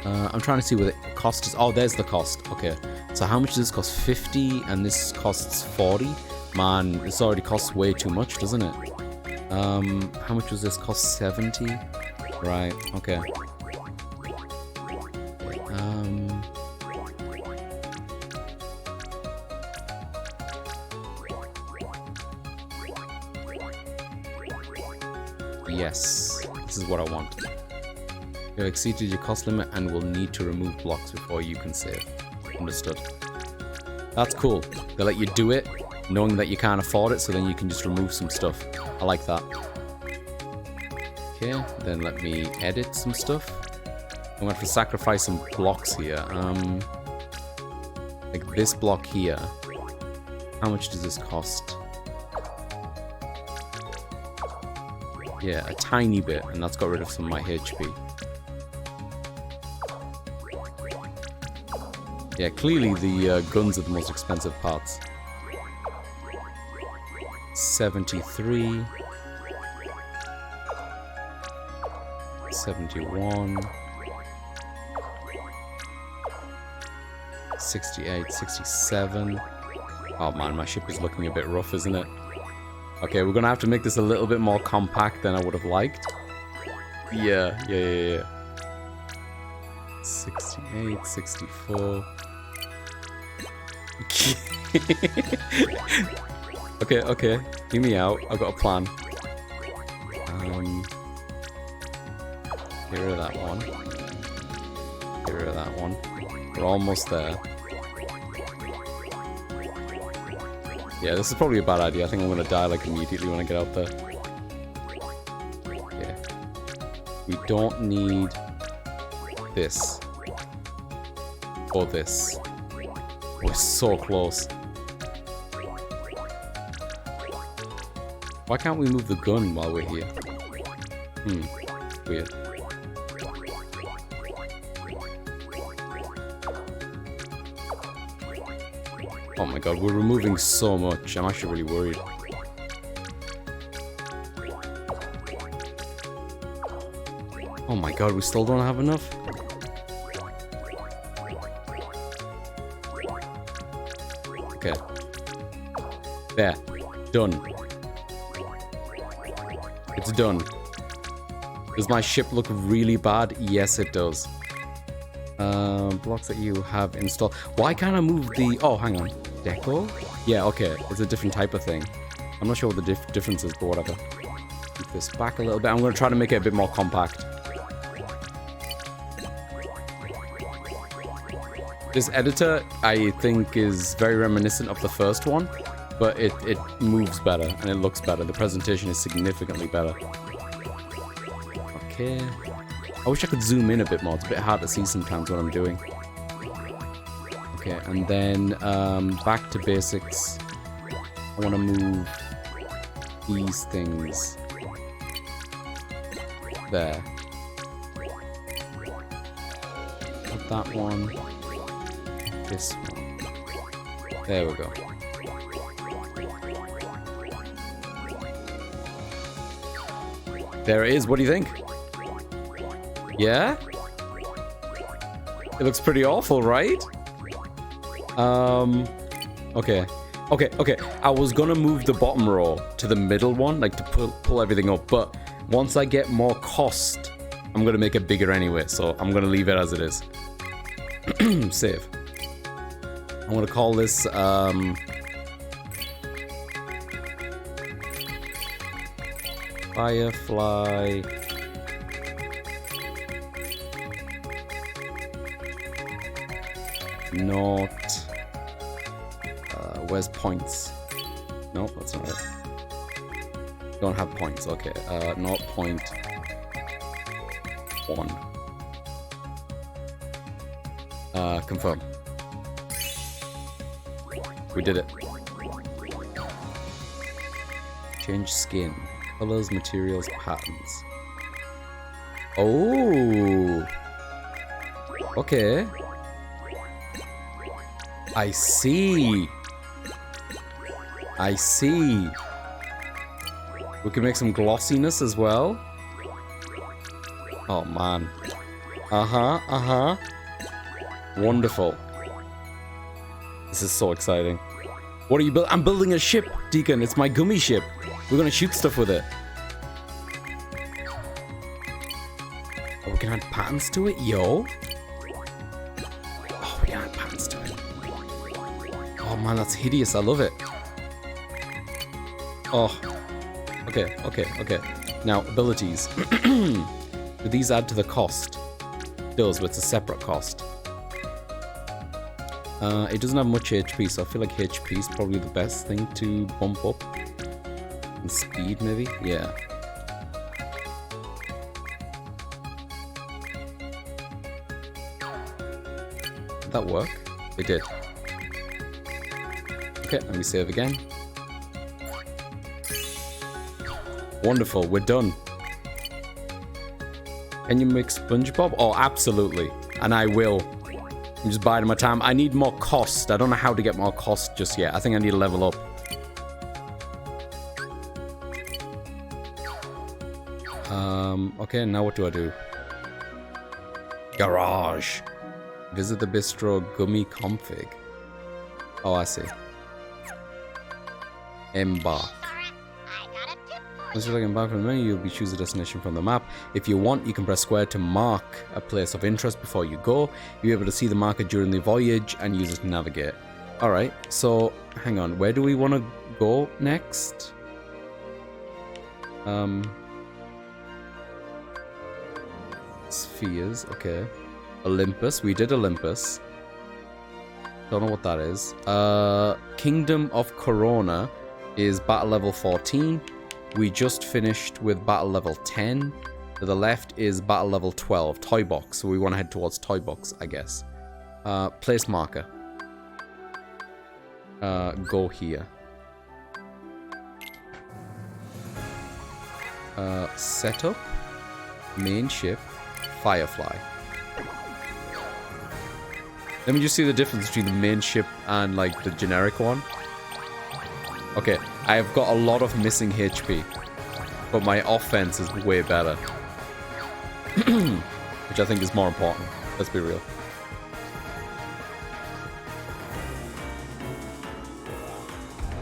I'm trying to see what the cost is. Oh, there's the cost. Okay. So how much does this cost? 50 and this costs 40? Man, this already costs way too much, doesn't it? How much does this cost? 70? Right, okay. Yes, this is what I want. You have exceeded your cost limit and will need to remove blocks before you can save. Understood. That's cool. They let you do it, knowing that you can't afford it, so then you can just remove some stuff. I like that. Okay, then let me edit some stuff. I'm gonna have to sacrifice some blocks here. Like this block here. How much does this cost? Yeah, a tiny bit, and that's got rid of some of my HP. Yeah, clearly the guns are the most expensive parts. 73. 71. 68, 67. Oh man, my ship is looking a bit rough, isn't it? Okay, we're gonna have to make this a little bit more compact than I would have liked. Yeah. 68, 64. Okay. Hear me out. I've got a plan. Get rid of that one. Get rid of that one. We're almost there. Yeah, this is probably a bad idea. I think I'm gonna die like immediately when I get out there. Yeah. We don't need this. Or this. We're so close. Why can't we move the gun while we're here? Weird. Oh my god, we're removing so much. I'm actually really worried. Oh my god, we still don't have enough? Okay. There. Done. It's done. Does my ship look really bad? Yes, it does. Blocks that you have installed. Why can't I move the... Oh, hang on. Deco? Yeah, okay. It's a different type of thing. I'm not sure what the difference is, but whatever. Keep this back a little bit. I'm going to try to make it a bit more compact. This editor, I think, is very reminiscent of the first one, but it moves better and it looks better. The presentation is significantly better. Okay. I wish I could zoom in a bit more. It's a bit hard to see sometimes what I'm doing. Okay, and then back to basics. I want to move these things there. Put that one. This one. There we go. There it is. What do you think? Yeah? It looks pretty awful, right? Okay. I was gonna move the bottom row to the middle one, like to pull everything up, but once I get more cost, I'm gonna make it bigger anyway, so I'm gonna leave it as it is. Save. I'm gonna call this, Firefly... Not... where's points? Nope, that's not it. Don't have points, okay. Not point... 1. Confirm. We did it. Change skin. Colors, materials, patterns. Oh! Okay. I see. I see. We can make some glossiness as well. Oh, man. Wonderful. This is so exciting. What are you building? I'm building a ship, Deacon. It's my gummy ship. We're gonna shoot stuff with it. Oh, we can add patterns to it? Yo. Oh, we can add patterns to it. Oh man, that's hideous. I love it. Oh. Okay. Now, abilities. Do these add to the cost? It does, but it's a separate cost. It doesn't have much HP, so I feel like HP is probably the best thing to bump up. And speed, maybe? Yeah. Did that work? It did. Okay, let me save again. Wonderful, we're done. Can you make SpongeBob? Oh, absolutely. And I will. I'm just biding my time. I need more cost. I don't know how to get more cost just yet. I think I need to level up. Okay, now what do I do? Garage. Visit the bistro gummy config. Oh, I see. Embark. Once you embark from the menu, you'll be choose a destination from the map. If you want, you can press square to mark a place of interest before you go. You'll be able to see the marker during the voyage and use it to navigate. Alright, so hang on. Where do we want to go next? Spheres, okay. Olympus, we did Olympus. Don't know what that is. Kingdom of Corona is battle level 14. We just finished with battle level 10. To the left is battle level 12, Toy Box. So we want to head towards Toy Box, I guess. Place marker. Go here. Setup. Main ship. Firefly. Let me just see the difference between the main ship and like the generic one. Okay, I've got a lot of missing HP, but my offense is way better. Which I think is more important. Let's be real.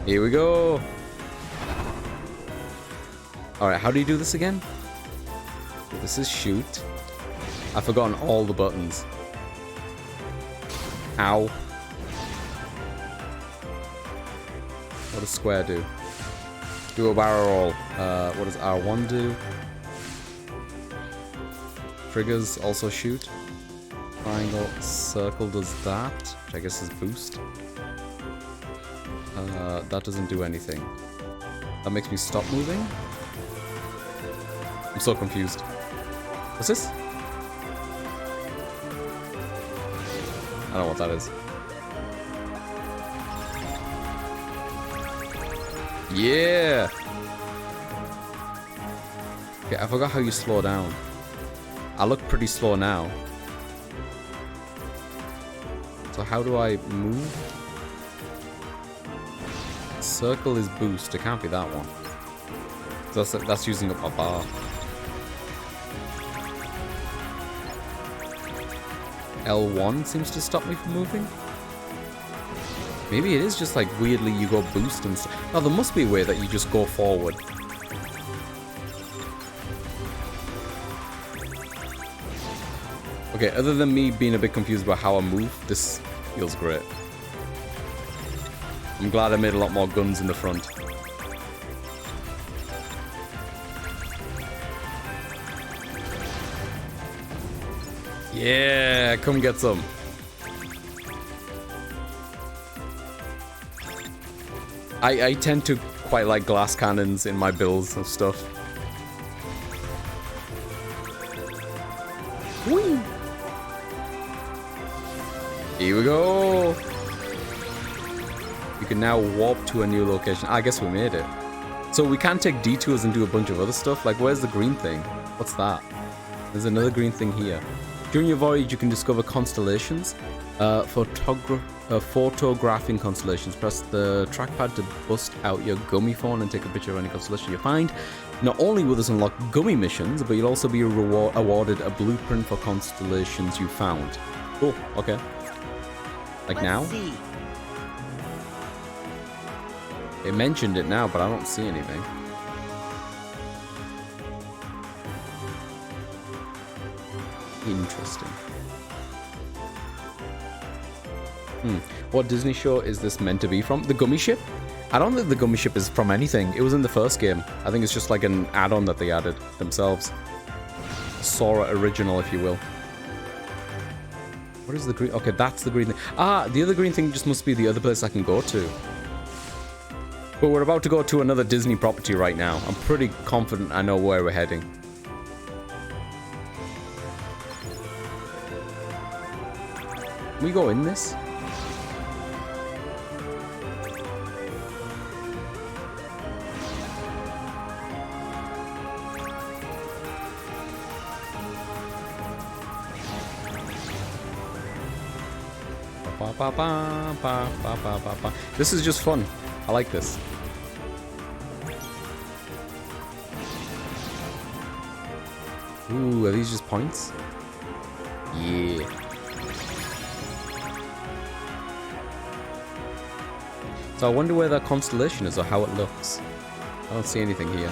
Here we go. Alright, how do you do this again? This is shoot. I've forgotten all the buttons. Ow. What does square do? Do a barrel roll. What does R1 do? Triggers also shoot. Triangle, circle does that, which I guess is boost. That doesn't do anything. That makes me stop moving? I'm so confused. What's this? I don't know what that is. Yeah! Okay, I forgot how you slow down. I look pretty slow now. So how do I move? Circle is boost. It can't be that one. That's using up my bar. L1 seems to stop me from moving. Maybe it is just like weirdly you go boost and stuff. Oh, there must be a way that you just go forward. Okay, other than me being a bit confused about how I move, this feels great. I'm glad I made a lot more guns in the front. Yeah, come get some. I tend to quite like glass cannons in my builds and stuff. Whee! Here we go. We can now warp to a new location. I guess we made it. So we can take detours and do a bunch of other stuff. Like, where's the green thing? What's that? There's another green thing here. During your voyage, you can discover constellations. Photographing constellations. Press the trackpad to bust out your gummy phone and take a picture of any constellation you find. Not only will this unlock gummy missions, but you'll also be awarded a blueprint for constellations you found. Cool. Okay. Like now? See. It mentioned it now, but I don't see anything. Interesting. What Disney show is this meant to be from? The Gummy Ship? I don't think the Gummy Ship is from anything. It was in the first game. I think it's just like an add-on that they added themselves. Sora original, if you will. What is the green? Okay, that's the green thing. Ah, the other green thing just must be the other place I can go to. But we're about to go to another Disney property right now. I'm pretty confident I know where we're heading. Can we go in this? This is just fun. I like this. Ooh, are these just points? Yeah. So I wonder where that constellation is or how it looks. I don't see anything here.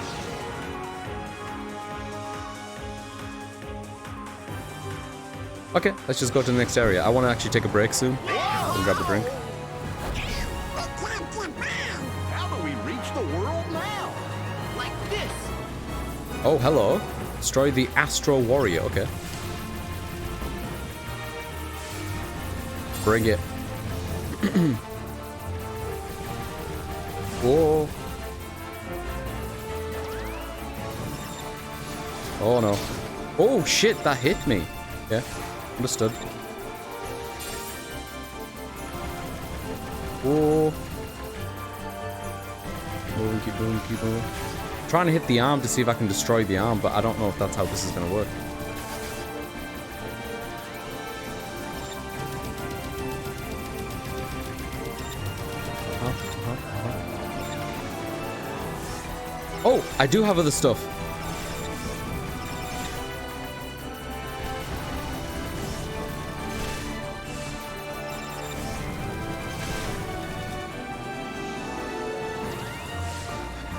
Okay, let's just go to the next area. I want to actually take a break soon. And grab a drink. How do we reach the world now? Like this. Oh, hello. Destroy the Astro Warrior. Okay. Bring it. Whoa. Oh, no. Oh, shit. That hit me. Yeah. Understood. Whoa. Keep moving, keep moving. Trying to hit the arm to see if I can destroy the arm, but I don't know if that's how this is going to work. Oh, I do have other stuff.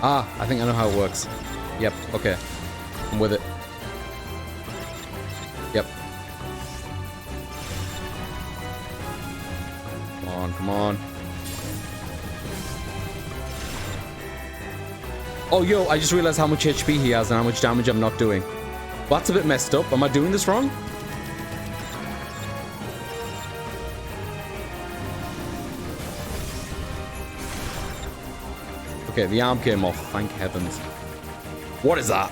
Ah, I think I know how it works. Yep, okay. I'm with it. Yep. Come on, come on. Oh, yo, I just realized how much HP he has and how much damage I'm not doing. Well, that's a bit messed up. Am I doing this wrong? Okay, the arm came off. Thank heavens. What is that?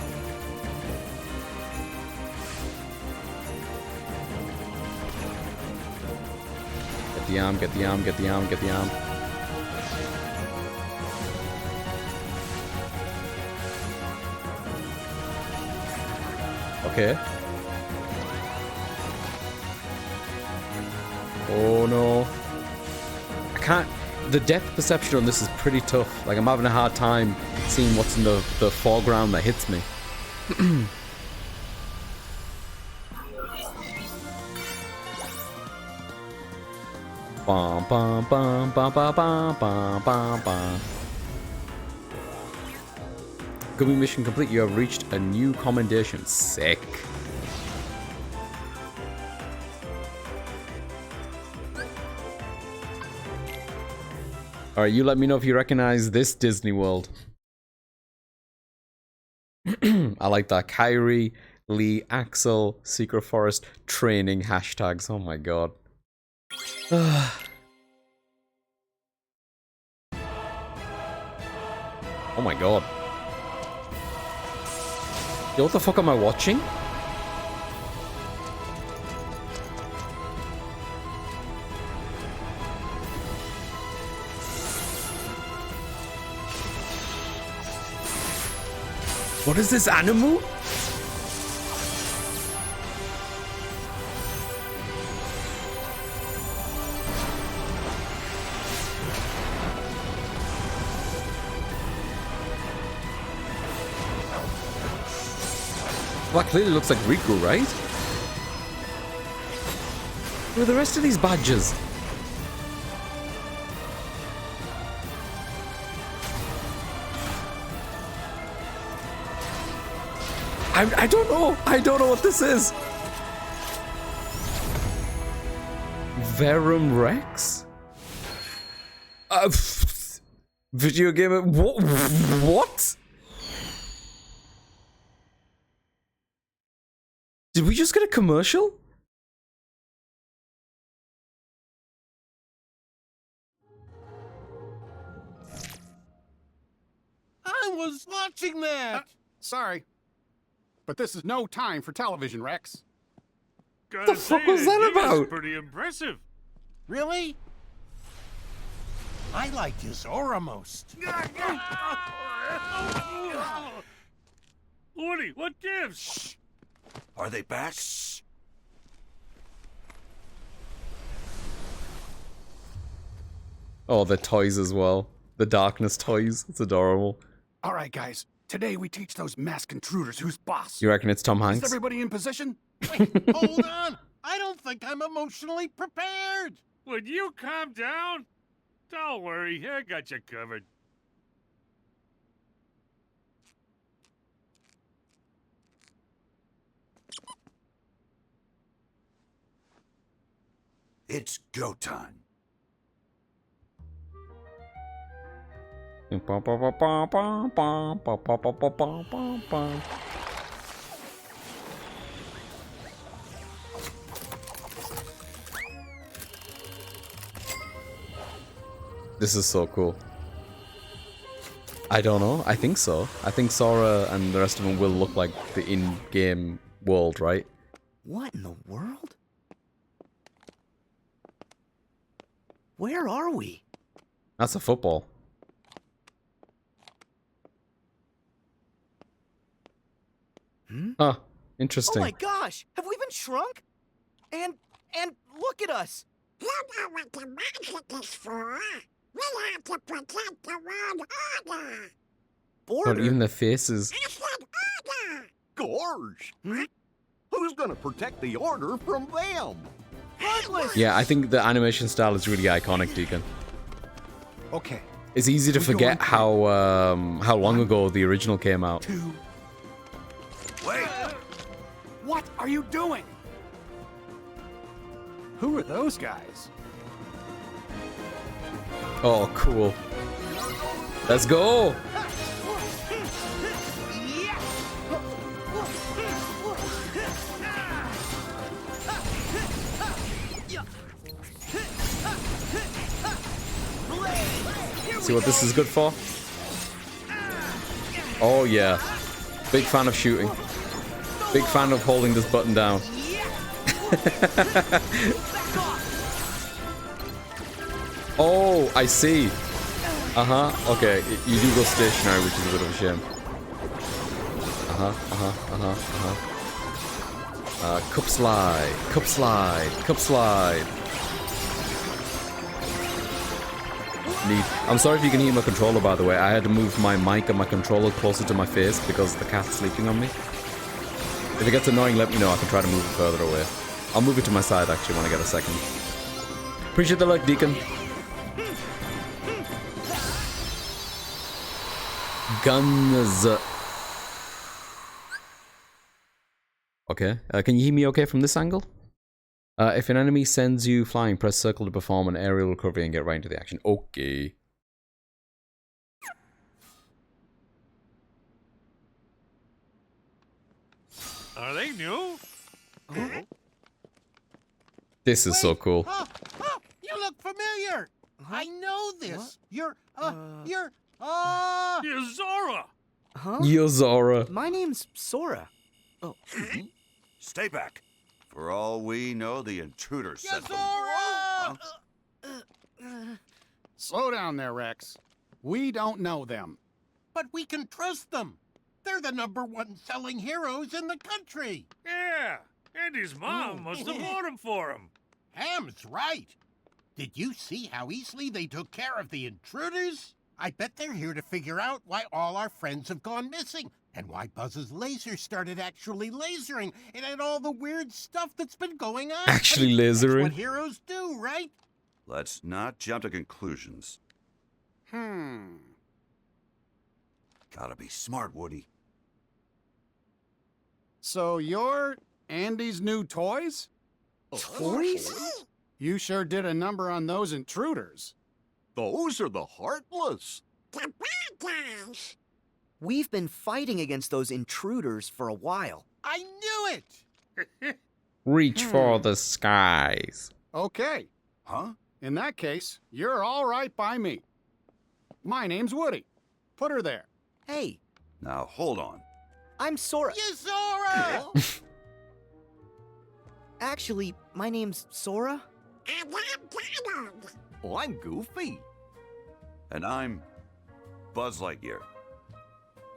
Get the arm, get the arm, get the arm, get the arm. Okay. Oh no. I can't. The depth perception on this is pretty tough. Like, I'm having a hard time seeing what's in the foreground that hits me. Bum, bum, bum, bum, bum, bum, bum, bum, bum. Gummy mission complete. You have reached a new commendation. Sick. Alright, you let me know if you recognize this Disney World. I like that. Kyrie, Lee, Axel, Secret Forest, training hashtags. Oh my god. Oh my god. Yo, what the fuck am I watching? What is this animal? Well, clearly looks like Riku, right? Who are the rest of these badges? I don't know. I don't know what this is. Verum Rex? Video game. What? Did we just get a commercial? I was watching that! Sorry. But this is no time for television, Rex. What the fuck was that about? Pretty impressive. Really? I like his aura most. Woody, what gives? Shh. Are they back? Shh. Oh, the toys as well. The darkness toys. It's adorable. All right, guys. Today we teach those masked intruders who's boss. You reckon it's Tom Hanks? Is everybody in position? Wait, hold on. I don't think I'm emotionally prepared. Would you calm down? Don't worry, I got you covered. It's go time. This is so cool. I don't know. I think so. I think Sora and the rest of them will look like the in-game world, right? What in the world? Where are we? That's a football. Huh. Interesting. Oh my gosh! Have we been shrunk? And look at us! You know what the magic is for? We have to protect the world order. But even the faces. I said order! Gorge! Who's gonna protect the order from them? Heartless! Yeah, I think the animation style is really iconic, Deacon. Okay. It's easy to forget how long ago the original came out. Wait! What are you doing? Who are those guys? Oh, cool. Let's go! See what this is good for? Oh yeah. Big fan of shooting. Big fan of holding this button down. Oh, I see. Uh-huh. Okay, you do go stationary, which is a bit of a shame. Cup slide, cup slide, cup slide. Neat. I'm sorry if you can hear my controller, by the way. I had to move my mic and my controller closer to my face because the cat's sleeping on me. If it gets annoying, let me know. I can try to move it further away. I'll move it to my side, actually, when I get a second. Appreciate the luck, Deacon. Guns. Okay. Can you hear me okay from this angle? If an enemy sends you flying, press circle to perform an aerial recovery and get right into the action. Okay. Are they new? Oh. This is so cool. You look familiar. I know this. What? You're Zora. Huh? Yo, Zora. My name's Sora. Oh. Stay back. For all we know, the intruder sent them. Slow down there, Rex. We don't know them. But we can trust them. They're the #1 selling heroes in the country. Yeah, and his mom must have bought him for him. Ham's right. Did you see how easily they took care of the intruders? I bet they're here to figure out why all our friends have gone missing, and why Buzz's laser started actually lasering, and all the weird stuff that's been going on. Actually That's lasering? what heroes do, right? Let's not jump to conclusions. Gotta be smart, Woody. So you're Andy's new toys? Toys? You sure did a number on those intruders. Those are the Heartless. The bad guys. We've been fighting against those intruders for a while. I knew it! Reach for the skies. Okay. Huh? In that case, you're all right by me. My name's Woody. Put her there. Hey, Now, hold on. I'm Sora. You Sora! Actually, my name's Sora. Well, I'm Goofy. And I'm Buzz Lightyear.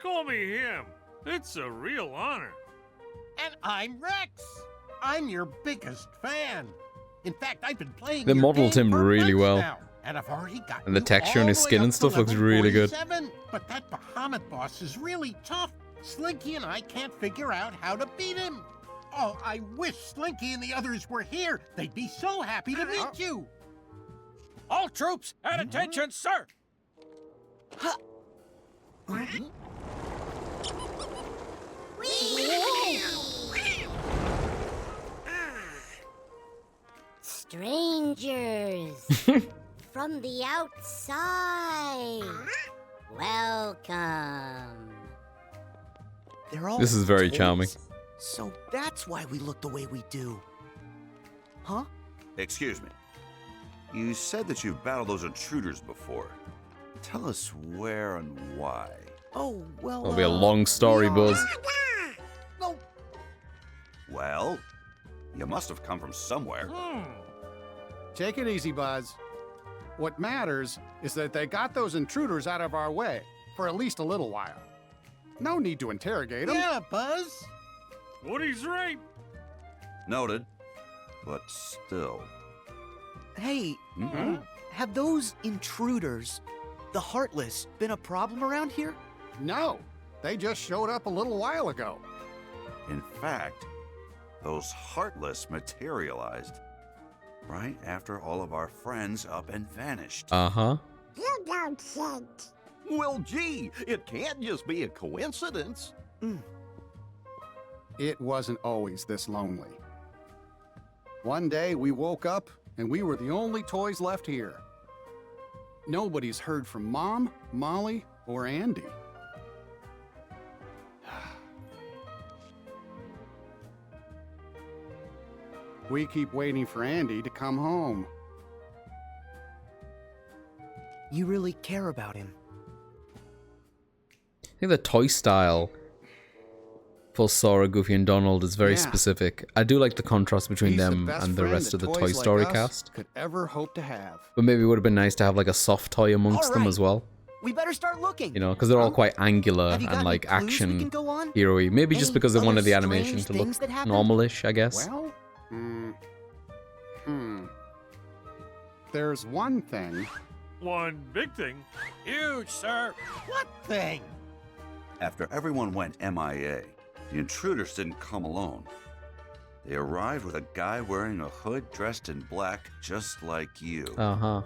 Call me him. It's a real honor. And I'm Rex. I'm your biggest fan. In fact, I've been playing They your modeled game him for really months well. now, and I've already got And the you texture on all his the way skin up and to stuff looks level really good. 47, But that Bahamut boss is really tough. Slinky and I can't figure out how to beat him. Oh, I wish Slinky and the others were here. They'd be so happy to meet you. All troops at attention, sir! Strangers from the outside. Welcome. They're all This is very toys. charming. So that's why we look the way we do. Huh? Excuse me. You said that you've battled those intruders before. Tell us where and why. Oh, well. It'll be a long story, Buzz. No. Well, you must have come from somewhere. Take it easy, Buzz. What matters is that they got those intruders out of our way for at least a little while. No need to interrogate them. Yeah, Buzz. Woody's right. Noted. But still. Hey, Mhm. have those intruders, the Heartless, been a problem around here? No, they just showed up a little while ago. In fact, those Heartless materialized right after all of our friends up and vanished. Uh-huh. You don't think. Well, gee, it can't just be a coincidence. It wasn't always this lonely. One day we woke up and we were the only toys left here. Nobody's heard from Mom, Molly, or Andy. We keep waiting for Andy to come home. You really care about him. I think the toy style for Sora, Goofy, and Donald is very Yeah. specific. I do like the contrast between He's them best and the friend rest that of the toys Toy like Story us cast. could ever hope to have. But maybe it would have been nice to have like a soft toy amongst them Alright. as well. We better start looking. You know, because they're all quite angular Have you got and any like clues we action can go on? hero-y. Maybe just Any because they other wanted the strange animation to look things that happened? normalish, I guess. Well, there's one thing. One big thing. Huge, sir. What thing? After everyone went MIA, the intruders didn't come alone. They arrived with a guy wearing a hood dressed in black, just like you. Uh-huh.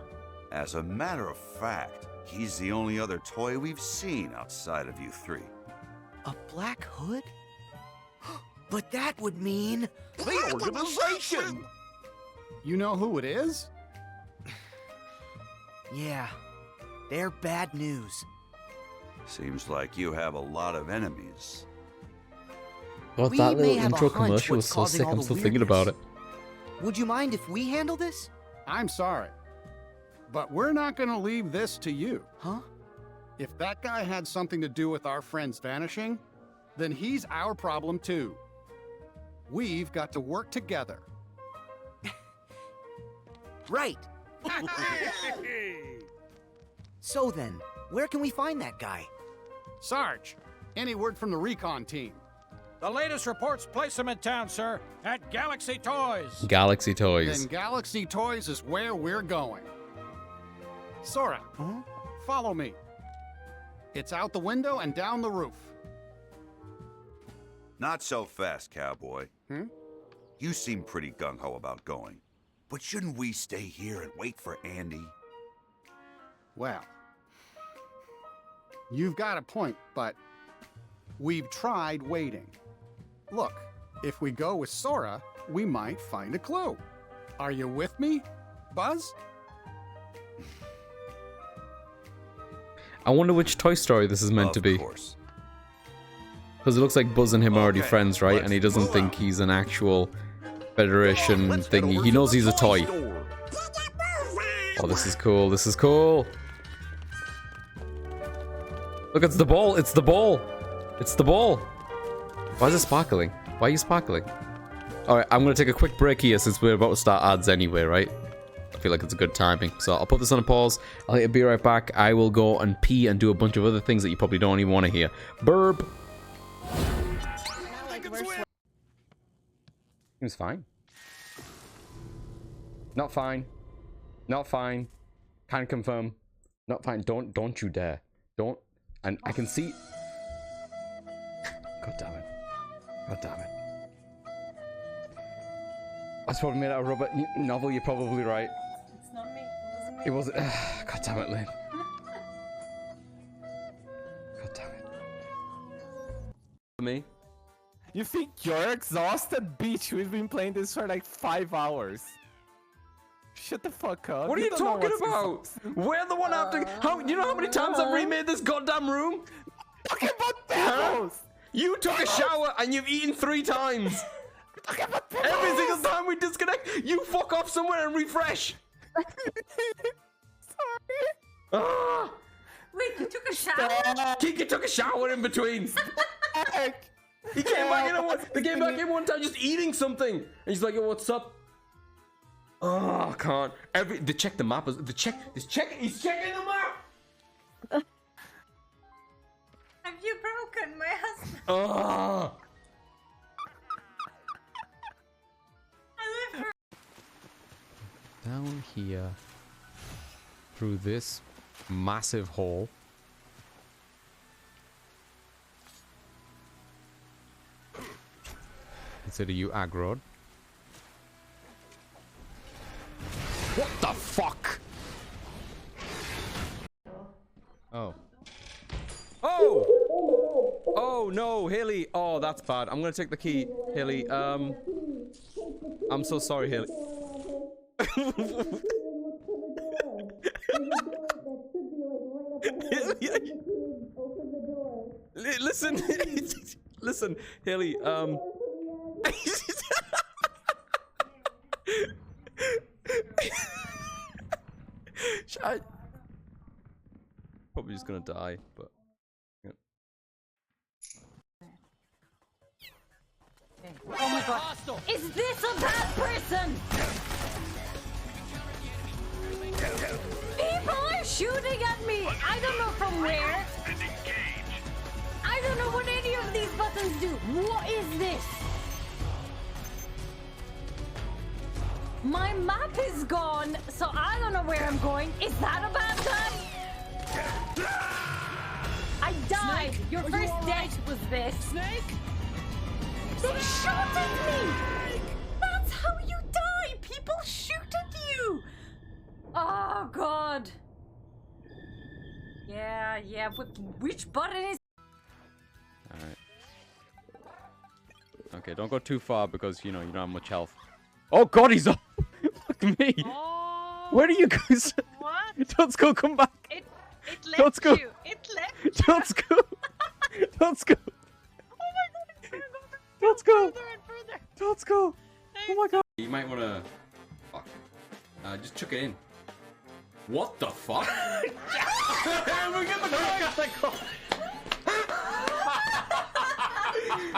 As a matter of fact, he's the only other toy we've seen outside of you three. A black hood? But that would mean... The organization! You know who it is? Yeah, they're bad news. Seems like you have a lot of enemies. God, We that may little have a intro hunch commercial was what's so causing sick. all I'm the still thinking about it. Would you mind if we handle this? I'm sorry. But we're not going to leave this to you. Huh? If that guy had something to do with our friends vanishing, then he's our problem too. We've got to work together. Right. So then, where can we find that guy? Sarge, any word from the recon team? The latest reports place him in town, sir, at Galaxy Toys. Galaxy Toys. Then Galaxy Toys is where we're going. Sora, follow me. It's out the window and down the roof. Not so fast, cowboy. You seem pretty gung-ho about going. But shouldn't we stay here and wait for Andy? Well, you've got a point, but we've tried waiting. Look, if we go with Sora, we might find a clue. Are you with me, Buzz? I wonder which Toy Story this is meant to be. Of course. Because it looks like Buzz and him are already friends, right? And he doesn't think he's an actual Federation thingy. He knows he's a toy. Oh, this is cool. This is cool. Look, it's the ball. It's the ball. It's the ball. Why is it sparkling? Why are you sparkling? Alright, I'm going to take a quick break here since we're about to start ads anyway, right? I feel like it's a good timing. So I'll put this on a pause. I'll be right back. I will go and pee and do a bunch of other things that you probably don't even want to hear. Burp. Seems fine. Not fine. Not fine. Can confirm. Not fine. Don't you dare. Don't. And I can see. God damn it. God damn it. That's probably made out of rubber. Novel, you're probably right. It's not me. It wasn't me. It was. God damn it, Lynn. God damn it. Me? You think you're exhausted, bitch? We've been playing this for like 5 hours. Shut the fuck up. What are you talking about? We're the one after. How? You know how many times I've remade this goddamn room? Talking about demos. You took a shower and you've eaten 3 times. Every single time we disconnect, you fuck off somewhere and refresh. Sorry. Ah! Wait, you took a shower? Kiki took a shower in between. He came back in one. They came back in one time just eating something, and he's like, "Yo, what's up?" Oh, I can't. They check the map. He's checking the map. Have you broken my husband? Oh. Down here, through this massive hole. Consider you aggroed. What the fuck? Oh. Oh! Oh no, Haley. Oh, that's bad. I'm gonna take the key, Haley. I'm so sorry, Haley. Listen, listen, Haley. Probably just gonna die, but. Yeah. Oh my god. Is this a bad person? People are shooting at me. I don't know from where. I don't know what any of these buttons do. What is this? My map is gone, so I don't know where I'm going. Is that a bad guy? I died. Snake, your first death was this. Snake? They shot at me. That's how you die. People shoot at you. Oh god. Yeah. Which button is? Alright. Okay, don't go too far because you know you don't have much health. Oh god, he's up! Fuck me! Oh, where do you go? What? Don't go, come back! It left you! It left you! Don't go! Don't go! Oh my god, it's gonna go Don't go! further and further! Don't go! Oh my god! You might wanna... Fuck. Just chuck it in. What the fuck? We get the call!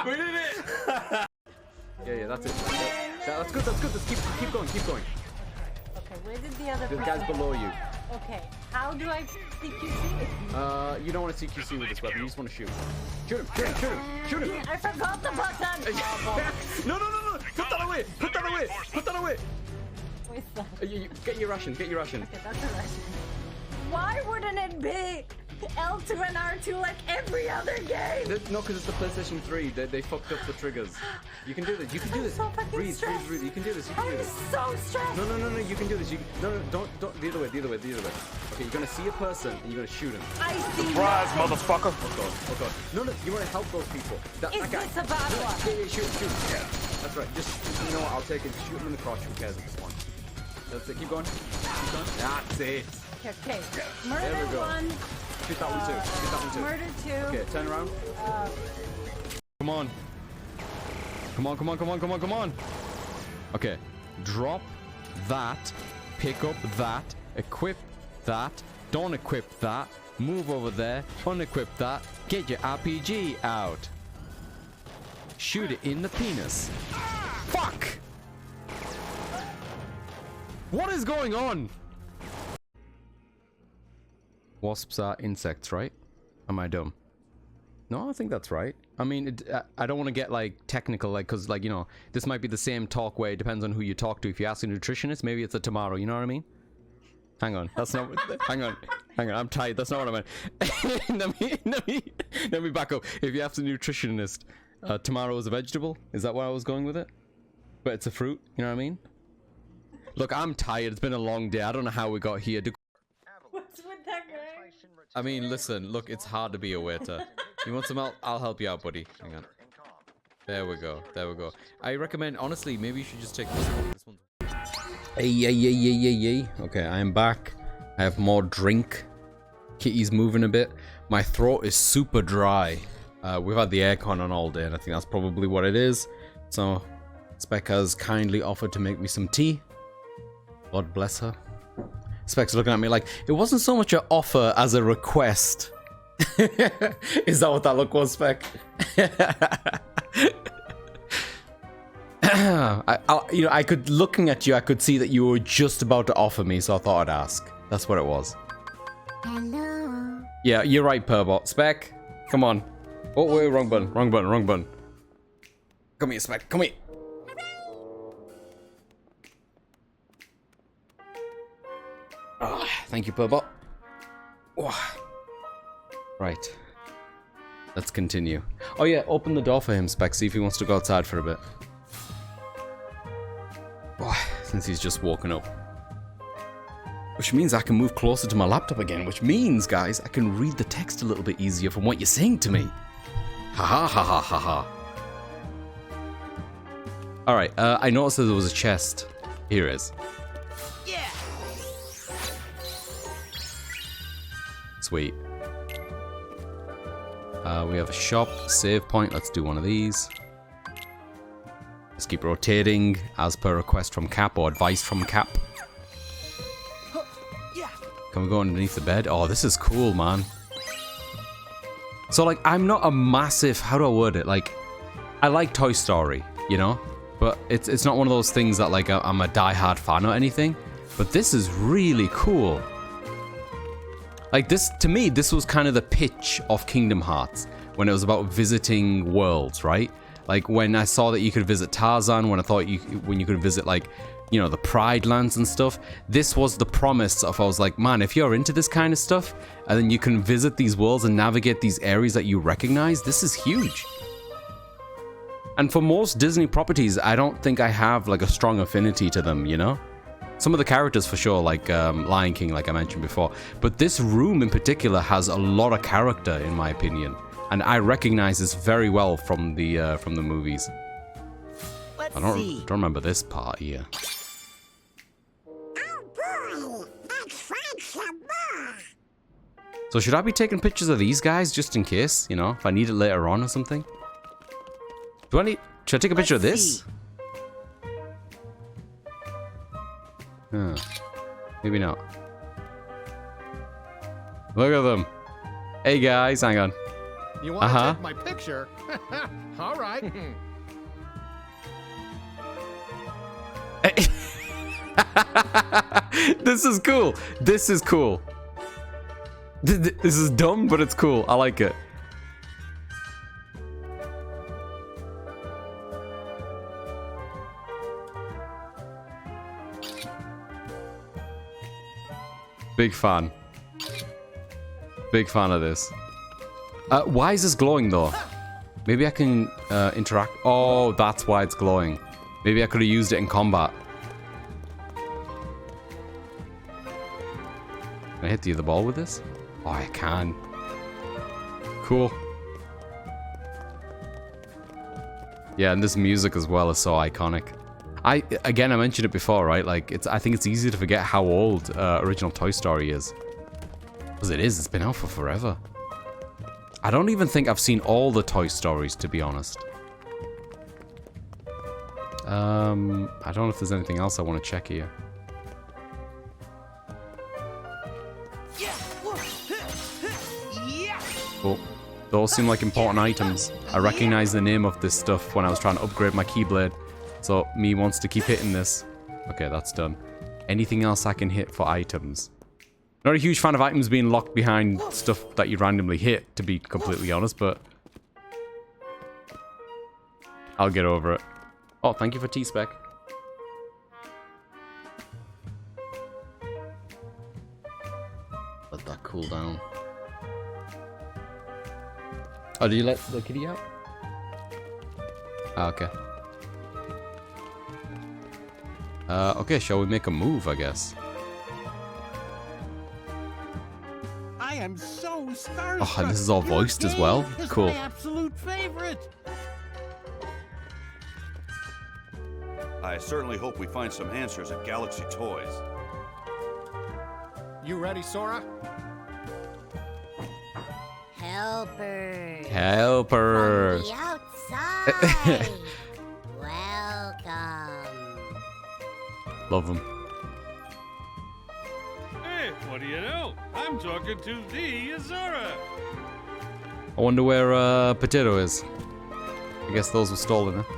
We did it! Yeah, that's it. That's good, that's good. Let's keep going. Okay, where did the other The person guy's below you. Okay, how do I CQC? You don't want to CQC with this weapon, you just want to shoot. Shoot him! I forgot the button! No! Put that away! Put that away! Where's that? Get your ration. Okay, that's a Russian. Why wouldn't it be L2 and R2 like every other game? No, because it's the PlayStation 3. They fucked up the triggers. You can do this. You can do this. So fucking breathe. You can do this. I'm so stressed. No. You can do this. No. Don't. The other way. Okay, you're gonna see a person and you're gonna shoot him. I see. Surprise, motherfucker! Oh god. No. You want to help those people. Is this a bad one? Yeah, shoot. Yeah. That's right. Just you know what? I'll take it. Shoot him in the crotch. Who cares at this point? That's it. Keep going. That's it. Okay. There Murder we go. 1. Shoot that one too. Murder 2. Okay, turn around. Come on. Come on, come on, come on, come on, come on. Okay. Drop that. Pick up that. Equip that. Don't equip that. Move over there. Unequip that. Get your RPG out. Shoot it in the penis. Fuck! What is going on? Wasps are insects, right? Am I dumb? No, I think that's right. I mean, I don't want to get, like, technical, like, because, like, you know, this might be the same talk way. It depends on who you talk to. If you ask a nutritionist, maybe it's a tomorrow, you know what I mean? Hang on, that's not what, hang on, I'm tired, that's not what I meant. let me back up. If you ask a nutritionist, tomorrow is a vegetable? Is that where I was going with it? But it's a fruit, you know what I mean? Look, I'm tired, it's been a long day. I don't know how we got here. What's with that guy? I mean, listen, look, it's hard to be a waiter. You want some help? I'll help you out, buddy. Hang on. There we go. There we go. I recommend, honestly, maybe you should just take this one. This one's... Hey. Okay, I am back. I have more drink. Kitty's moving a bit. My throat is super dry. We've had the aircon on all day, and I think that's probably what it is. So, Spec has kindly offered to make me some tea. God bless her. Spec's looking at me like, it wasn't so much an offer as a request. Is that what that look was, Spec? I could, looking at you, I could see that you were just about to offer me, so I thought I'd ask. That's what it was. Hello. Yeah, you're right, Purbot. Spec, come on. Oh, wait, wrong button. Come here, Spec, come here. Ah, thank you, Purbot. Oh. Right. Let's continue. Oh yeah, open the door for him, Spec. See if he wants to go outside for a bit. Oh, since he's just woken up. Which means I can move closer to my laptop again. Which means, guys, I can read the text a little bit easier from what you're saying to me. Ha ha ha ha ha ha. Alright, I noticed that there was a chest. Here it is. Yeah. Sweet. We have a shop, save point. Let's do one of these. Let's keep rotating as per request from Cap or advice from Cap. Can we go underneath the bed? Oh, this is cool, man. So, like, I'm not a massive... How do I word it? Like, I like Toy Story, you know? But it's not one of those things that, like, I'm a die-hard fan or anything. But this is really cool. Like, this, to me, this was kind of the pitch of Kingdom Hearts. When it was about visiting worlds, right? Like, when I saw that you could visit Tarzan, when you could visit, like, you know, the Pride Lands and stuff. This was the promise of, I was like, man, if you're into this kind of stuff, and then you can visit these worlds and navigate these areas that you recognize, this is huge. And for most Disney properties, I don't think I have, like, a strong affinity to them, you know? Some of the characters for sure, like Lion King, like I mentioned before. But this room in particular has a lot of character, in my opinion. And I recognize this very well from the movies. I don't remember this part here. Oh boy, let's find some more. So should I be taking pictures of these guys just in case, you know, if I need it later on or something? Should I take a picture of this? Huh. Maybe not. Look at them. Hey guys, hang on. You want to take my picture? All right. This is cool. This is cool. This is dumb, but it's cool. I like it. Big fan. Big fan of this. Why is this glowing though? Maybe I can interact. Oh, that's why it's glowing. Maybe I could have used it in combat. Can I hit the other ball with this? Oh, I can. Cool. Yeah, and this music as well is so iconic. I mentioned it before, right? Like, I think it's easy to forget how old original Toy Story is. Because it is. It's been out for forever. I don't even think I've seen all the Toy Stories, to be honest. I don't know if there's anything else I want to check here. Oh, those seem like important items. I recognize the name of this stuff when I was trying to upgrade my Keyblade. So, me wants to keep hitting this. Okay, that's done. Anything else I can hit for items? Not a huge fan of items being locked behind stuff that you randomly hit, to be completely honest, but... I'll get over it. Oh, thank you for T-Spec. Let that cool down. Oh, did you let the kitty out? Ah, okay. Okay, shall we make a move, I guess? I am so starstruck. Oh, and this is all voiced as well? Cool. My absolute favorite. I certainly hope we find some answers at Galaxy Toys. You ready, Sora? Helpers. Helpers. From the outside. Welcome. Love them. Hey, what do you know? I'm talking to the Azura. I wonder where Potato is. I guess those were stolen, huh?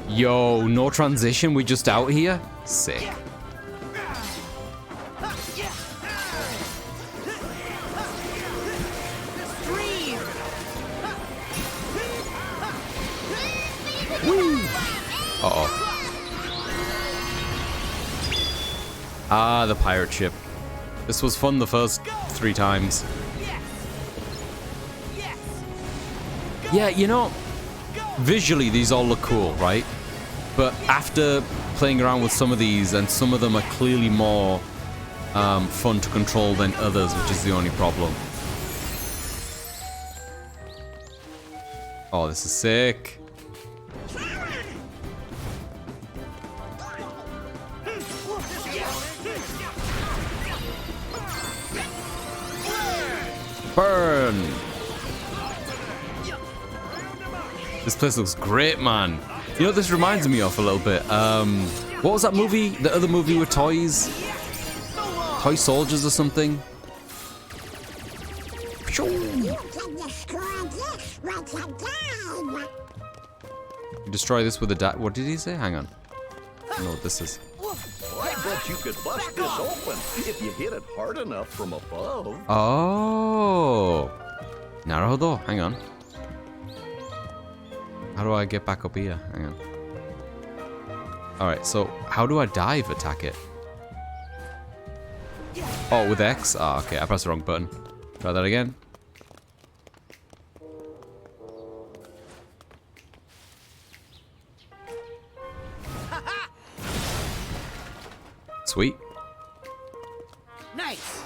Yo, no transition, we just out here? Sick. Uh-oh. Ah, the pirate ship. This was fun the first 3 times. Yeah, you know, visually these all look cool, right? But after playing around with some of these, and some of them are clearly more fun to control than others, which is the only problem. Oh, this is sick. Burn! This place looks great, man. You know what this reminds me of a little bit? What was that movie? The other movie with toys? Toy Soldiers or something? You destroy this with a What did he say? Hang on. I don't know what this is. I bet you could bust this open if you hit it hard enough from above. Oh! Naruhodo. Hang on. How do I get back up here? Hang on. Alright, so how do I dive attack it? Oh, with X? Ah, okay, I pressed the wrong button. Try that again. Sweet. Nice.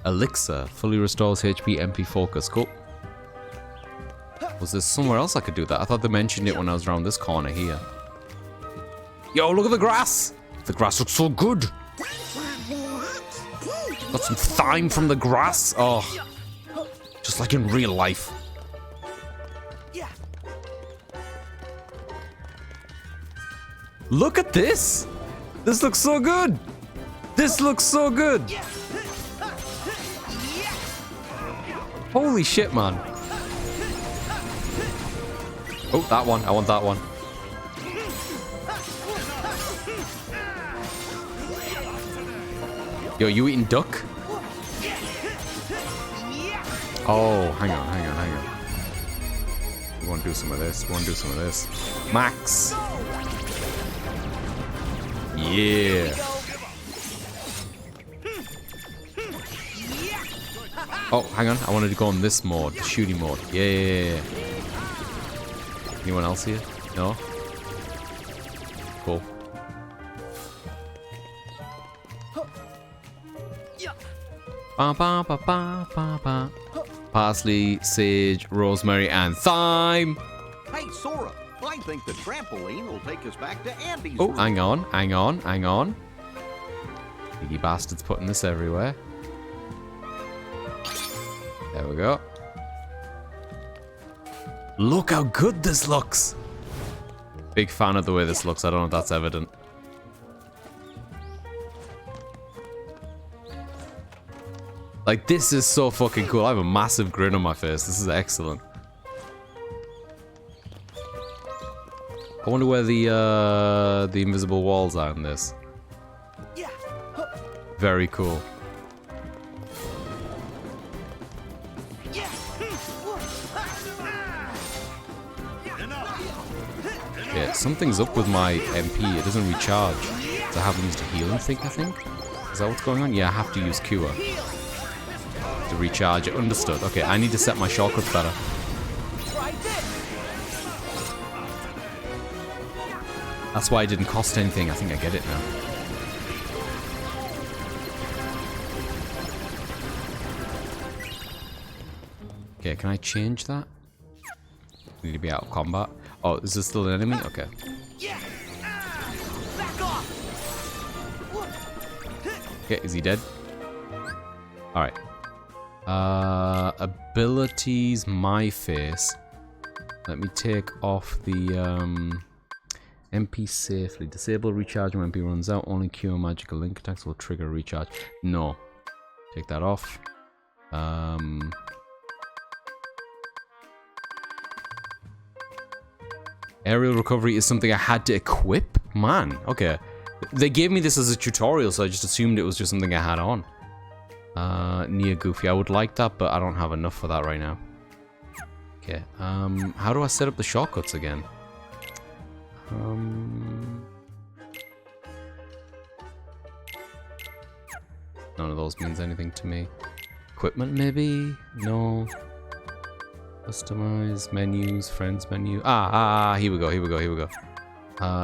Elixir fully restores HP, MP focus. Cool. Was there somewhere else I could do that? I thought they mentioned it when I was around this corner here. Yo, look at the grass! The grass looks so good! Got some thyme from the grass. Oh, just like in real life. Look at this! This looks so good! This looks so good! Holy shit, man. Oh, that one. I want that one. Yo, you eating duck? Oh, hang on. We want to do some of this. Max. Yeah. Oh, hang on. I wanted to go on this mode, the shooting mode. Yeah. Anyone else here? No? Cool. Ba ba ba ba ba ba. Parsley, sage, rosemary, and thyme. Hey, Sora, I think the trampoline will take us back to Andy's Oh, room. hang on. Sneaky bastards putting this everywhere. There we go. Look how good this looks. Big fan of the way this looks. I don't know if that's evident. Like, this is so fucking cool. I have a massive grin on my face. This is excellent. I wonder where the invisible walls are in this. Very cool. Yeah, something's up with my MP. It doesn't recharge. So I haven't used a healing thing, I think? Is that what's going on? Yeah, I have to use Cure to recharge it. Understood. Okay, I need to set my shortcuts better. That's why it didn't cost anything. I think I get it now. Okay, can I change that? Need to be out of combat. Oh, is this still an enemy? Okay. Okay, is he dead? Alright. Abilities, my face. Let me take off the MP safely. Disable recharge when MP runs out. Only Cure magical link attacks will trigger recharge. No. Take that off. Aerial recovery is something I had to equip? Man, okay. They gave me this as a tutorial, so I just assumed it was just something I had on. Near Goofy. I would like that, but I don't have enough for that right now. Okay, how do I set up the shortcuts again? None of those means anything to me. Equipment, maybe? No. Customize, menus, friends menu. Here we go.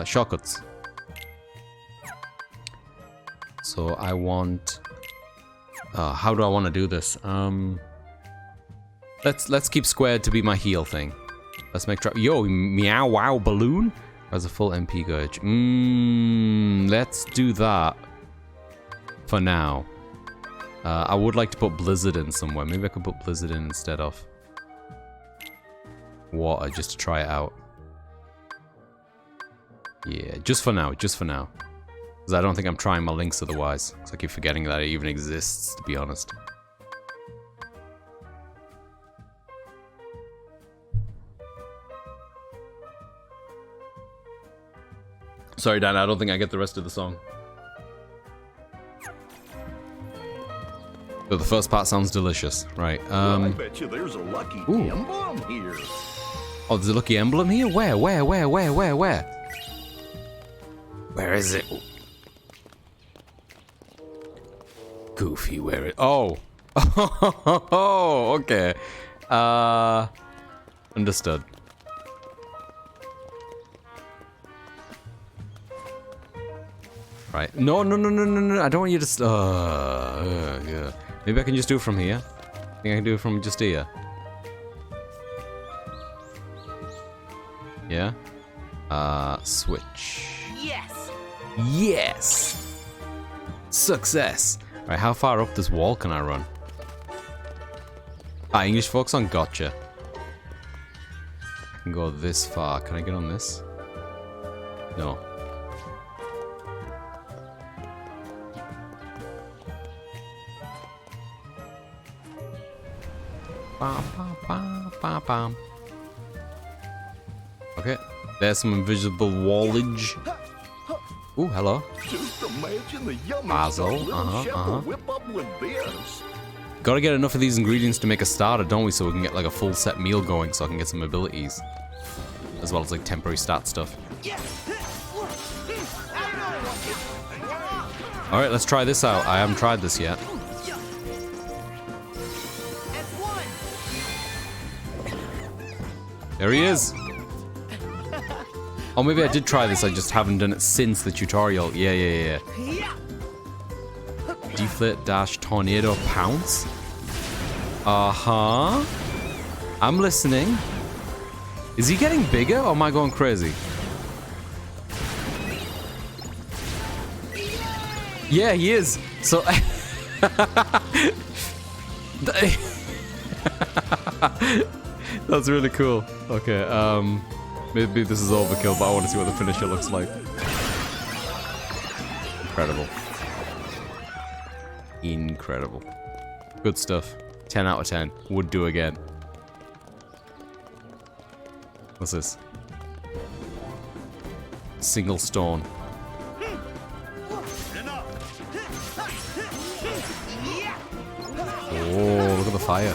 Shortcuts. So I want... how do I want to do this? Let's keep squared to be my heal thing. Let's make... Yo, meow wow balloon? As a full MP gauge. Let's do that. For now. I would like to put Blizzard in somewhere. Maybe I could put Blizzard in instead of... water, just to try it out. Yeah, just for now. Because I don't think I'm trying my links otherwise. Because I keep forgetting that it even exists, to be honest. Sorry, Dan, I don't think I get the rest of the song. But the first part sounds delicious. Right, Well, I bet you there's a lucky emblem here. Oh, there's a lucky emblem here? Where? Where is it? Goofy, where it? Oh. Oh, okay. Understood. Right. No. I don't want you to... yeah. Maybe I can just do it from here. I think I can do it from just here. Yeah? Switch. Yes! Success! Right, how far up this wall can I run? English folks on gotcha. I can go this far. Can I get on this? No. Okay, there's some invisible wallage. Ooh, hello. Just imagine the yummy Basil, stuff little chef will whip up with this. Gotta get enough of these ingredients to make a starter, don't we? So we can get like a full set meal going, so I can get some abilities. As well as like temporary stat stuff. Alright, let's try this out. I haven't tried this yet. There he is. Oh, maybe I did try this, I just haven't done it since the tutorial. Yeah. Deflate dash tornado pounce? Uh-huh. I'm listening. Is he getting bigger or am I going crazy? Yeah, he is. So... That's really cool. Okay, maybe this is overkill, but I want to see what the finisher looks like. Incredible. Incredible. Good stuff. 10 out of 10. Would do again. What's this? Single stone. Oh, look at the fire.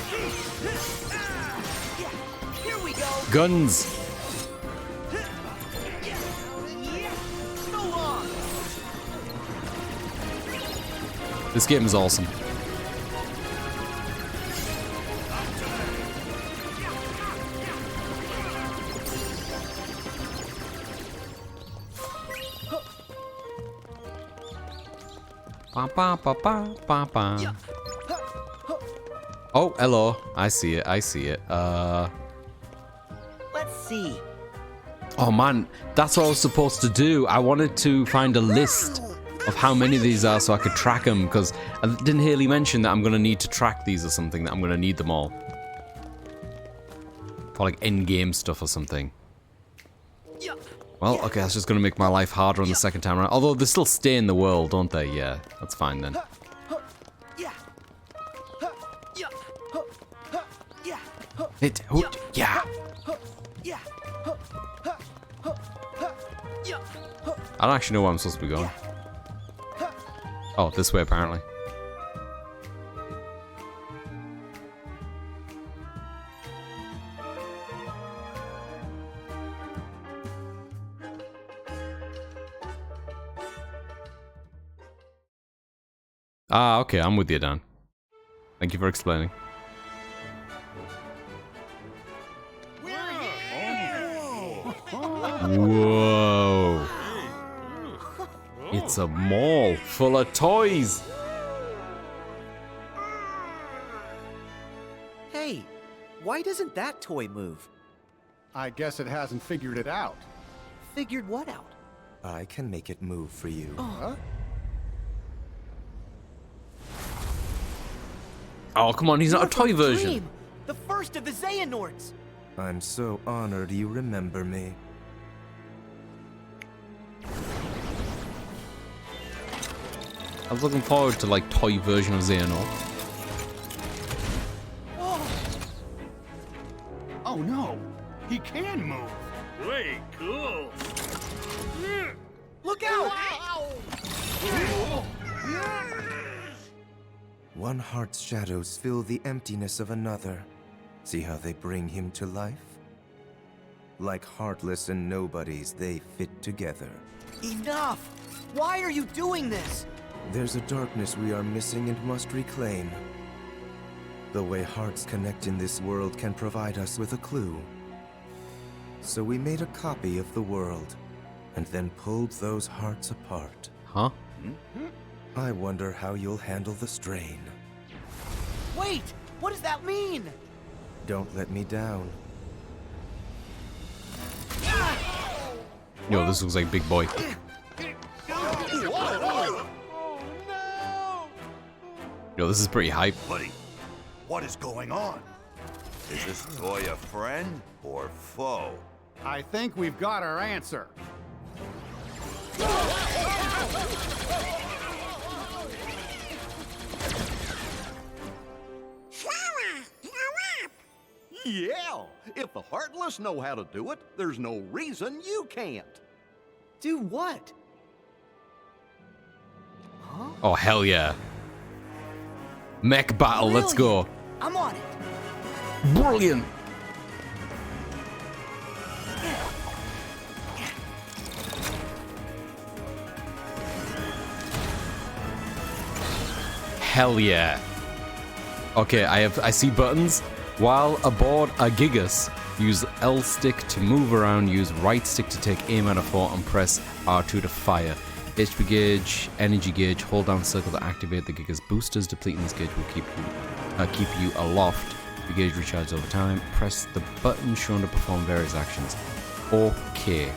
Guns! This game is awesome. Ba, ba, ba, ba, ba, ba. Oh, hello. I see it. I see it. Let's see. Oh man, that's what I was supposed to do. I wanted to find a list of how many of these are so I could track them, because I didn't hear Lee mention that I'm going to need to track these or something, that I'm going to need them all. For like end-game stuff or something. Well, okay, that's just going to make my life harder on the second time around. Although they still stay in the world, don't they? Yeah, that's fine then. Hit, hoot, yeah. I don't actually know where I'm supposed to be going. Oh, this way apparently. Ah, okay, I'm with you, Dan. Thank you for explaining. Whoa. It's a mall full of toys. Hey, why doesn't that toy move? I guess it hasn't figured it out. Figured what out? I can make it move for you. Huh? Oh, come on, he's not a toy version. Dream, the first of the Xehanorts. I'm so honored you remember me. I was looking forward to like toy version of Xehanort. Oh no, he can move. Way cool. Look out! One heart's shadows fill the emptiness of another. See how they bring him to life? Like heartless and nobodies, they fit together. Enough! Why are you doing this? There's a darkness we are missing and must reclaim. The way hearts connect in this world can provide us with a clue. So we made a copy of the world, and then pulled those hearts apart. Huh? I wonder how you'll handle the strain. Wait! What does that mean? Don't let me down. Yo, this looks like Big Boy. Yo, this is pretty hype. Buddy, what is going on? Is this toy a friend or foe? I think we've got our answer. Yeah, if the Heartless know how to do it, there's no reason you can't. Do what? Huh? Oh, hell yeah. Mech battle, let's go. I'm on it. Brilliant. Hell yeah. Okay, I see buttons. While aboard a Gigas, use L stick to move around, use right stick to take aim at a foe, and press R2 to fire. HP gauge, energy gauge, hold down circle to activate the Gigas boosters. Depleting this gauge will keep you aloft. The gauge recharges over time. Press the button shown to perform various actions. Okay.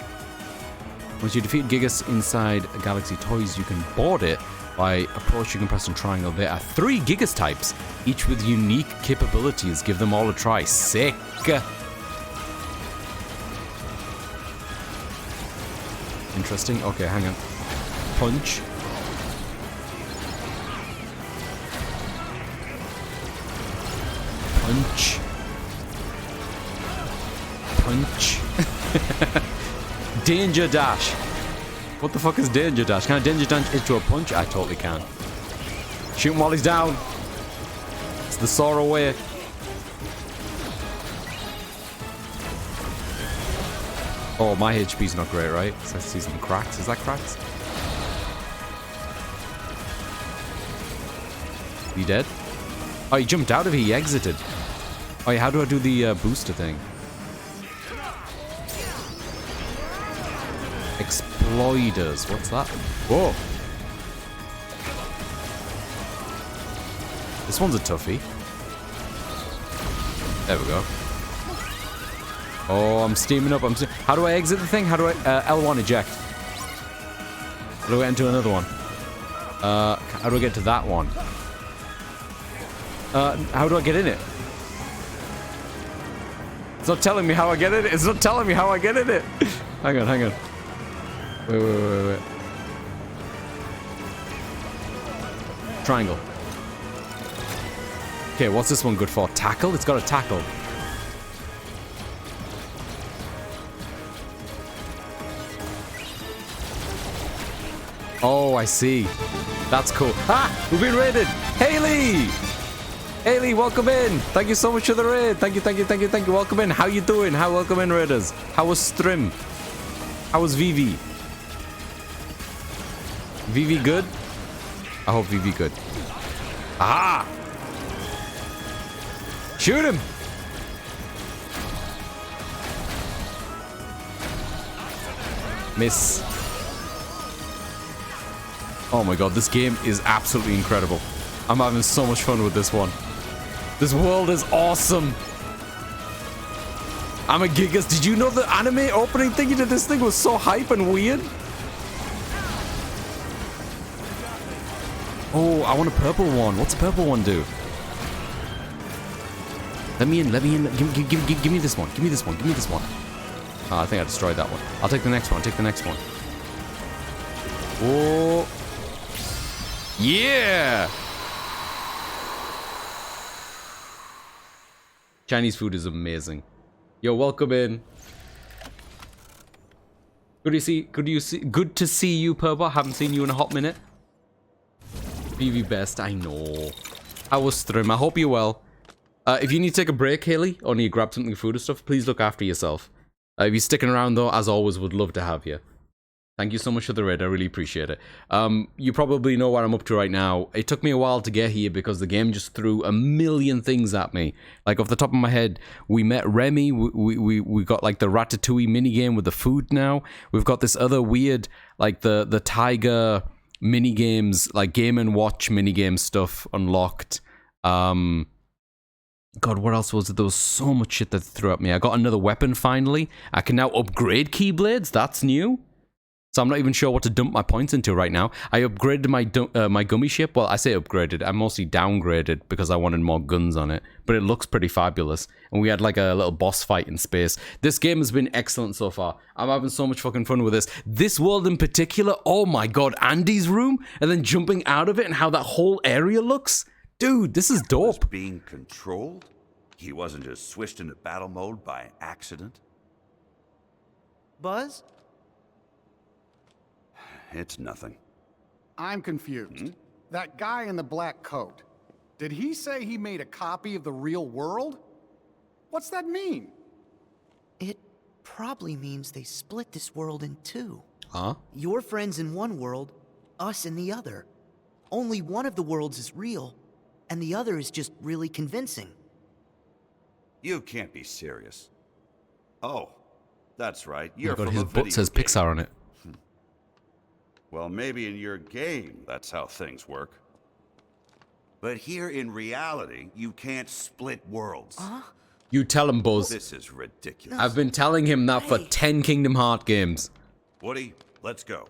Once you defeat Gigas inside Galaxy Toys, you can board it by approaching and pressing triangle. There are 3 Gigas types. each with unique capabilities. Give them all a try. Sick. Interesting. Okay, hang on. Punch. Punch. Punch. Danger dash. What the fuck is danger dash? Can I danger dash into a punch? I totally can. Shoot him while he's down. It's the Sora way. Oh, my HP's not great, right? So I see some cracks. Is that cracks? He dead? Oh, he jumped out of it. He exited. Oh, yeah, how do I do the booster thing? Exploiters. What's that? Whoa. This one's a toughie. There we go. Oh, I'm steaming up. How do I exit the thing? How do I... L1 eject. How do I enter another one? How do I get to that one? How do I get in it? It's not telling me how I get in it. It's not telling me how I get in it. Hang on, hang on. Wait. Triangle. Okay, what's this one good for? Tackle? It's got a tackle. Oh, I see. That's cool. Ah! We've been raided! Haley! Haley, welcome in! Thank you so much for the raid. Thank you. Welcome in. How you doing? Welcome in, raiders. How was Strim? How was Vivi? Vivi good? I hope Vivi good. Ah! Shoot him! Miss. Oh my god, this game is absolutely incredible. I'm having so much fun with this one. This world is awesome. I'm a gigas. Did you know the anime opening thing you did this thing was so hype and weird? Oh, I want a purple one. What's a purple one do? Let me in. Give me this one. Give me this one. Oh, I think I destroyed that one. I'll take the next one. Oh. Yeah! Chinese food is amazing. Yo, welcome in. Good to see you, Purple. Haven't seen you in a hot minute. BV best, I know. How was stream? I hope you're well. If you need to take a break, Haley, or need to grab something food or stuff, please look after yourself. If you're sticking around though, as always, would love to have you. Thank you so much for the raid, I really appreciate it. You probably know what I'm up to right now. It took me a while to get here because the game just threw a million things at me. Like off the top of my head, we met Remy, we got like the Ratatouille minigame with the food now. We've got this other weird, like the Tiger minigames, like Game & Watch minigame stuff unlocked. God, what else was it? There was so much shit that threw at me. I got another weapon finally. I can now upgrade Keyblades, that's new. So I'm not even sure what to dump my points into right now. I upgraded my gummy ship. Well, I say upgraded. I mostly downgraded because I wanted more guns on it. But it looks pretty fabulous. And we had like a little boss fight in space. This game has been excellent so far. I'm having so much fucking fun with this. This world in particular, oh my god, Andy's room, and then jumping out of it and how that whole area looks. Dude, this is dope. Was being controlled? He wasn't just switched into battle mode by accident? Buzz? It's nothing. I'm confused. That guy in the black coat, did he say he made a copy of the real world? What's that mean? It probably means they split this world in two. Huh? Your friends in one world, us in the other. Only one of the worlds is real, and the other is just really convincing. You can't be serious. Oh, that's right. You're God, from his a butt video says game. Pixar on it. Well, maybe in your game, that's how things work. But here in reality, you can't split worlds. You tell him, Buzz. This is ridiculous. I've been telling him that for 10 Kingdom Hearts games. Woody, let's go.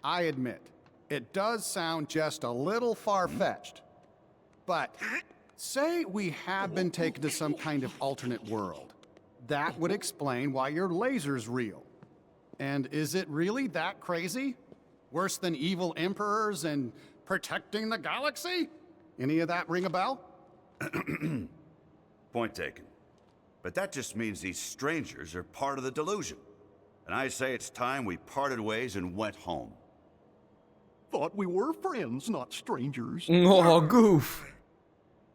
I admit, it does sound just a little far-fetched. but say we have been taken to some kind of alternate world. That would explain why your laser's real. And is it really that crazy? Worse than evil emperors and protecting the galaxy? Any of that ring a bell? Point taken. But that just means these strangers are part of the delusion. And I say it's time we parted ways and went home. Thought we were friends, not strangers. Oh, Goof.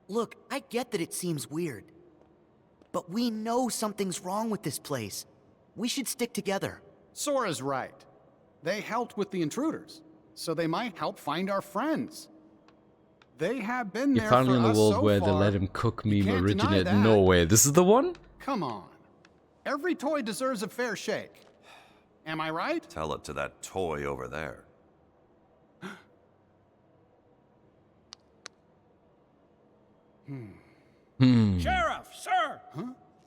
Look, I get that it seems weird. But we know something's wrong with this place. We should stick together. Sora's right. They helped with the intruders, so they might help find our friends. They have been You're there finally for in the us world so where the far. let him cook meme Can't deny originated. that. No way. This is the one? Come on. Every toy deserves a fair shake. Am I right? Tell it to that toy over there. Sheriff, sir!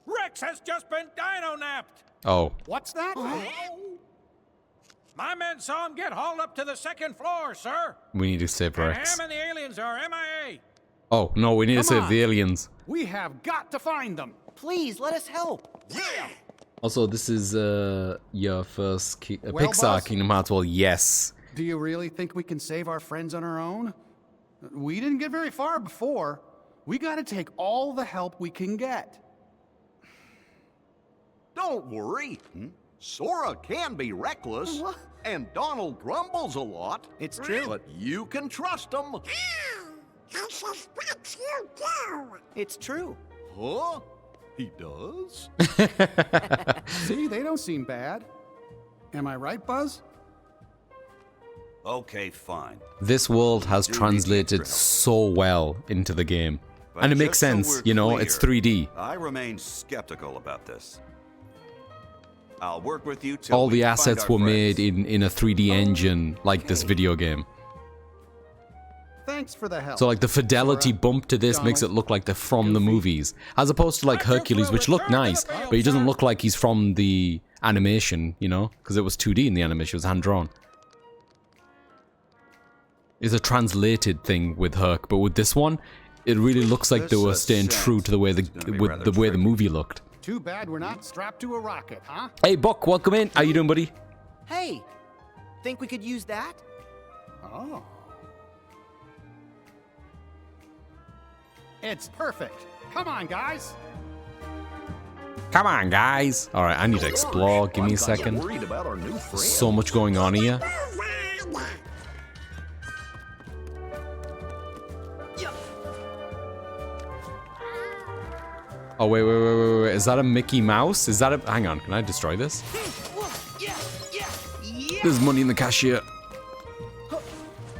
Rex has just been dino-napped! Oh. What's that? My men saw him get hauled up to the second floor, sir! We need to save And Rex. Ham and the aliens are MIA! Oh, no, we need to Come save on. the aliens. We have got to find them. Please, let us help. Yeah! Also, this is your first Well, Pixar boss? Kingdom Hearts. Well, yes. Do you really think we can save our friends on our own? We didn't get very far before. We gotta take all the help we can get. Don't worry. Sora can be reckless, and Donald grumbles a lot. It's true. But you can trust him. I suspect you do. It's true. Huh? He does? See, they don't seem bad. Am I right, Buzz? Okay, fine. This world has Do need translated extra help. so well into the game. But And it makes just so sense, we're you know, clear, it's 3D. I remain skeptical about this. I'll work with you till All we the find assets our were friends. made in a 3D engine like this video game. Thanks for the help. So like the fidelity Sora, bump to this makes it Donald, look like they're from the movies. As opposed to like Hercules, which looked nice, but he doesn't look like he's from the animation, you know? Because it was 2D in the animation, it was hand-drawn. It's a translated thing with Herc, but with this one, it really looks like they were staying true to the way the movie looked. Too bad we're not strapped to a rocket, huh? Hey Buck, welcome in. How you doing, buddy? Hey, think we could use that? Oh. It's perfect. Come on, guys. Come on, guys. All right, I need to explore. Give me a second. Worried about our new friend. So much going on here. Oh, wait. Is that a Mickey Mouse? Is that a... Hang on, can I destroy this? There's money in the cashier.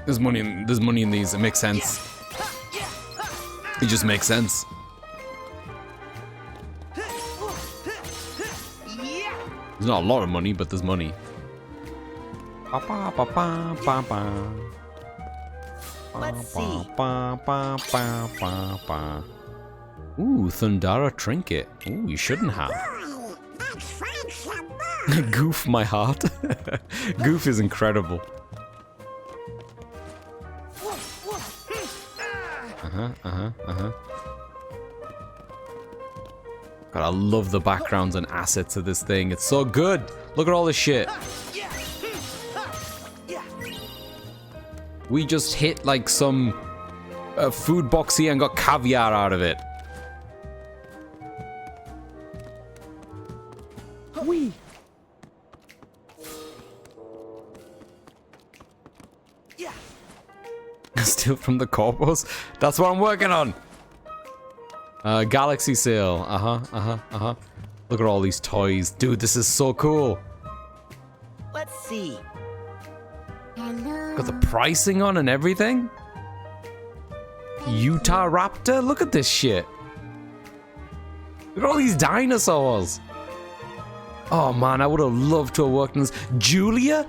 There's money in these. It makes sense. It just makes sense. There's not a lot of money, but there's money. Let's see. Ooh, Thundara trinket. Ooh, you shouldn't have. Goof my heart. Goof is incredible. God, I love the backgrounds and assets of this thing. It's so good. Look at all this shit. We just hit like some food box here and got caviar out of it. Wee. Steal from the corpus? That's what I'm working on. Galaxy sale. Look at all these toys. Dude, this is so cool. Let's see. Got the pricing on and everything. Utah Raptor? Look at this shit. Look at all these dinosaurs. Oh man, I would have loved to have worked on this. Julia?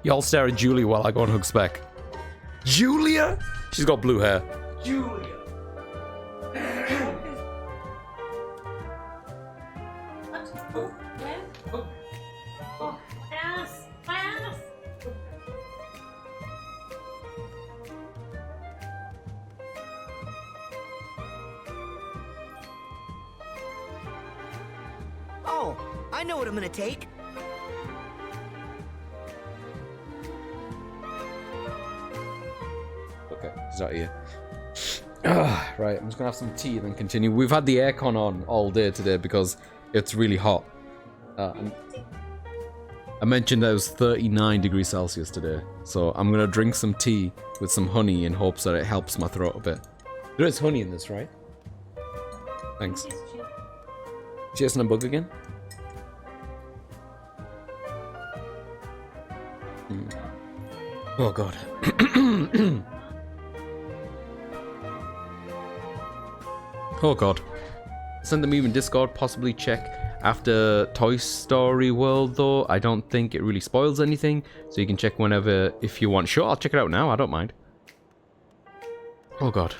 Y'all stare at Julia while I go and hug Spec. Julia? She's got blue hair. Julia. tunnel. I know what I'm gonna take. Okay, he's out here. Right, I'm just gonna have some tea and then continue. We've had the aircon on all day today because it's really hot. I mentioned that it was 39 degrees Celsius today, so I'm gonna drink some tea with some honey in hopes that it helps my throat a bit. There is honey in this, right? Thanks. Chasing a bug again? Oh god. Oh god. Send them even Discord, possibly check after Toy Story World though. I don't think it really spoils anything, so you can check whenever if you want. Sure, I'll check it out now, I don't mind. Oh god.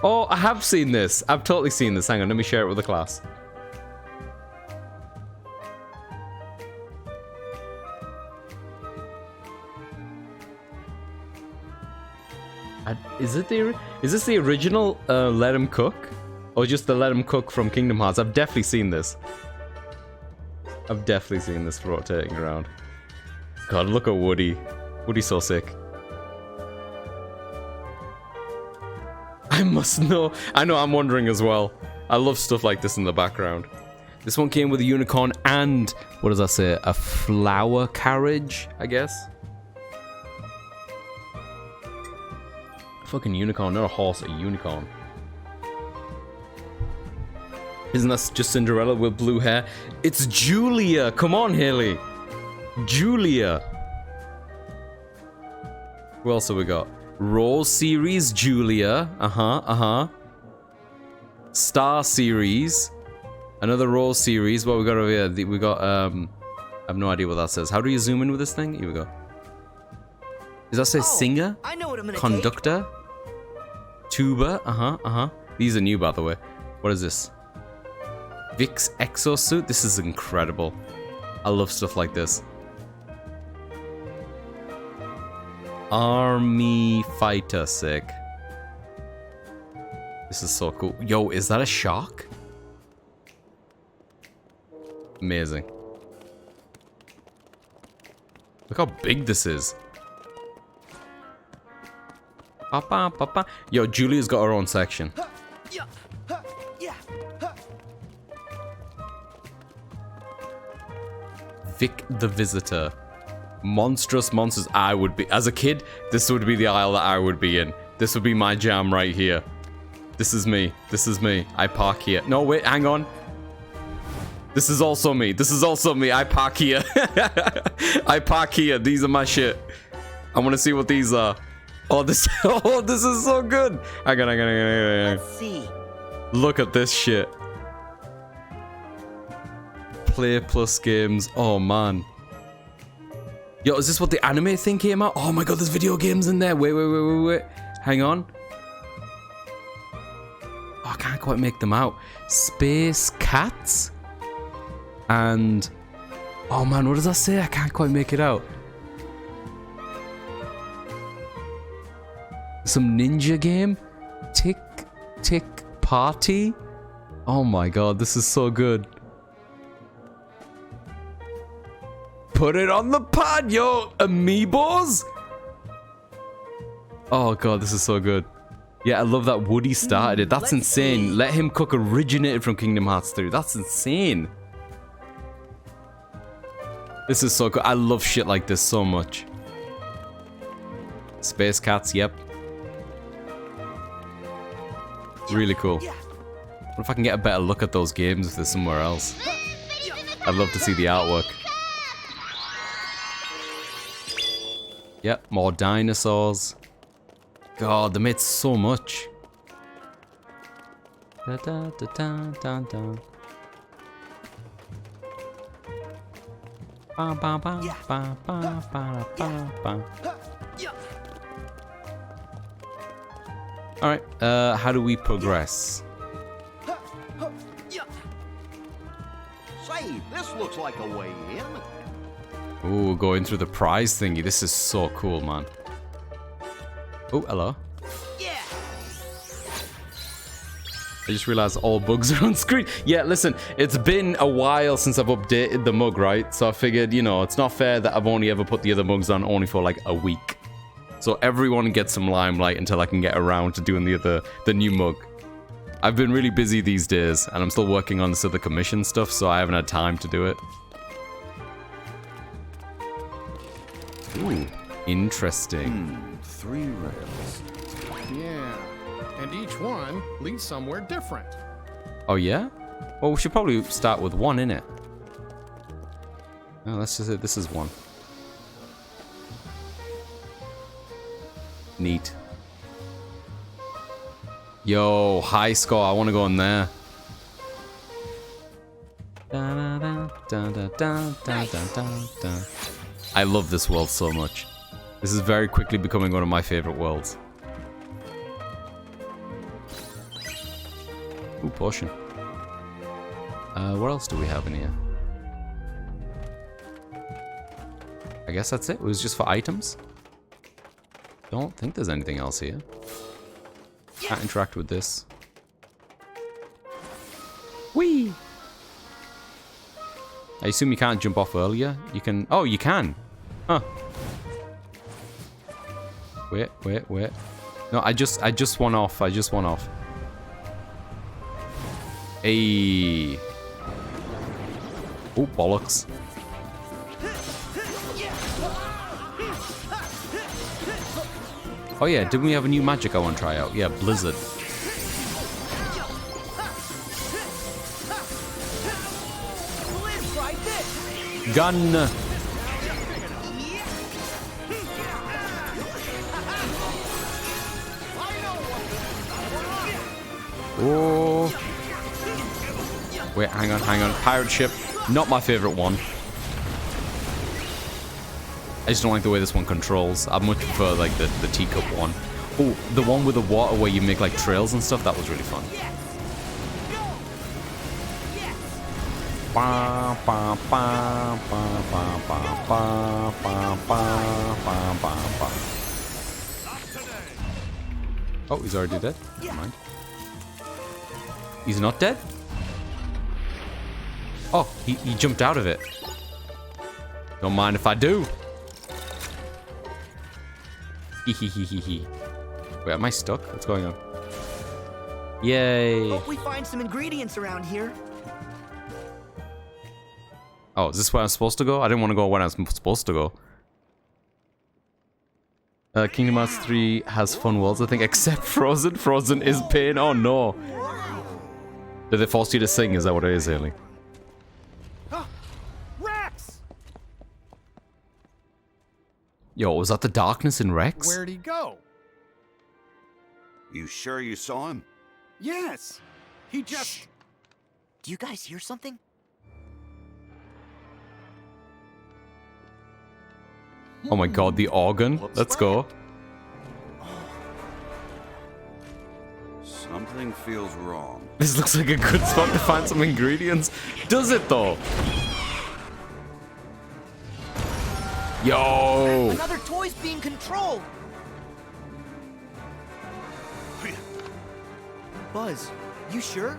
Oh, I have seen this. I've totally seen this. Hang on, let me share it with the class. Is this the original Let 'Em Cook? Or just the Let 'Em Cook from Kingdom Hearts? I've definitely seen this. I've definitely seen this rotating around. God, look at Woody. Woody's so sick. I must know. I know, I'm wondering as well. I love stuff like this in the background. This one came with a unicorn and, what does that say? A flower carriage, I guess? Fucking unicorn, not a horse, a unicorn. Isn't that just Cinderella with blue hair? It's Julia! Come on, Haley! Julia! Who else have we got? Rose series, Julia. Star series. Another Rose series. What we got over here? We got, I have no idea what that says. How do you zoom in with this thing? Here we go. Does that say singer? I know what I'm gonna Conductor? Tuba? These are new, by the way. What is this? Vic's exosuit? This is incredible. I love stuff like this. Army fighter, sick. This is so cool. Yo, is that a shark? Amazing. Look how big this is. Yo, Julia's got her own section. Vic the Visitor. Monstrous monsters. I would be, as a kid, this would be the aisle that I would be in. This would be my jam right here. This is me. This is me. I park here. No, wait, hang on. This is also me. This is also me. I park here. I park here. These are my shit. I want to see what these are. Oh, this is so good. Hang on. Let's see. Look at this shit. Play Plus games. Oh, man. Yo, is this what the anime thing came out? Oh my god, there's video games in there. Wait. Hang on. Oh, I can't quite make them out. Space Cats? And... oh man, what does that say? I can't quite make it out. Some ninja game? Tick Party? Oh my god, this is so good. Put it on the pod, yo! Amiibos? Oh god, this is so good. Yeah, I love that Woody started it. That's insane. Let Him Cook originated from Kingdom Hearts 3. That's insane. This is so good. I love shit like this so much. Space Cats, yep. Really cool. What if I can get a better look at those games if they're somewhere else? I'd love to see the artwork. Yep, more dinosaurs. God, they made so much. Da, da, da, da, da, da. Ba, ba, ba, ba, ba, ba, ba, ba. Alright, how do we progress? Say, this looks like a way in. Ooh, going through the prize thingy. This is so cool, man. Oh, hello. I just realized all bugs are on screen. Yeah, listen, it's been a while since I've updated the mug, right? So I figured, you know, it's not fair that I've only ever put the other mugs on only for like a week. So everyone gets some limelight until I can get around to doing the new mug. I've been really busy these days, and I'm still working on this other commission stuff, so I haven't had time to do it. Ooh, interesting. 3 rails. Yeah, and each one leads somewhere different. Oh yeah? Well, we should probably start with 1, innit? No, let's just say this is 1. Neat. Yo, high score. I want to go in there. I love this world so much. This is very quickly becoming one of my favorite worlds. Ooh, potion. What else do we have in here? I guess that's it. It was just for items. Don't think there's anything else here. Can't interact with this. Whee! I assume you can't jump off earlier. You can. Oh, you can. Huh. Wait. No, I just went off. I just went off. Hey. Oh, bollocks. Oh yeah, didn't we have a new magic I want to try out? Yeah, Blizzard. Gun. Oh. Wait, hang on. Pirate ship. Not my favorite one. I just don't like the way this one controls. I much prefer like the teacup one. Oh, the one with the water where you make like trails and stuff, that was really fun. Oh, he's already dead? Never mind. He's not dead? Oh, he jumped out of it. Don't mind if I do. Wait, am I stuck? What's going on? Yay. Hope we find some ingredients around here. Oh, is this where I'm supposed to go? I didn't want to go when I was supposed to go. Kingdom Hearts 3 has fun worlds, I think, except Frozen. Frozen is pain. Oh no. Did they force you to sing? Is that what it is, Haley? Rex! Yo, was that the darkness in Rex? Where'd he go? You sure you saw him? Yes. He just... Shh. Do you guys hear something? Oh my god, the organ. Let's go. Something feels wrong. This looks like a good spot to find some ingredients. Does it though? Yo! Another toy's being controlled. Buzz, you sure?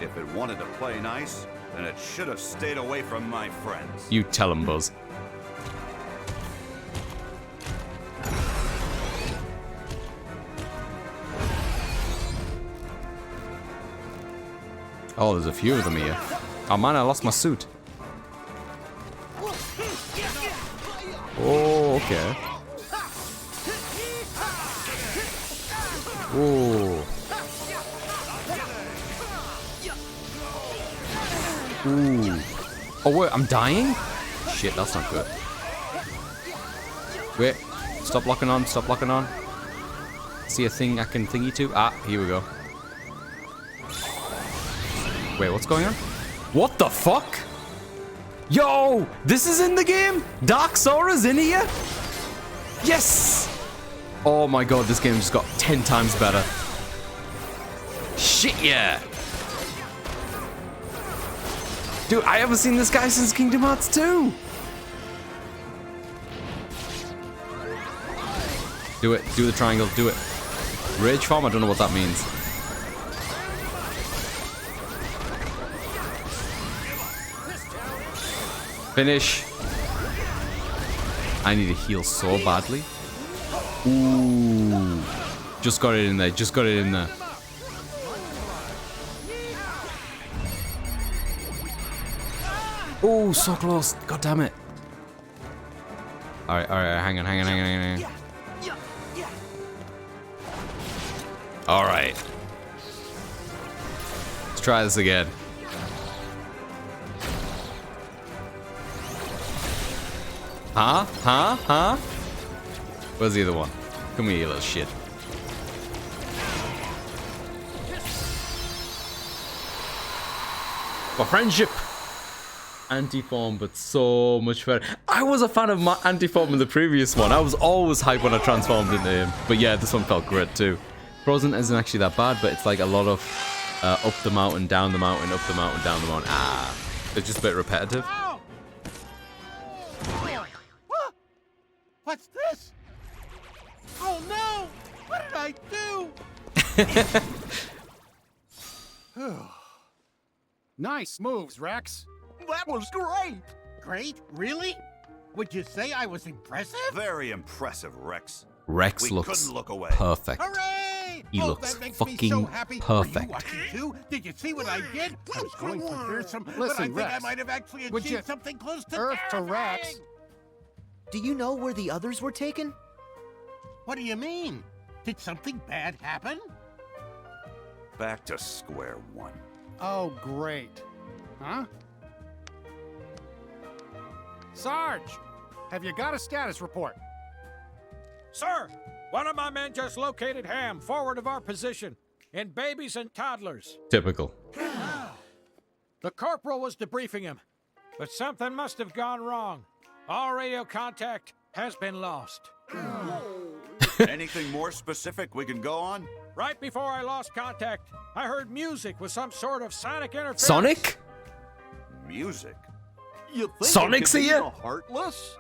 If it wanted to play nice, then it should have stayed away from my friends. You tell him, Buzz. Oh, there's a few of them here. Oh man, I lost my suit. Oh, okay. Oh. Ooh. Oh wait, I'm dying? Shit, that's not good. Wait, stop locking on, stop locking on. See a thing I can thingy to? Ah, here we go. Wait, what's going on? What the fuck? Yo, this is in the game? Dark Sora's in here? Yes! Oh my god, this game just got 10 times better. Shit, yeah. Dude, I haven't seen this guy since Kingdom Hearts 2. Do it. Do the triangle. Do it. Rage form? I don't know what that means. Finish. I need to heal so badly. Ooh. Just got it in there. Just got it in there. Oh, so close. God damn it. Alright, hang on. Alright. Let's try this again. Huh? Where's the other one? Come here, you little shit. For friendship! Anti-form, but so much better. I was a fan of my anti-form in the previous one. I was always hyped when I transformed into him. But yeah, this one felt great too. Frozen isn't actually that bad, but it's like a lot of up the mountain, down the mountain, up the mountain, down the mountain. It's just a bit repetitive. What's this? Oh no! What did I do? Nice moves, Rex. That was great. Great? Really? Would you say I was impressive? Very impressive, Rex. Rex we looks couldn't look away. perfect. Hooray! He looks fucking perfect. Were you watching too? Did you see what I did? I was going for fearsome, but I think I might have actually achieved something close to Earth to terrifying. Rex. Do you know where the others were taken? What do you mean? Did something bad happen? Back to square one. Oh, great. Huh? Sarge, have you got a status report? Sir, one of my men just located Ham forward of our position, in babies and toddlers. Typical. The corporal was debriefing him, but something must have gone wrong. All radio contact has been lost. Anything more specific we can go on? Right before I lost contact, I heard music with some sort of sonic interference. Sonic? Music? You think Sonic's it could be here? the Heartless?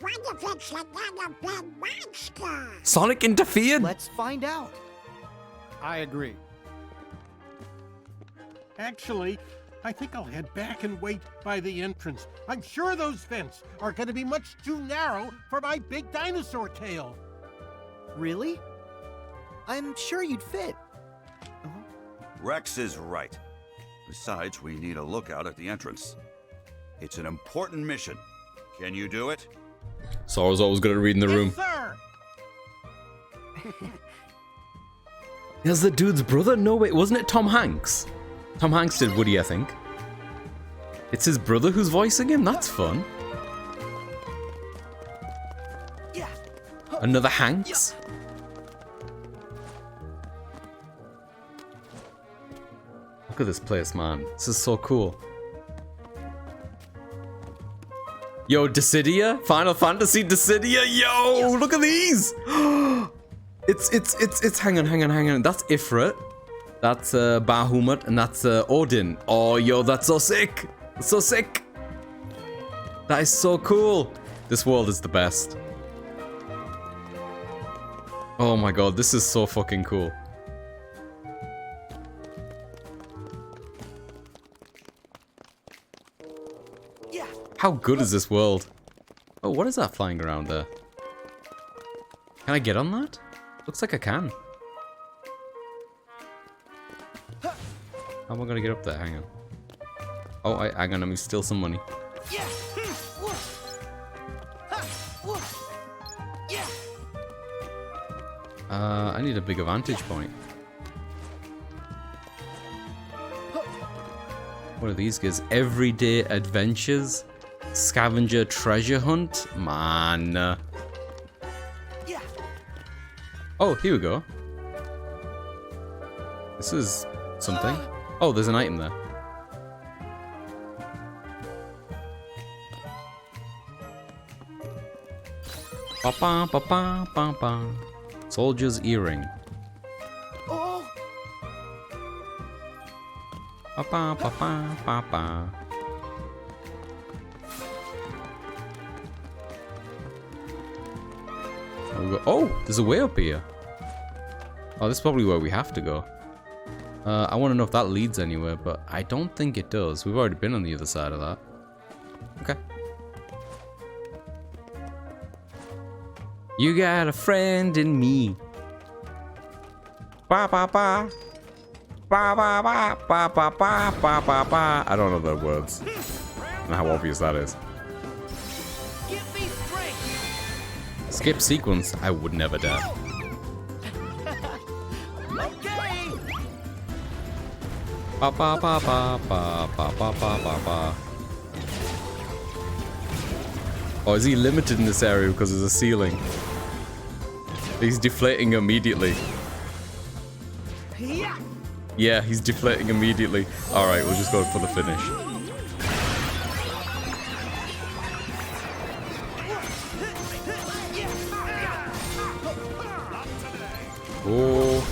What if it's another big monster? Sonic interfered? Let's find out. I agree. Actually, I think I'll head back and wait by the entrance. I'm sure those vents are going to be much too narrow for my big dinosaur tail. Really? I'm sure you'd fit. Rex is right. Besides, we need a lookout at the entrance. It's an important mission. Can you do it? Sora's always good at reading the room. Sir! That's the dude's brother? No, wait, wasn't it Tom Hanks? Tom Hanks did Woody, I think. It's his brother who's voicing him? That's fun. Another Hanks? Look at this place, man. This is so cool. Yo, Dissidia? Final Fantasy Dissidia? Yo, look at these! It's hang on. That's Ifrit. That's Bahamut, and that's Odin. Oh, yo, that's so sick. That's so sick. That is so cool. This world is the best. Oh my god, this is so fucking cool. How good is this world? Oh, what is that flying around there? Can I get on that? Looks like I can. How am I gonna get up there? Hang on. Oh, hang on, let me steal some money. I need a bigger vantage point. What are these guys? Everyday adventures? Scavenger treasure hunt? Man. Oh, here we go. This is something. Oh, there's an item there. Ba-ba, ba-ba, ba-ba. Soldier's earring. Oh. Ba-ba, ba-ba, ba-ba. Oh, there's a way up here. Oh, this is probably where we have to go. I want to know if that leads anywhere, but I don't think it does. We've already been on the other side of that. Okay. You got a friend in me. Ba ba ba. Ba ba ba ba ba ba ba ba ba. I don't know the words. I don't know how obvious that is. Skip sequence. I would never dare. Ba ba ba ba ba ba ba ba ba ba. Oh, is he limited in this area because there's a ceiling? He's deflating immediately. Yeah, he's deflating immediately. Alright, we'll just go for the finish. Oh.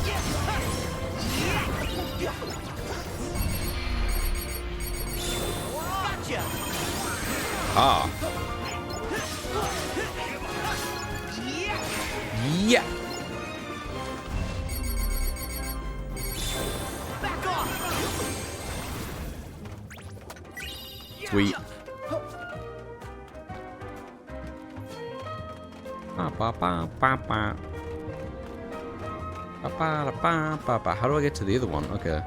Ah. Yeah. Sweet. Ba ba ba ba ba. Ba ba ba ba ba. How do I get to the other one? Okay.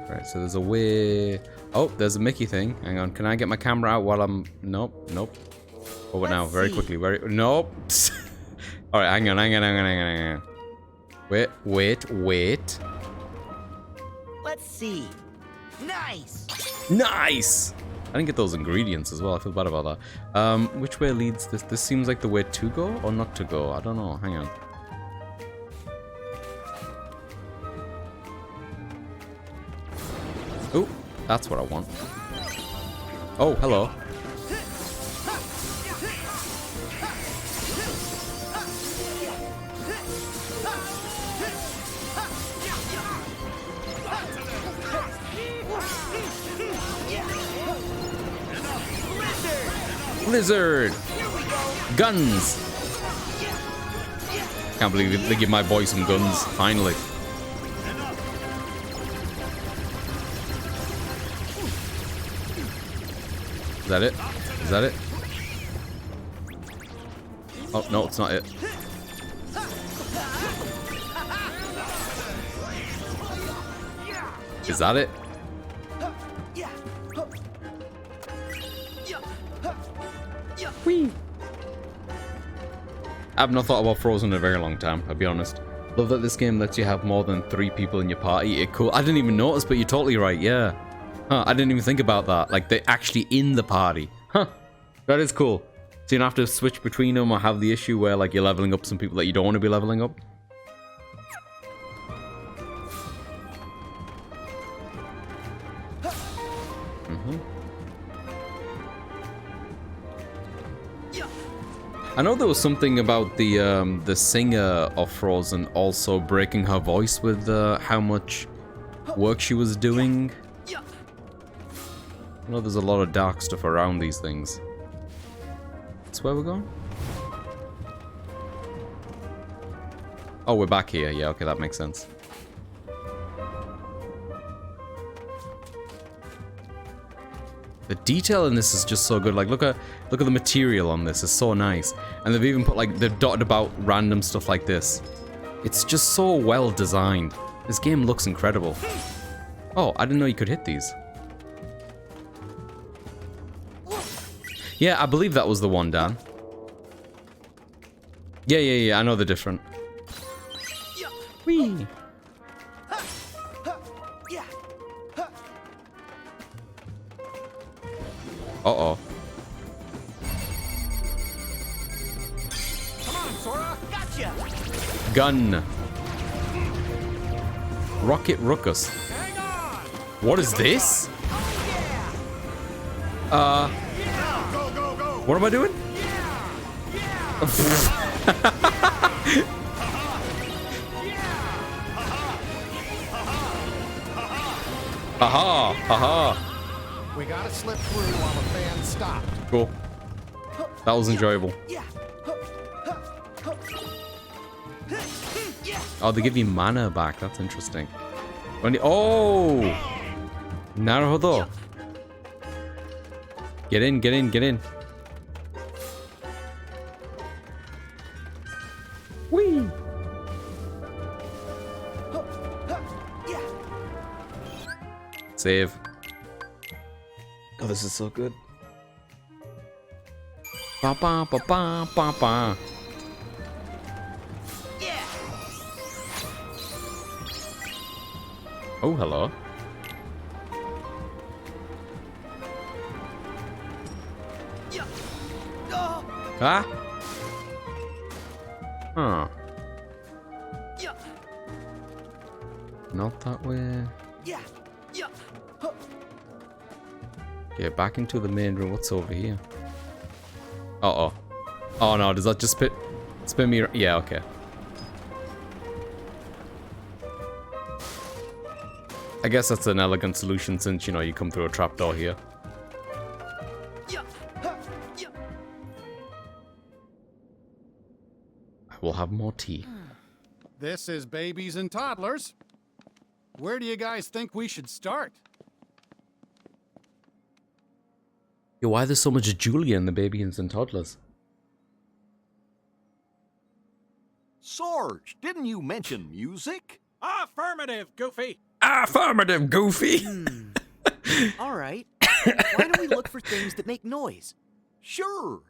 Right, so there's a way. Oh, there's a Mickey thing. Hang on. Can I get my camera out while I'm? Nope, nope. Over now, very quickly. Very. Nope. All right, hang on. Wait. Let's see. Nice. Nice. I didn't get those ingredients as well. I feel bad about that. Which way leads this? This seems like the way to go or not to go. I don't know. Hang on. Oh, that's what I want. Oh, hello. Blizzard! Guns! Can't believe they give my boy some guns, finally. Is that it? Is that it? Oh, no, it's not it. Is that it? Whee! I've not thought about Frozen in a very long time, I'll be honest. Love that this game lets you have more than 3 people in your party. Cool. I didn't even notice, but you're totally right, yeah. Huh, I didn't even think about that. Like, they're actually in the party. Huh. That is cool. So you don't have to switch between them or have the issue where, like, you're leveling up some people that you don't want to be leveling up. I know there was something about the singer of Frozen also breaking her voice with how much work she was doing. I know there's a lot of dark stuff around these things. That's where we're going? Oh, we're back here. Yeah, okay, that makes sense. The detail in this is just so good. Like, look at the material on this. It's so nice. And they've even put, like, they've dotted about random stuff like this. It's just so well designed. This game looks incredible. Oh, I didn't know you could hit these. Yeah, I believe that was the one, Dan. Yeah, I know they're different. Whee! Uh-oh. Come on, Sora! Gotcha! Gun. Rocket Ruckus. What is this? What am I doing? Haha, haha. We gotta slip through while the fan stopped. Cool. That was enjoyable. Oh, they give you mana back. That's interesting. Oh! Naruhodo. Get in, get in, get in. Whee! Save. Oh, this is so good. Ba ba ba ba ba ba. Oh, hello. Huh? Huh. Not that way. Okay, back into the main room. What's over here? Uh-oh. Oh no, does that just spin me? Yeah, okay. I guess that's an elegant solution since, you know, you come through a trapdoor here. I will have more tea. This is Babies and Toddlers. Where do you guys think we should start? Yo, why there's so much Julia in the Babies and Toddlers? Sarge, didn't you mention music? Affirmative, Goofy. Affirmative, Goofy. All right. Why don't we look for things that make noise? Sure.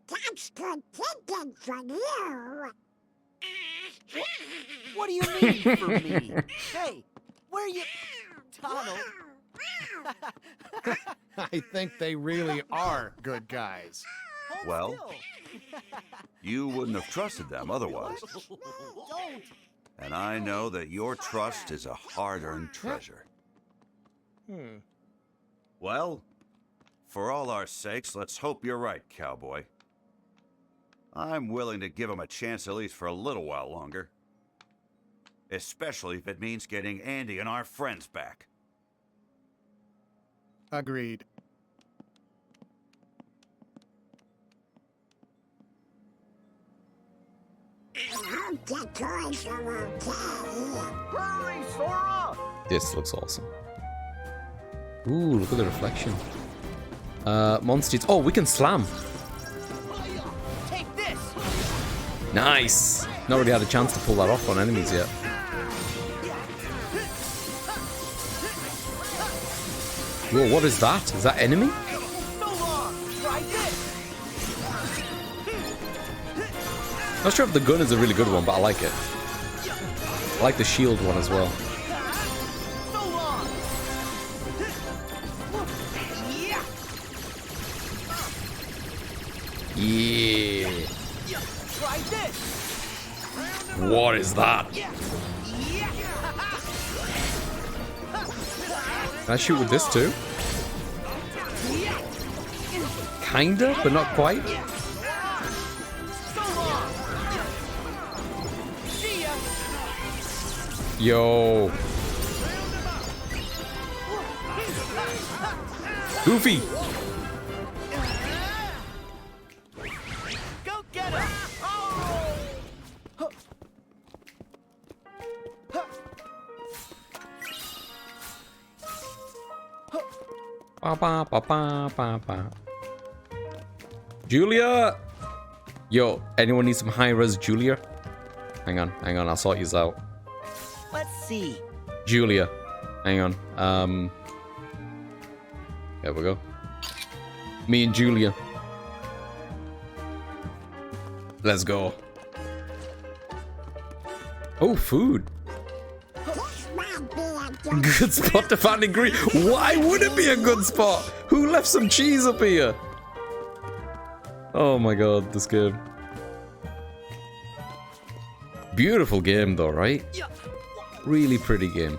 That's good thinking from you. What do you mean for me? Hey, where are you... Donald? I think they really are good guys. Well, you wouldn't have trusted them otherwise. Don't. And I know that your trust is a hard-earned treasure. Well, for all our sakes, let's hope you're right, cowboy. I'm willing to give him a chance at least for a little while longer. Especially if it means getting Andy and our friends back. Agreed. I'll get toys from Hurry, Sora! This looks awesome. Ooh, look at the reflection. Monsters. Oh, we can slam. Take this. Nice. Not really had a chance to pull that off on enemies yet. Whoa, what is that? Is that enemy? Not sure if the gun is a really good one, but I like it. I like the shield one as well. Yeah. What is that? Can I shoot with this too? Kinda, but not quite. Yo. Goofy. Go get him. Ba ba ba ba ba ba. Julia. Yo, anyone need some high-res Julia? Hang on, I'll sort yous out. Let's see. Julia. Hang on. There we go. Me and Julia. Let's go. Oh, food. Good spot to find ingredient. Why would it be a good spot? Who left some cheese up here? Oh my god, this game. Beautiful game though, right? Really pretty game.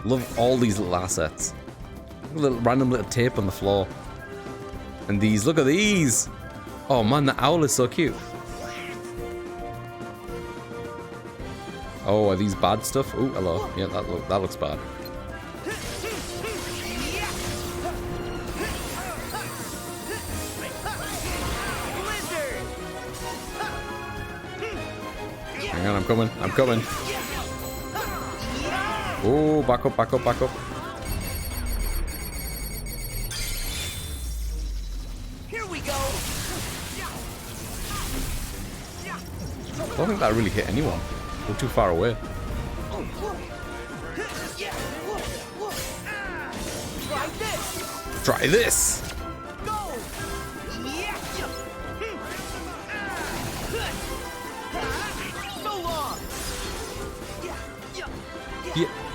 Love all these little assets. A little random little tape on the floor. And these, look at these! Oh man, the owl is so cute. Oh, are these bad stuff? Oh, hello. Yeah, that looks bad. Hang on, I'm coming. I'm coming. Oh, back up, back up, back up. Here we go. I don't think that really hit anyone. We're too far away. Try this. Try this. So long.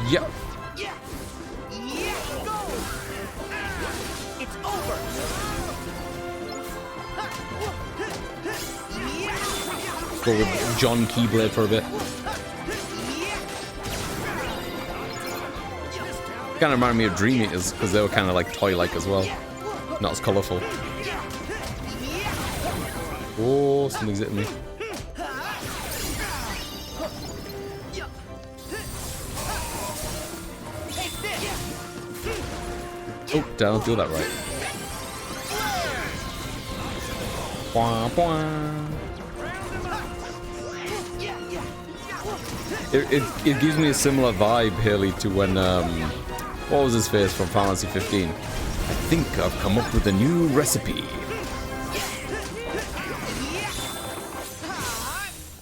Yeah. Go. It's over. Go with John Keyblade for a bit. Kind of reminded me of Dream Eaters because they were kind of like toy-like as well, not as colourful. Oh, something's hitting me. Oh, don't do that right. Bwah, bwah. It gives me a similar vibe, Haley, to when what was his face from Final Fantasy 15? I think I've come up with a new recipe.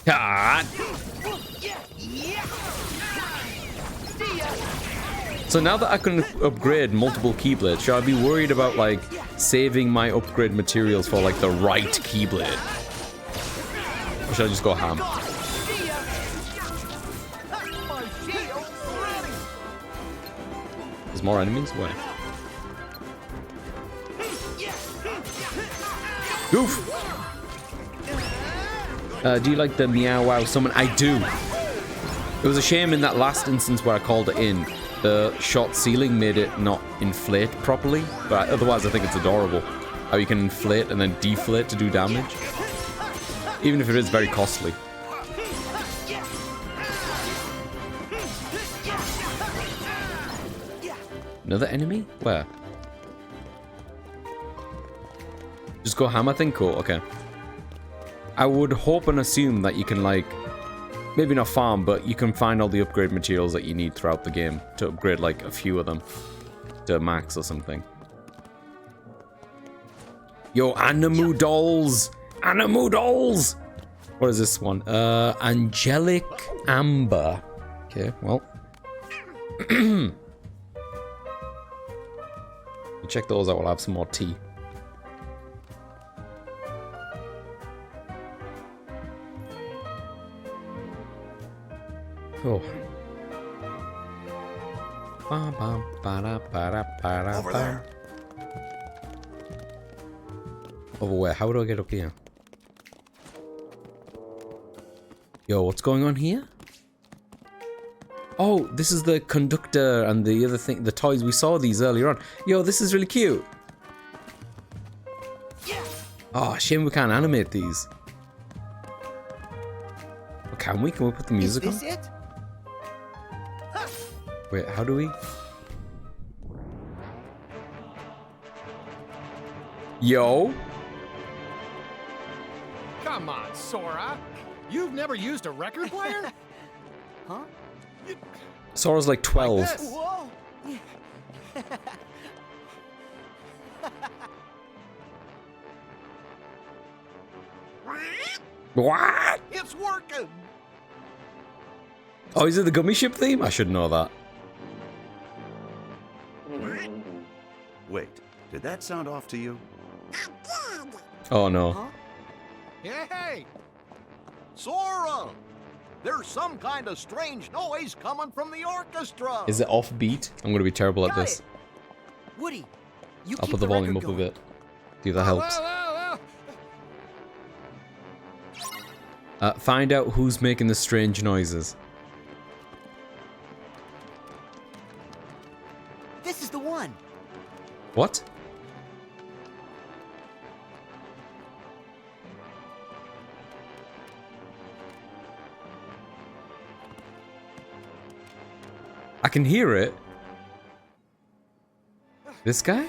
Ah. So now that I can upgrade multiple Keyblades, should I be worried about like saving my upgrade materials for like the right Keyblade? Or should I just go ham? There's more enemies? Where? Goof! Do you like the Meow Wow summon? I do. It was a shame in that last instance where I called it in. The shot ceiling made it not inflate properly, but otherwise I think it's adorable. How you can inflate and then deflate to do damage. Even if it is very costly. Another enemy? Where? Just go ham, I think? Cool, okay. I would hope and assume that you can, like, maybe not farm, but you can find all the upgrade materials that you need throughout the game to upgrade, like, a few of them to max or something. Yo, Animu Dolls! Animu Dolls! What is this one? Angelic Amber. Okay, well. Check those out, we'll have some more tea. Oh. Over there. Over where? How do I get up here? Yo, what's going on here? Oh, this is the conductor and the other thing, the toys. We saw these earlier on. Yo, this is really cute. Oh, shame we can't animate these. Oh, can we? Can we put the music on? Is this it? Wait, how do we? Yo. Come on, Sora. You've never used a record player? Huh? Sora's like 12. Like whoa! What? It's working. Oh, is it the Gummy Ship theme? I should know that. Wait, did that sound off to you? Oh no. Hey! Sora! There's some kind of strange noise coming from the orchestra. Is it offbeat? I'm gonna be terrible at Got this. it. Woody, you I'll keep put the volume up record a going. bit. See if that helps. Find out who's making the strange noises. This is the one. What? I can hear it. This guy?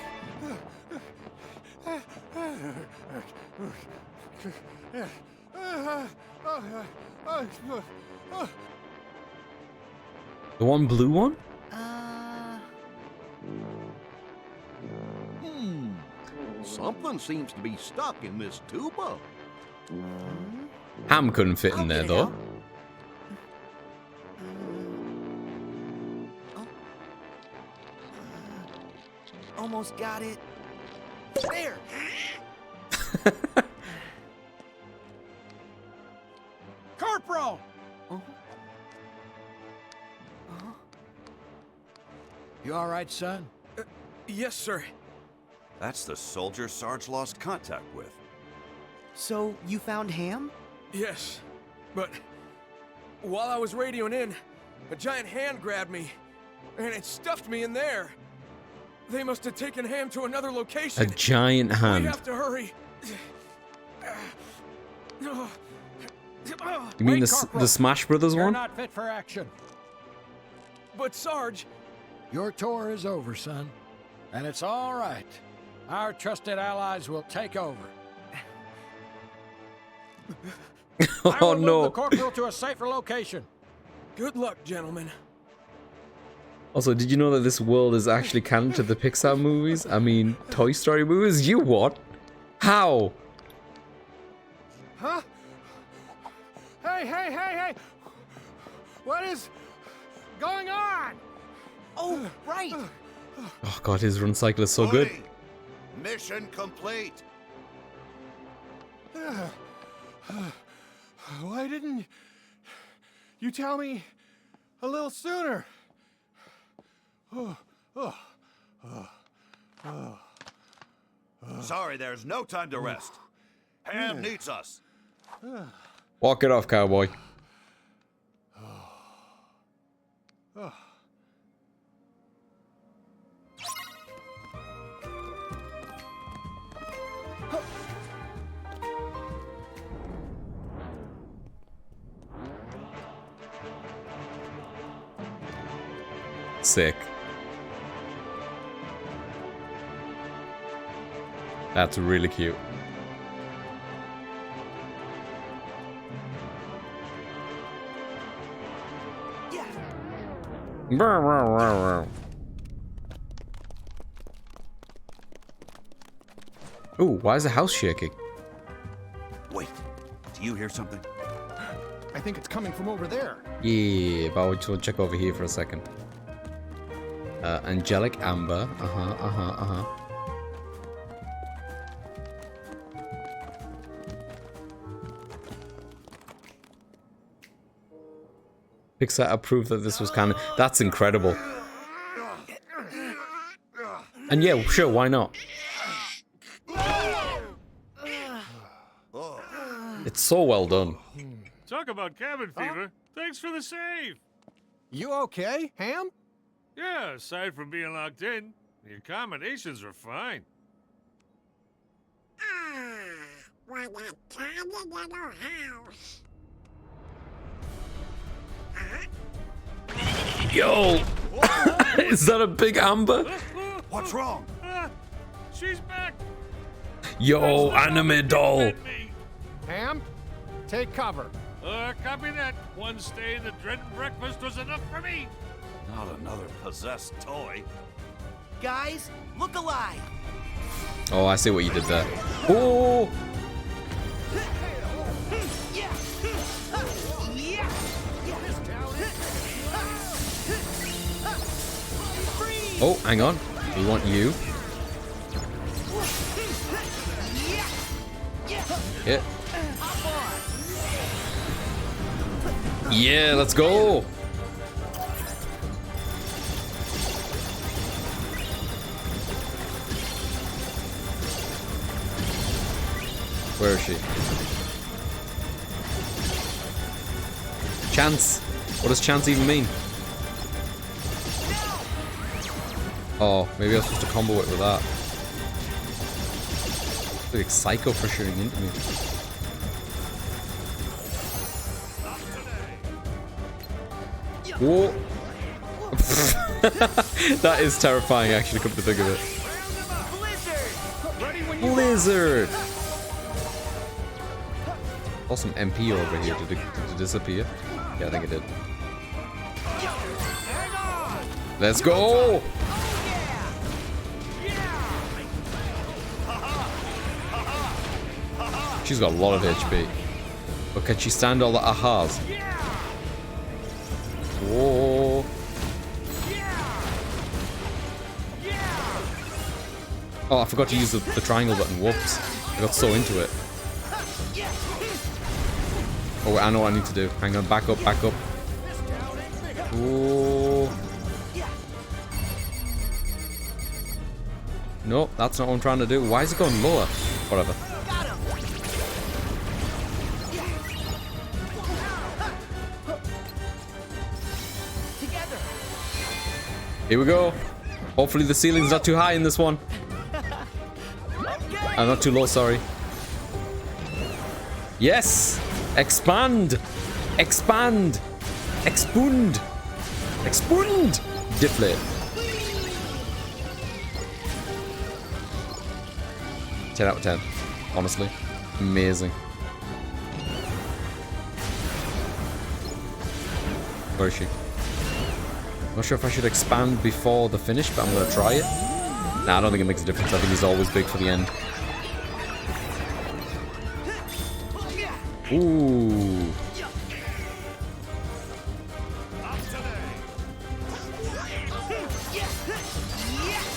The one blue one? Something seems to be stuck in this tuba. Ham couldn't fit in there though. Almost got it. There. Corporal! You all right, son? Yes, sir. That's the soldier Sarge lost contact with. So, you found Ham? Yes, but while I was radioing in, a giant hand grabbed me, and it stuffed me in there. They must have taken Ham to another location. A giant hand. We have to hurry. You mean the Smash Brothers You're one? not fit for action. But Sarge... Your tour is over, son. And it's all right. Our trusted allies will take over. I will move the corporal to a safer location. Good luck, gentlemen. Also, did you know that this world is actually canon to the Pixar movies? I mean, Toy Story movies? You what? How? Huh? Hey! What is going on? Oh, right. Oh god, his run cycle is so good. Mission complete. Why didn't you tell me a little sooner? Sorry, there's no time to rest. Ham needs us. Walk it off, cowboy. Sick. That's really cute. Ooh, why is the house shaking? Wait, do you hear something? I think it's coming from over there. Yeah, but I just want to check over here for a second. Angelic Amber. Pixar approved that this was canon. That's incredible. And yeah, sure, why not? It's so well done. Talk about cabin fever. Thanks for the save. You okay, Ham? Yeah, aside from being locked in, the accommodations are fine. What a tiny little house. Yo! Is that a big Amber? What's wrong? She's back. Yo, anime doll. Ham, take cover. Copy that. One stay in the dreaded breakfast was enough for me. Not another possessed toy. Guys, look alive. Oh, I see what you did there. Oh! Oh, hang on. We want you. Yeah. Yeah, let's go. Where is she? Chance. What does chance even mean? Oh, maybe I was supposed to combo it with that. It's like Psycho for shooting into me. Whoa! That is terrifying, actually, come to think of it. Blizzard! Saw some MP over here. Did it disappear? Yeah, I think it did. Let's go! She's got a lot of HP. But can she stand all the ahas? Whoa. Oh, I forgot to use the triangle button. Whoops. I got so into it. Oh, wait, I know what I need to do. Hang on, back up, back up. Whoa. Nope, that's not what I'm trying to do. Why is it going lower? Whatever. Here we go. Hopefully the ceiling's not too high in this one. Not too low, sorry. Yes! Expand! Expand! Expand! Expand! Deflate. 10 out of 10. Honestly. Amazing. Where is she? Not sure if I should expand before the finish, but I'm gonna try it. Nah, I don't think it makes a difference. I think he's always big for the end. Ooh.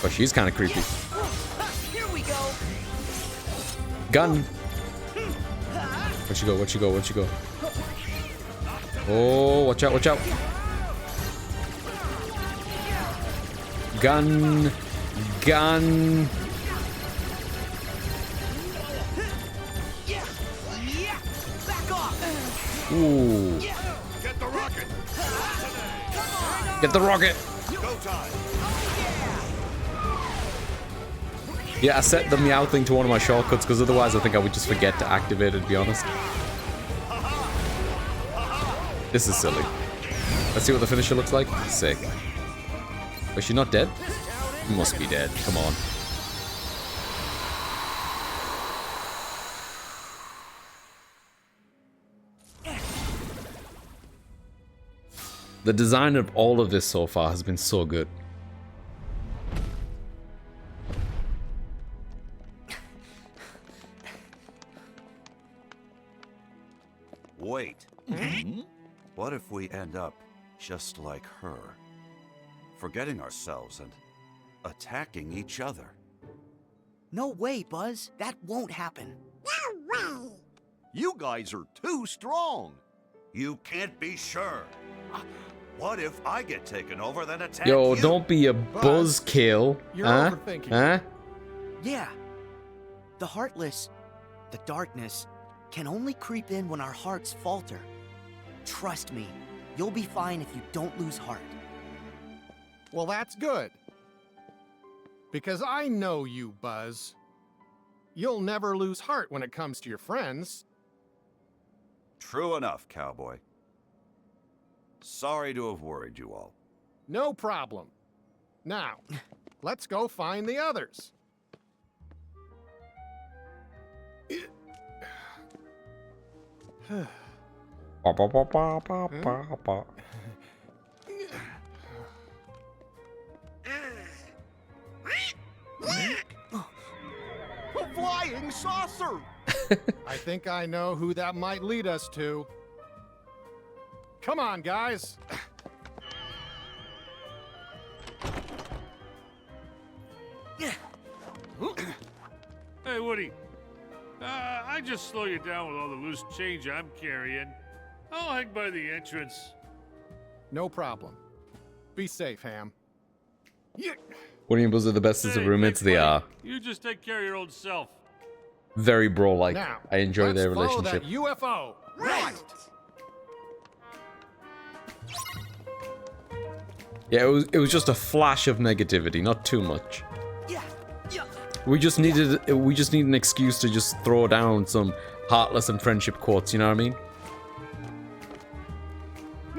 But she's kind of creepy. Gun. Where'd she go? Where'd she go? Where'd she go? Oh, watch out! Watch out! Gun. Gun. Ooh. Get the rocket. Get the rocket. Go time. Yeah, I set the meow thing to one of my shortcuts because otherwise I think I would just forget to activate it, to be honest. This is silly. Let's see what the finisher looks like. Sick. Is she not dead? Must be dead. Come on. The design of all of this so far has been so good. Wait. What if we end up just like her? Forgetting ourselves and attacking each other. No way, Buzz. That won't happen. No way. You guys are too strong. You can't be sure. What if I get taken over, then attack Yo, you? don't be a buzzkill. You're Huh? overthinking. Huh? Yeah. The Heartless, the darkness, can only creep in when our hearts falter. Trust me, you'll be fine if you don't lose heart. Well, that's good. Because I know you, Buzz. You'll never lose heart when it comes to your friends. True enough, cowboy. Sorry to have worried you all. No problem. Now, let's go find the others. A flying saucer. I think I know who that might lead us to. Come on, guys. Hey, Woody. I just slow you down with all the loose change I'm carrying. I'll hang by the entrance. No problem. Be safe, Ham. Woody and Buzz are the bestest of roommates. They are. You just take care of your old self. Very bro-like. Now, I enjoy let's their follow relationship. that UFO. Right. Yeah, it was just a flash of negativity, not too much. We just need an excuse to just throw down some heartless and friendship quotes, you know what I mean?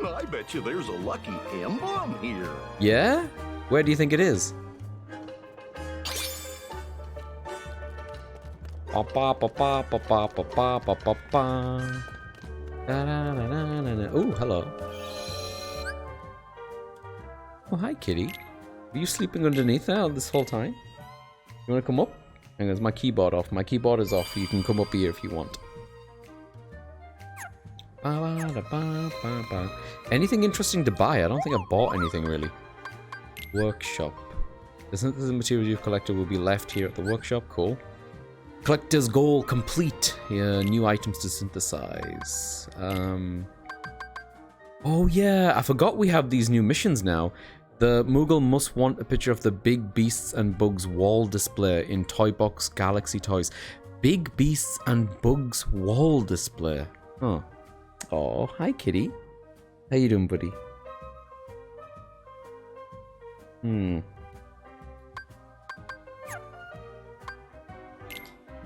I bet you there's a lucky emblem here. Yeah? Where do you think it is? Oh, hello. Oh, hi, kitty. Are you sleeping underneath there this whole time? You want to come up? Hang on, is my keyboard off? My keyboard is off. You can come up here if you want. Anything interesting to buy? I don't think I bought anything really. Workshop. The synthesis materials you've collected will be left here at the workshop. Cool. Collector's goal complete. Yeah, new items to synthesize. Oh yeah, I forgot we have these new missions now. The Moogle must want a picture of the Big Beasts and Bugs wall display in Toy Box Galaxy Toys. Big Beasts and Bugs wall display. Huh. Oh, hi kitty. How you doing, buddy?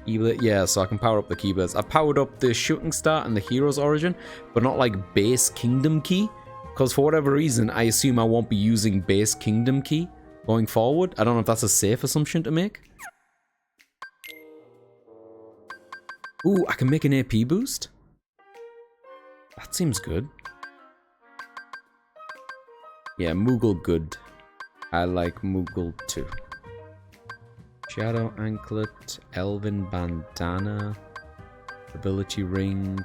Keyblade, yeah, so I can power up the Keyblades. I've powered up the Shooting Star and the Hero's Origin, but not like base Kingdom Key. Because for whatever reason, I assume I won't be using base Kingdom Key going forward. I don't know if that's a safe assumption to make. Ooh, I can make an AP boost? That seems good. Yeah, Moogle good. I like Moogle too. Shadow Anklet, Elven Bandana, Ability Ring.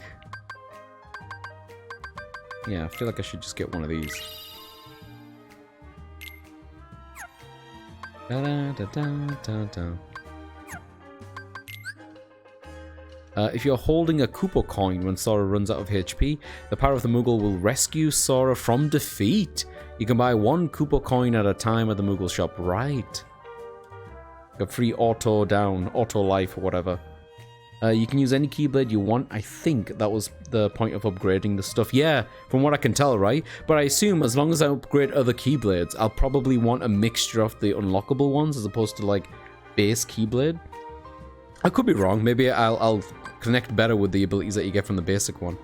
Yeah, I feel like I should just get one of these. Da -da -da -da -da -da. If you're holding a Koopa coin when Sora runs out of HP, the power of the Moogle will rescue Sora from defeat. You can buy one Koopa coin at a time at the Moogle shop. Right. A free auto down, auto life or whatever. You can use any Keyblade you want. I think that was the point of upgrading the stuff. Yeah, from what I can tell, right? But I assume as long as I upgrade other Keyblades, I'll probably want a mixture of the unlockable ones as opposed to like base Keyblade. I could be wrong. Maybe I'll connect better with the abilities that you get from the basic one.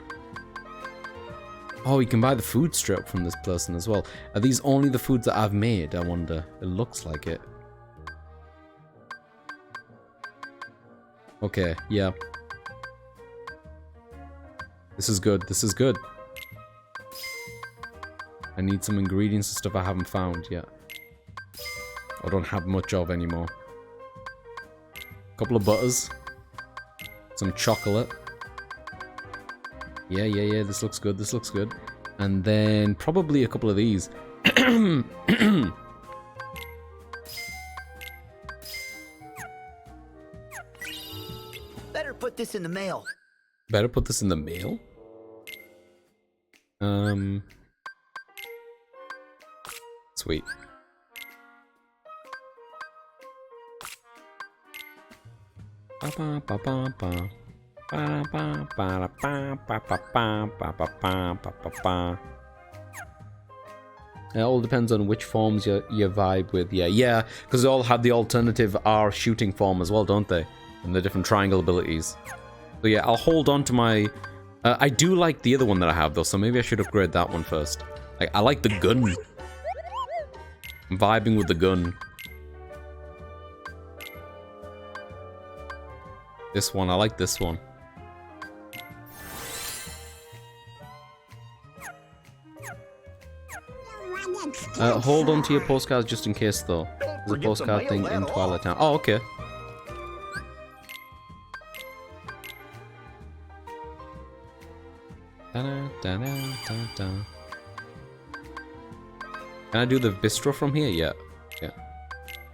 Oh, you can buy the food straight up from this person as well. Are these only the foods that I've made? I wonder. It looks like it. Okay, yeah. This is good. This is good. I need some ingredients and stuff I haven't found yet. I don't have much of anymore. Couple of butters. Some chocolate. Yeah, yeah, yeah. This looks good. This looks good. And then probably a couple of these. Better put this in the mail. Better put this in the mail? Sweet. It all depends on which forms you vibe with. Yeah, because they all have the alternative R shooting form as well, don't they? And the different triangle abilities. So yeah, I'll hold on to my... I do like the other one that I have though, so maybe I should upgrade that one first. Like, I like the gun. I'm vibing with the gun. This one, I like this one. Hold on to your postcards just in case though. There's a postcard thing in Twilight Town. Oh, okay. Can I do the bistro from here? Yeah.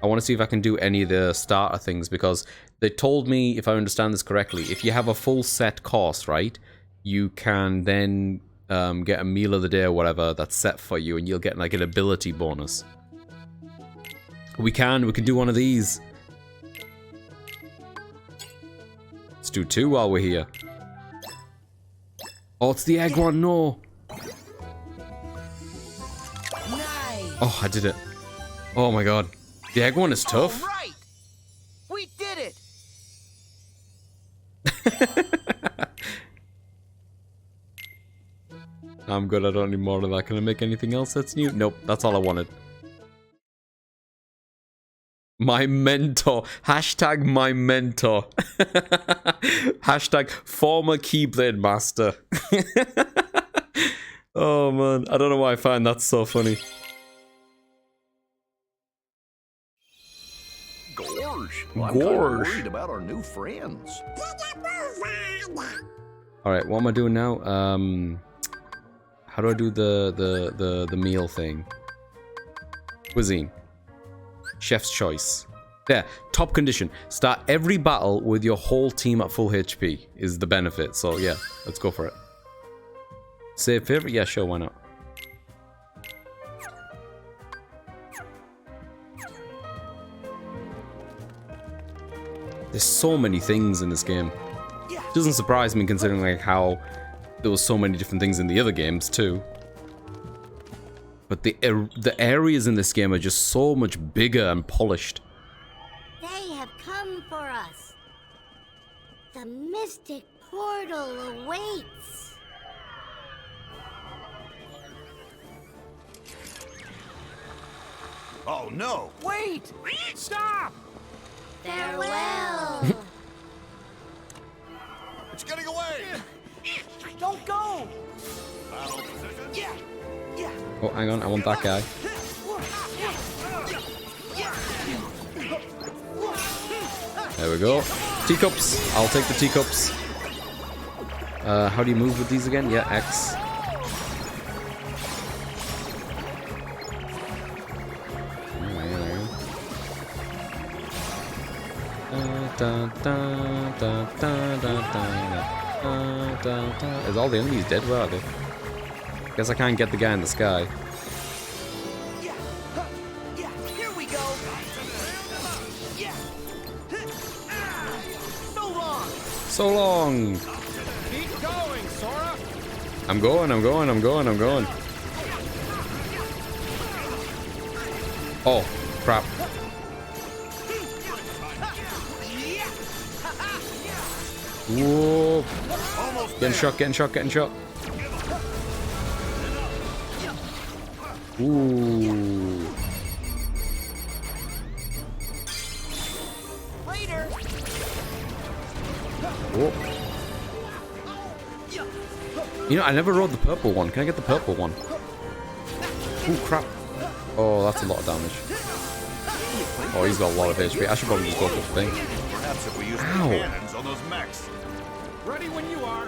I want to see if I can do any of the starter things because they told me, if I understand this correctly, if you have a full set course, right, you can then get a meal of the day or whatever that's set for you and you'll get like an ability bonus. We can do one of these. Let's do two while we're here. Oh, it's the egg one, no. Nice. Oh, I did it. Oh my god. The egg one is tough. All right. We did it. I'm good, I don't need more of that. Can I make anything else that's new? Nope, that's all I wanted. My mentor. Hashtag my mentor. Hashtag former Keyblade master. Oh man, I don't know why I find that so funny. Gorge. I'm kind of worried about our new friends. Alright, what am I doing now? How do I do the meal thing? Cuisine. Chef's choice. There, top condition. Start every battle with your whole team at full HP is the benefit. So yeah, let's go for it. Save favorite? Yeah, sure, why not? There's so many things in this game. Doesn't surprise me considering like how there was so many different things in the other games too. But the areas in this game are just so much bigger and polished. They have come for us. The Mystic Portal awaits. Oh no! Wait! Stop! Farewell. It's getting away! Don't go! Battle position? Yeah! Yeah! Oh, hang on, I want that guy. There we go. Teacups! I'll take the teacups. How do you move with these again? Yeah, X. Is all the enemies dead? Where are they? Guess I can't get the guy in the sky. Here we go! Yeah! So long! So long! Keep going, Sora! I'm going. Oh, crap. Whoa. Getting shot. Ooh. Later! Whoa. You know, I never rode the purple one. Can I get the purple one? Ooh, crap. Oh, that's a lot of damage. Oh, he's got a lot of HP. I should probably just go for the thing. Perhaps if we use Ow. cannons on those mechs. Ready when you are.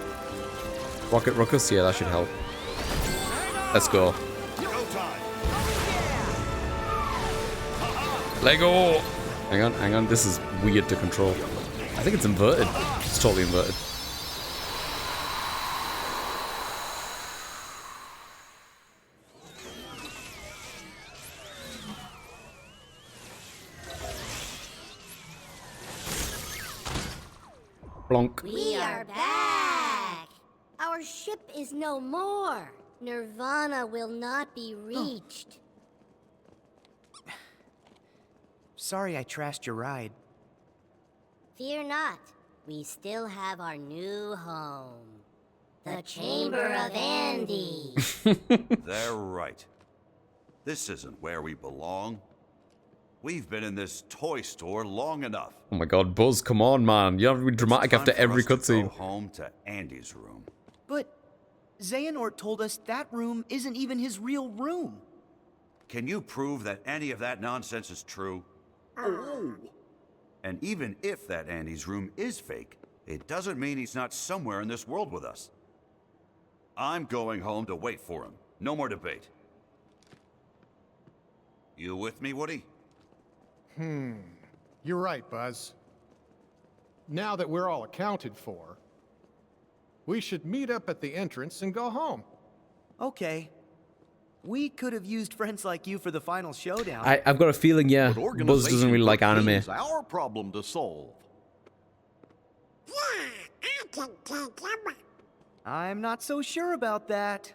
Rocket Ruckus? Yeah, that should help. Let's go. Lego! Hang on. This is weird to control. I think it's inverted. It's totally inverted. Blonk. We are back. Our ship is no more. Nirvana will not be reached. Sorry I trashed your ride. Fear not. We still have our new home. The Chamber of Andy. They're right. This isn't where we belong. We've been in this toy store long enough. Oh my god, Buzz, come on, man. You have to be dramatic after every cutscene. Go home to Andy's room. But Xehanort told us that room isn't even his real room. Can you prove that any of that nonsense is true? Oh. And even if that Andy's room is fake, it doesn't mean he's not somewhere in this world with us. I'm going home to wait for him. No more debate. You with me, Woody? You're right, Buzz. Now that we're all accounted for, we should meet up at the entrance and go home. Okay. We could have used friends like you for the final showdown. I've got a feeling, yeah, But Buzz doesn't really like anime. It's our problem to solve. I'm not so sure about that.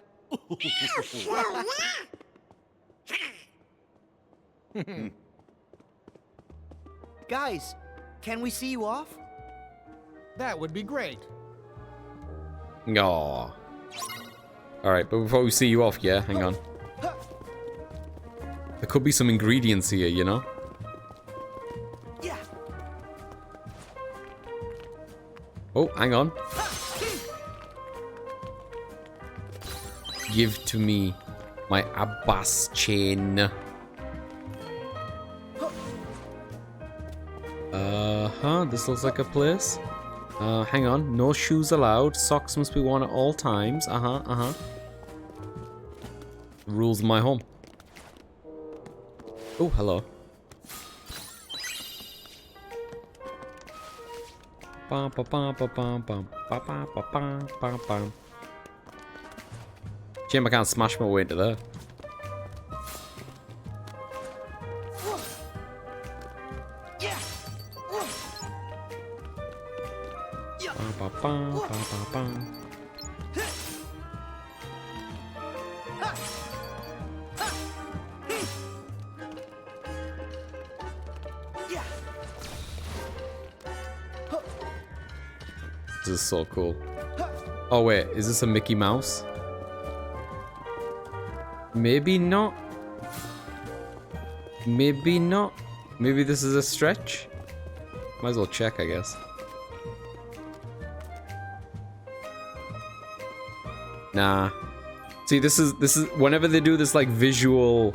Guys, can we see you off? That would be great. Aww. Alright, but before we see you off, yeah, hang on. There could be some ingredients here, you know? Oh, hang on. Give to me my Abbas chain. This looks like a place. Hang on. No shoes allowed. Socks must be worn at all times. Rules of my home. Oh, hello. Shame I can't smash my way into there. This is so cool. Oh wait, is this a Mickey Mouse? Maybe not. Maybe not. Maybe this is a stretch? Might as well check, I guess. Nah. See, this is whenever they do this like visual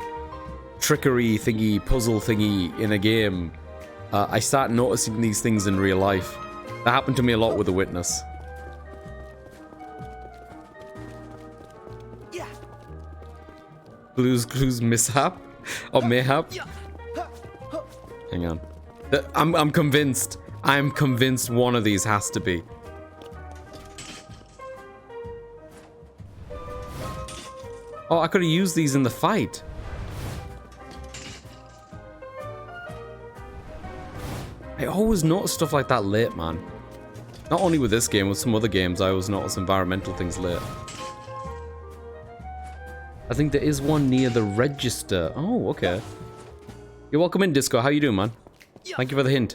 trickery thingy, puzzle thingy in a game, I start noticing these things in real life. That happened to me a lot with The Witness. Clues mishap or mayhap. Hang on. I'm convinced. I'm convinced one of these has to be. Oh, I could have used these in the fight. I always notice stuff like that late, man. Not only with this game, with some other games, I always notice environmental things late. I think there is one near the register. Oh, okay. You're welcome in, Disco. How you doing, man? Thank you for the hint.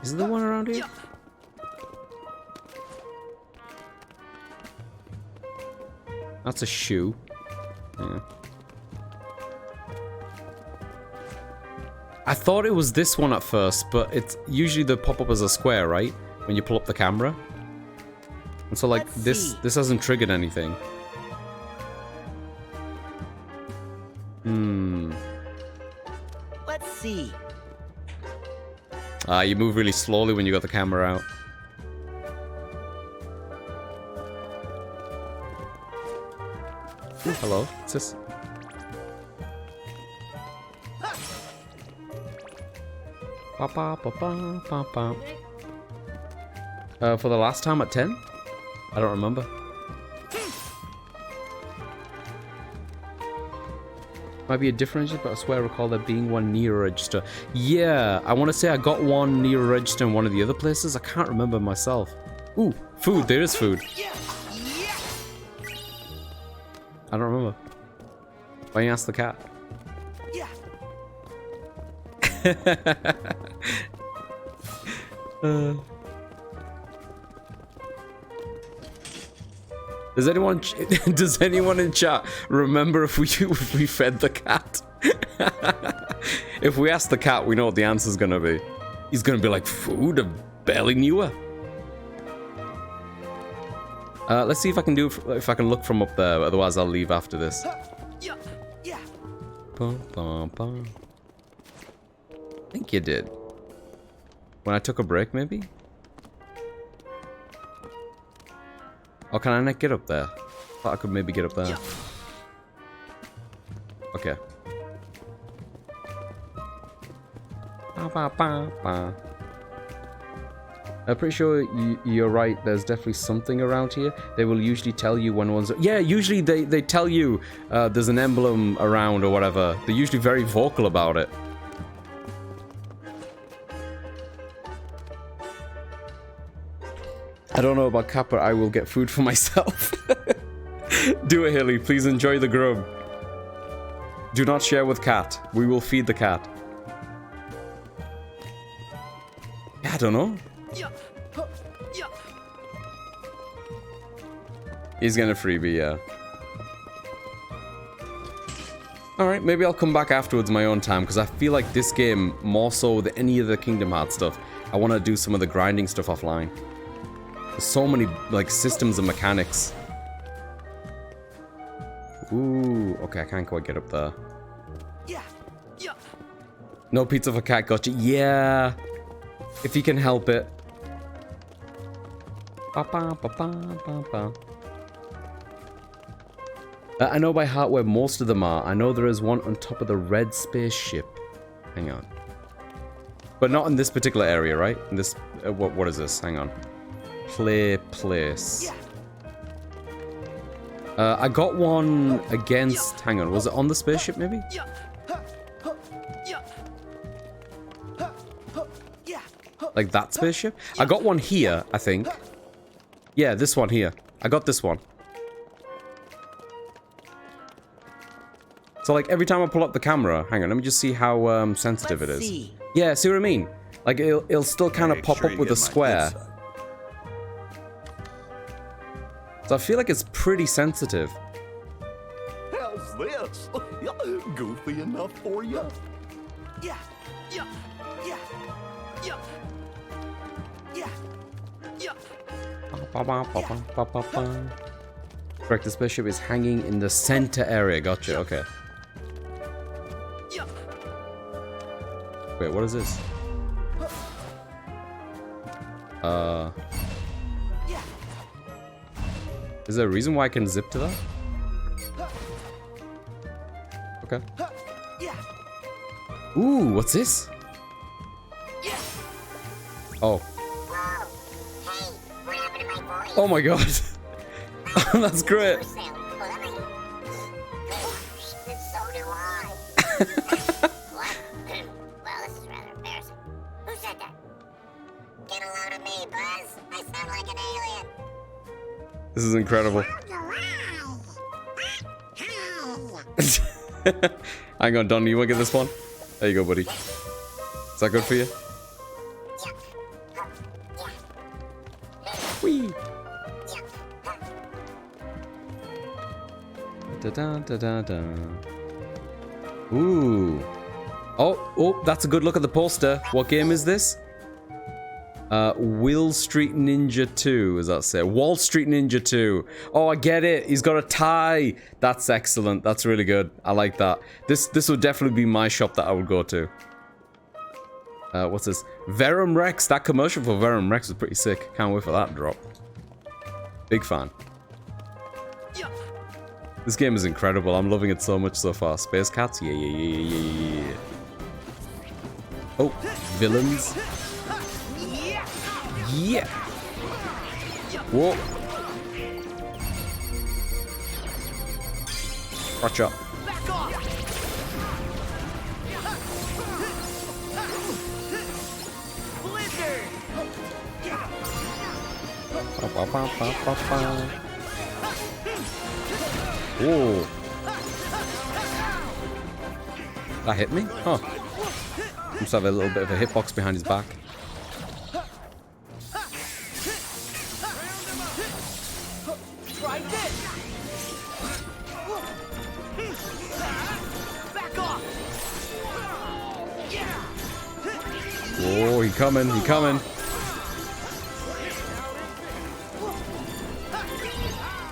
Is there one around here? That's a shoe. Yeah. I thought it was this one at first, but it's usually they pop up as a square, right? When you pull up the camera. And so like this hasn't triggered anything. Let's see. You move really slowly when you got the camera out. Ooh, hello, what's this? For the last time at 10? I don't remember. Might be a difference, but I swear I recall there being one near a register. Yeah, I want to say I got one near a register in one of the other places. I can't remember myself. Ooh, food. There is food. I don't remember. Why don't you ask the cat? Does anyone in chat remember if we fed the cat? If we ask the cat, we know what the answer's gonna be. He's gonna be like, food? I barely knew her. Let's see if I can look from up there. Otherwise, I'll leave after this. I think you did. When I took a break, maybe? Oh, can I not get up there? Thought I could maybe get up there. Okay. I'm pretty sure you're right. There's definitely something around here. They will usually tell you when one's... Yeah, usually they tell you there's an emblem around or whatever. They're usually very vocal about it. I don't know about cat, but I will get food for myself. Do it, Hilly. Please enjoy the grub. Do not share with cat. We will feed the cat. Yeah, I don't know. He's gonna freebie, yeah. Alright, maybe I'll come back afterwards my own time, because I feel like this game, more so than any of the Kingdom Hearts stuff, I want to do some of the grinding stuff offline. There's so many, like, systems and mechanics. Ooh, okay, I can't quite get up there. No pizza for cat, gotcha. Yeah, if you can help it. I know by heart where most of them are. I know there is one on top of the red spaceship. Hang on. But not in this particular area, right? In this, what is this? Hang on. Play place. I got one against, hang on, was it on the spaceship maybe? Like that spaceship? I got one here, I think. Yeah, this one here. I got this one. So like every time I pull up the camera, hang on, let me just see how sensitive it is. Yeah, see what I mean? Like it'll still kind of pop up with a square. So I feel like it's pretty sensitive. How's this? Goofy enough for you? Yeah. Correct, the spaceship is hanging in the center area. Gotcha, okay. Wait, what is this? Is there a reason why I can zip to that? Okay. Ooh, what's this? Oh. Oh my god. That's great. This is incredible. Hang on, Don, you want to get this one? There you go, buddy. Is that good for you? Whee! Da-da-da-da-da. Ooh. Oh, that's a good look at the poster. What game is this? Wall Street Ninja 2, as that say? Wall Street Ninja 2. Oh, I get it. He's got a tie. That's excellent. That's really good. I like that. This would definitely be my shop that I would go to. What's this? Verum Rex. That commercial for Verum Rex was pretty sick. Can't wait for that drop. Big fan. This game is incredible. I'm loving it so much so far. Space Cats? Yeah. Oh, villains. Yeah. Whoa. Watch out. Whoa. That hit me? Huh. Must have a little bit of a hitbox behind his back. Oh, he coming.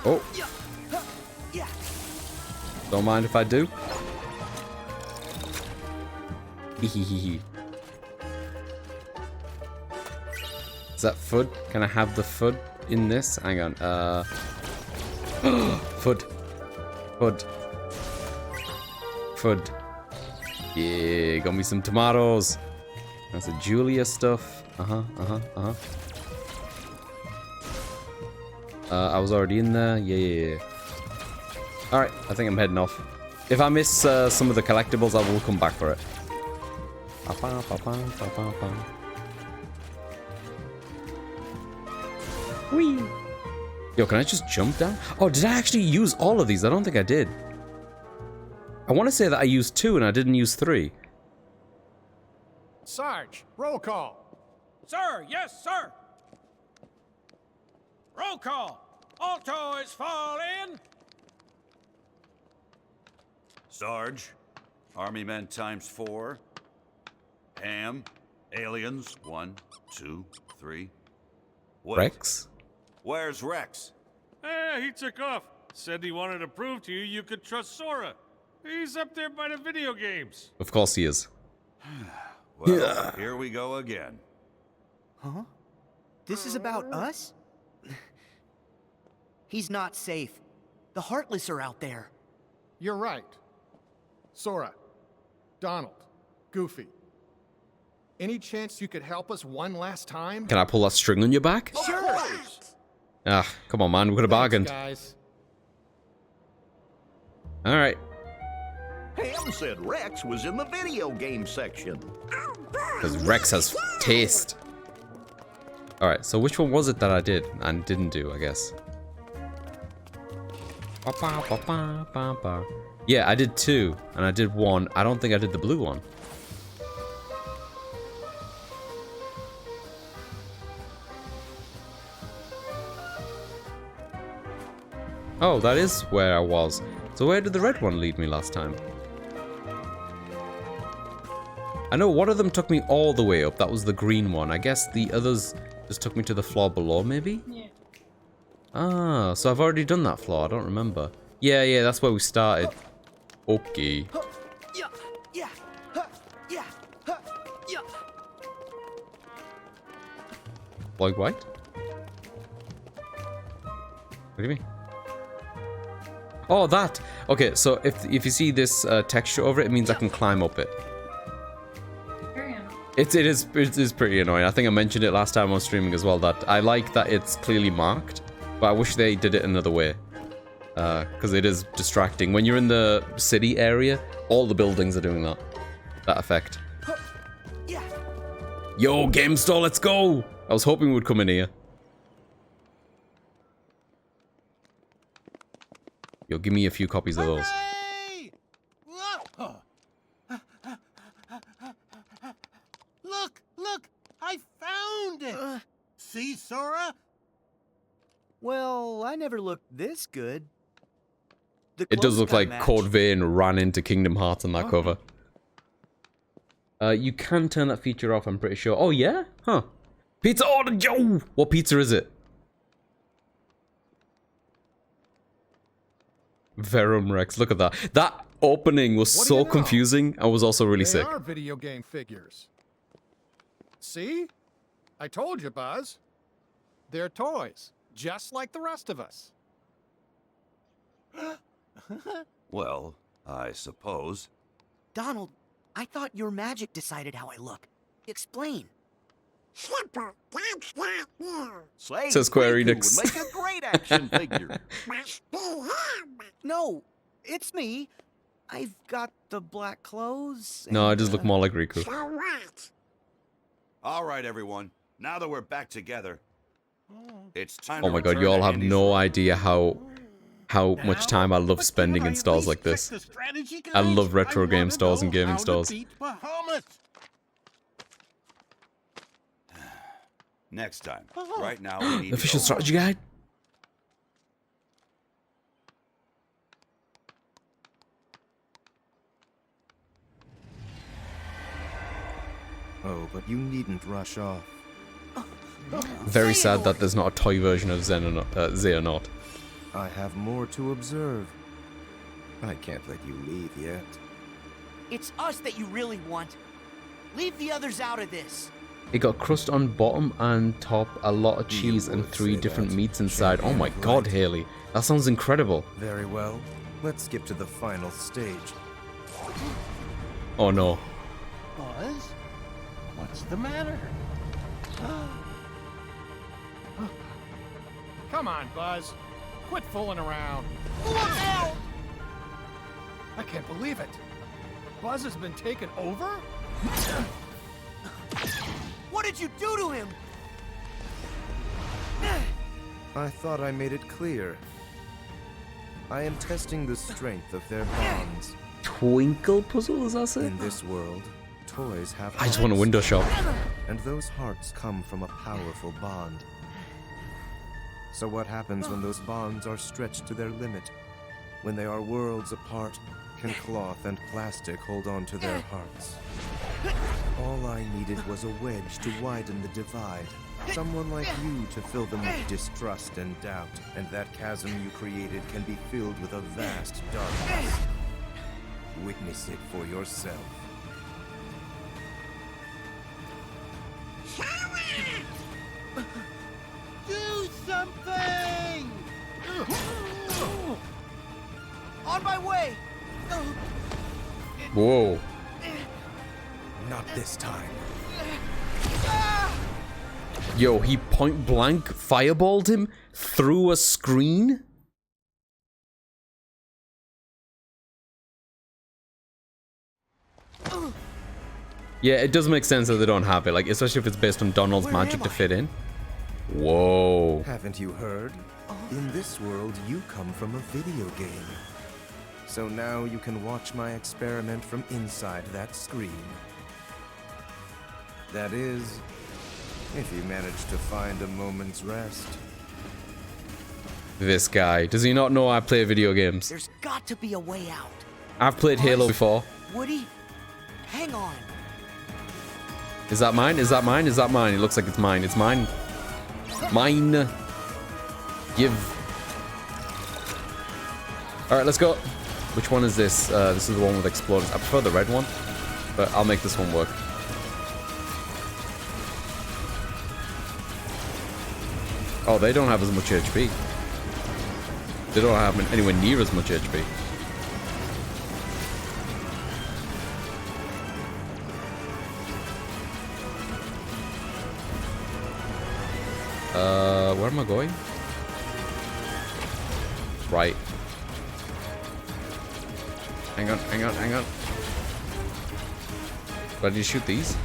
Oh. Don't mind if I do. Hehehe. Is that FUD? Can I have the FUD in this? Hang on. FUD. Yeah, got me some tomatoes. That's a Julia stuff. I was already in there. Yeah. Alright, I think I'm heading off. If I miss some of the collectibles, I will come back for it. Whee! Yo, can I just jump down? Oh, did I actually use all of these? I don't think I did. I want to say that I used 2 and I didn't use 3. Sarge, roll call. Sir, yes, sir. Roll call. All toys fall in. Sarge, Army men ×4. Ham, aliens, 1, 2, 3. Wait. Rex? Where's Rex? He took off. Said he wanted to prove to you you could trust Sora. He's up there by the video games. Of course he is. Well, here we go again. Huh? This is about us? He's not safe. The Heartless are out there. You're right. Sora, Donald, Goofy. Any chance you could help us one last time? Can I pull that string on your back? Sure. Ah, come on, man. We could have bargained. Guys. All right. Ham said Rex was in the video game section. Because Rex has taste. All right, so which one was it that I did and didn't do, I guess? Yeah, I did 2, and I did 1. I don't think I did the blue one. Oh, that is where I was. So where did the red one lead me last time? I know one of them took me all the way up. That was the green one. I guess the others just took me to the floor below, maybe? Yeah. Ah, so I've already done that floor. I don't remember. Yeah, that's where we started. Okay. Lloyd White? What do you mean? Oh, that! Okay, so if you see this texture over it, it means I can climb up it. It is pretty annoying. I think I mentioned it last time on streaming as well, that I like that it's clearly marked, but I wish they did it another way. Because it is distracting. When you're in the city area, all the buildings are doing that effect. Yo, Game Store, let's go! I was hoping we would come in here. Yo, give me a few copies of those. Look! I found it! See, Sora? Well, I never looked this good. It does look like Code Vein ran into Kingdom Hearts on that cover. You can turn that feature off, I'm pretty sure. Oh, yeah? Huh. Pizza order, Joe! What pizza is it? Verum Rex, look at that. That opening was so confusing. I was also really sick. They are video game figures. See? I told you, Buzz. They're toys, just like the rest of us. Well, I suppose. Donald, I thought your magic decided how I look. Explain. Simple. That's not you. Says Square Enix. Would make a great action figure. Must be him. No, it's me. I've got the black clothes. No, it does look more like Riku. So what? All right, everyone. Now that we're back together, it's time. Oh my god, you all have no idea how much time I love spending in stores like this. I love retro game stores and gaming stores. Next time. Right now, we need Official strategy guide. Oh, but you needn't rush off. Very sad that there's not a toy version of Xehanort. I have more to observe. I can't let you leave yet. It's us that you really want. Leave the others out of this. It got crust on bottom and top, a lot of cheese, and 3 different meats inside. Oh my god, Haley. That sounds incredible. Very well. Let's skip to the final stage. Oh no. Buzz? What's the matter? Come on, Buzz. Quit fooling around. Look out! I can't believe it. Buzz has been taken over? What did you do to him? I thought I made it clear. I am testing the strength of their bonds. Twinkle puzzle, is that it? In this world, toys have I just want a window shop. And those hearts come from a powerful bond. So what happens when those bonds are stretched to their limit? When they are worlds apart can cloth and plastic hold on to their hearts? All I needed was a wedge to widen the divide. Someone like you to fill them with distrust and doubt. And that chasm you created can be filled with a vast darkness. Witness it for yourself. Do something! On my way! Whoa. Not this time. Yo, he point blank fireballed him through a screen? Yeah, it does make sense that they don't have it, like, especially if it's based on Donald's magic to fit in. Whoa. Haven't you heard? In this world, you come from a video game. So now you can watch my experiment from inside that screen. That is, if you manage to find a moment's rest. This guy. Does he not know I play video games? There's got to be a way out. I've played Halo before. Woody, hang on. Is that mine? Is that mine? Is that mine? It looks like it's mine. It's mine. Mine. Give. Alright, let's go. Which one is this? This is the one with exploders. I prefer the red one, but I'll make this one work. Oh, they don't have as much HP. They don't have anywhere near as much HP. Where am I going? Right. Hang on, hang on, hang on. Why did you shoot these?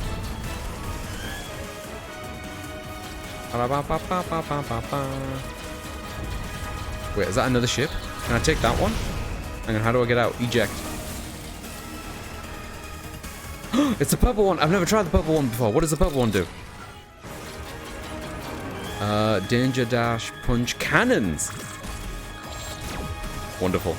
Wait, is that another ship? Can I take that one? Hang on, how do I get out? Eject. It's the purple one. I've never tried the purple one before. What does the purple one do? Danger dash, punch, cannons. Wonderful.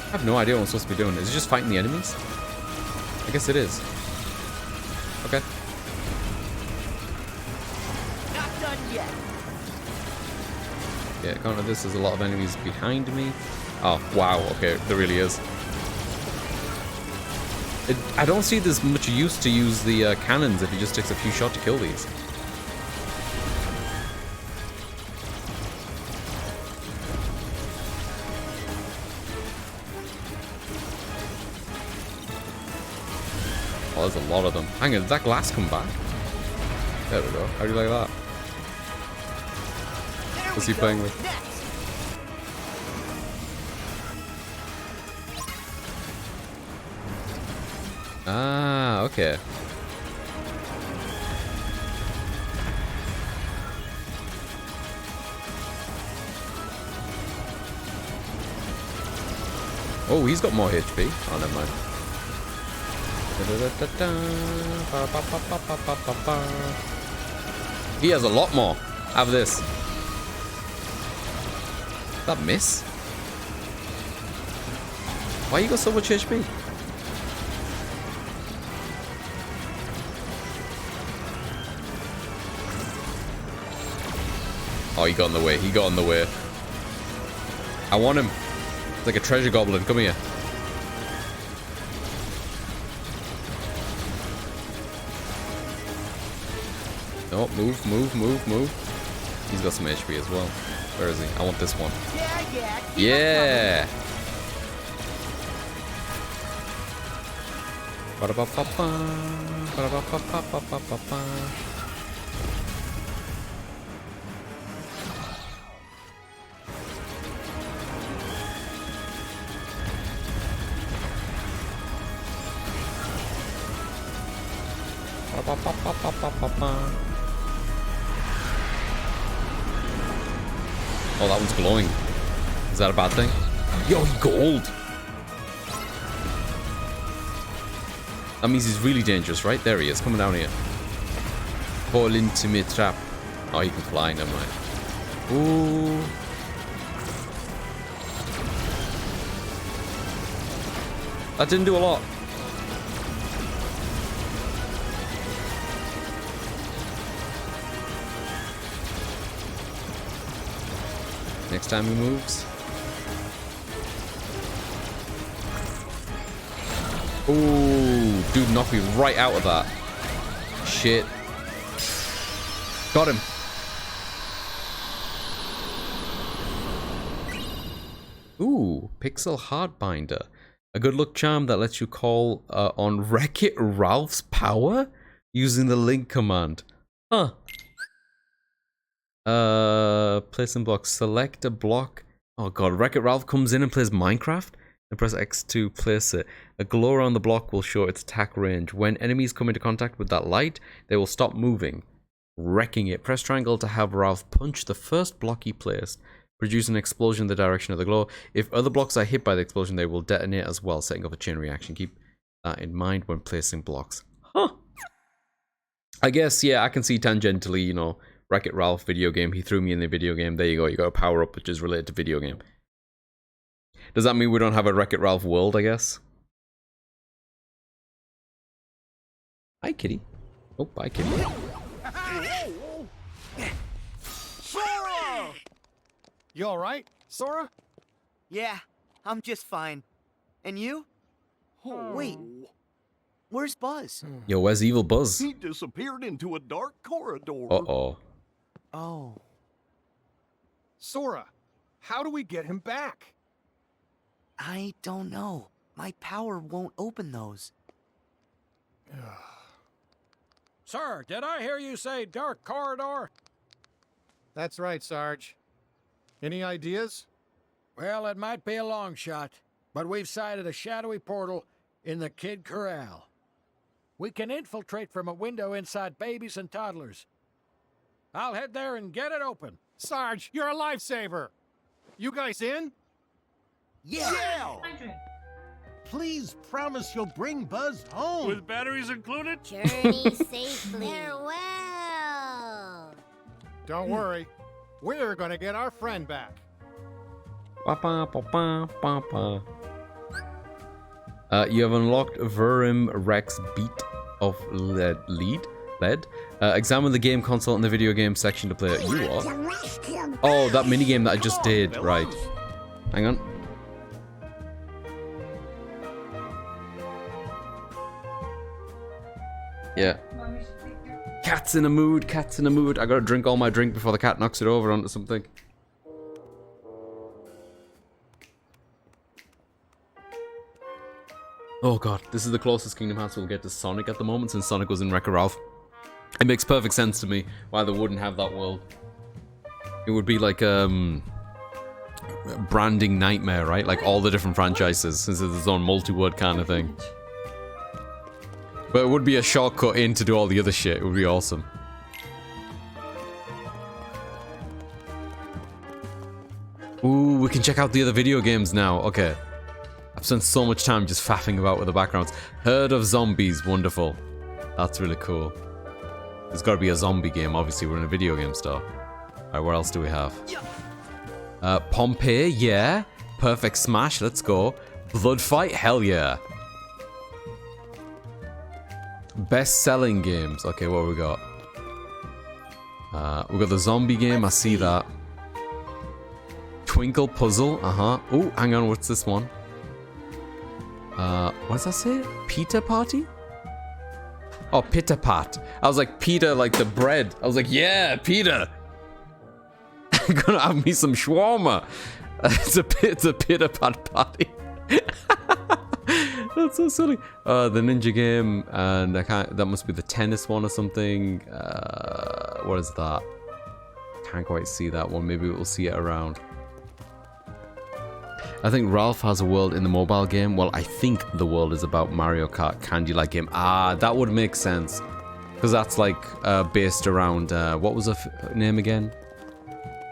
I have no idea what I'm supposed to be doing. Is it just fighting the enemies? I guess it is. Okay. Not done yet. Yeah, according to this, there's a lot of enemies behind me. Oh, wow. Okay, there really is. I don't see there's much use to use the cannons if it just takes a few shots to kill these. Oh, there's a lot of them. Hang on, did that glass come back? There we go. How do you like that? What's he playing with? Ah, okay. Oh, he's got more HP. Oh, never mind. He has a lot more. Have this. That miss? Why you got so much HP? Oh, he got in the way. He got in the way. I want him. It's like a treasure goblin. Come here. No, move, move, move, move. He's got some HP as well. Where is he? I want this one. Yeah. Ba-da-ba-ba-ba. Ba-da-ba-ba-ba-ba-ba-ba. Oh, that one's glowing. Is that a bad thing? Yo, he gold! That means he's really dangerous, right? There he is, coming down here. Fall into my trap. Oh, you can fly, never mind. Ooh. That didn't do a lot. Next time he moves. Ooh, dude knocked me right out of that. Shit. Got him. Ooh, Pixel Heartbinder. A good luck charm that lets you call on Wreck-It Ralph's power using the link command. Huh. Place some blocks. Select a block. Oh god, Wreck-It Ralph comes in and plays Minecraft. And press X to place it. A glow around the block will show its attack range. When enemies come into contact with that light, they will stop moving, wrecking it. Press triangle to have Ralph punch the first block he placed, produce an explosion in the direction of the glow. If other blocks are hit by the explosion, they will detonate as well, setting up a chain reaction. Keep that in mind when placing blocks. Huh. I guess, yeah, I can see tangentially, you know, Wreck-It Ralph video game. He threw me in the video game. There you go. You got a power up, which is related to video game. Does that mean we don't have a Wreck-It Ralph world, I guess? Hi, kitty. Oh, bye, kitty. Sora! You alright, Sora? Yeah, I'm just fine. And you? Oh, wait. Where's Buzz? Yo, where's Evil Buzz? He disappeared into a dark corridor. Uh-oh. Oh. Sora, how do we get him back? I don't know. My power won't open those. Sir, did I hear you say dark corridor? That's right, Sarge. Any ideas? Well, it might be a long shot, but we've sighted a shadowy portal in the Kid Corral. We can infiltrate from a window inside babies and toddlers. I'll head there and get it open. Sarge, you're a lifesaver. You guys in? Yeah! Please promise you'll bring Buzz home. With batteries included? Journey safely. Farewell. Don't worry. We're gonna get our friend back. You have unlocked Verum Rex Beat of Lead. Examine the game console in the video game section to play it. You are? Oh, that minigame that I just did. Right. Hang on. Yeah. Cat's in a mood, cat's in a mood. I gotta drink all my drink before the cat knocks it over onto something. Oh god, this is the closest Kingdom Hearts we'll get to Sonic at the moment since Sonic was in Wreck-It Ralph. It makes perfect sense to me why they wouldn't have that world. It would be like branding nightmare, right? Like all the different franchises since it's its own multi-word kind of thing. But it would be a shortcut in to do all the other shit. It would be awesome. Ooh, we can check out the other video games now. Okay. I've spent so much time just faffing about with the backgrounds. Herd of Zombies. Wonderful. That's really cool. There's got to be a zombie game. Obviously, we're in a video game store. Alright, what else do we have? Pompeii, yeah. Perfect Smash, let's go. Blood Fight, hell yeah. Best-selling games. Okay, what have we got? We got the zombie game, I see that. Twinkle Puzzle, Oh, hang on, what's this one? What does that say? Pita Party? Oh, Pita Pat. I was like, Pita, like the bread. I was like, yeah, Pita. I'm gonna have me some shawarma. It's a Pita Pat party. That's so silly. The ninja game, and that must be the tennis one or something. What is that? Can't quite see that one. Maybe we'll see it around. I think Ralph has a world in the mobile game. Well, I think the world is about Mario Kart Candy-like game. Ah, that would make sense. Because that's like based around, what was her name again?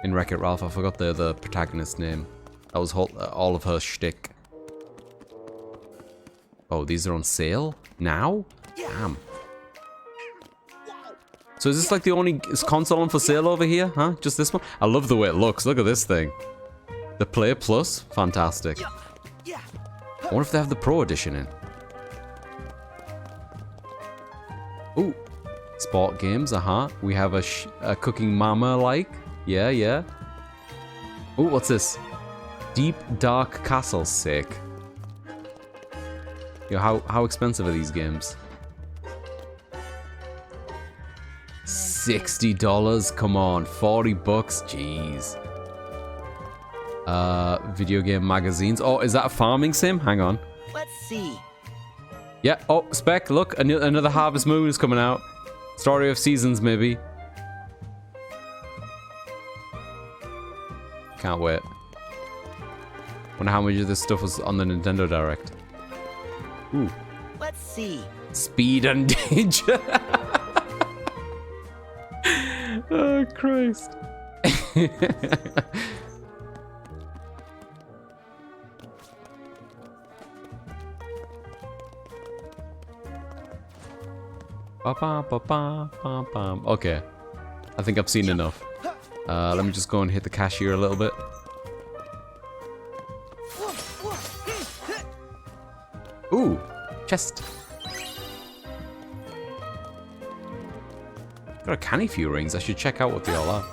In Wreck-It Ralph, I forgot the protagonist's name. That was all of her shtick. Oh, these are on sale? Now? Damn. So is this like the only console on for sale over here? Huh? Just this one? I love the way it looks. Look at this thing. The Play Plus? Fantastic. I wonder if they have the Pro Edition in. Ooh. Sport games, We have a Cooking Mama like. Yeah, yeah. Ooh, what's this? Deep Dark Castle. Sick. Yo, how expensive are these games? $60, come on, 40 bucks, jeez. Video game magazines. Oh, is that a farming sim? Hang on. Let's see. Yeah, oh, Spec, look, another Harvest Moon is coming out. Story of Seasons, maybe. Can't wait. Wonder how much of this stuff was on the Nintendo Direct. Ooh. Let's see. Speed and Danger. Oh, Christ. Okay. I think I've seen enough. Let me just go and hit the cashier a little bit. Ooh, chest. Got a canny few rings. I should check out what they all are.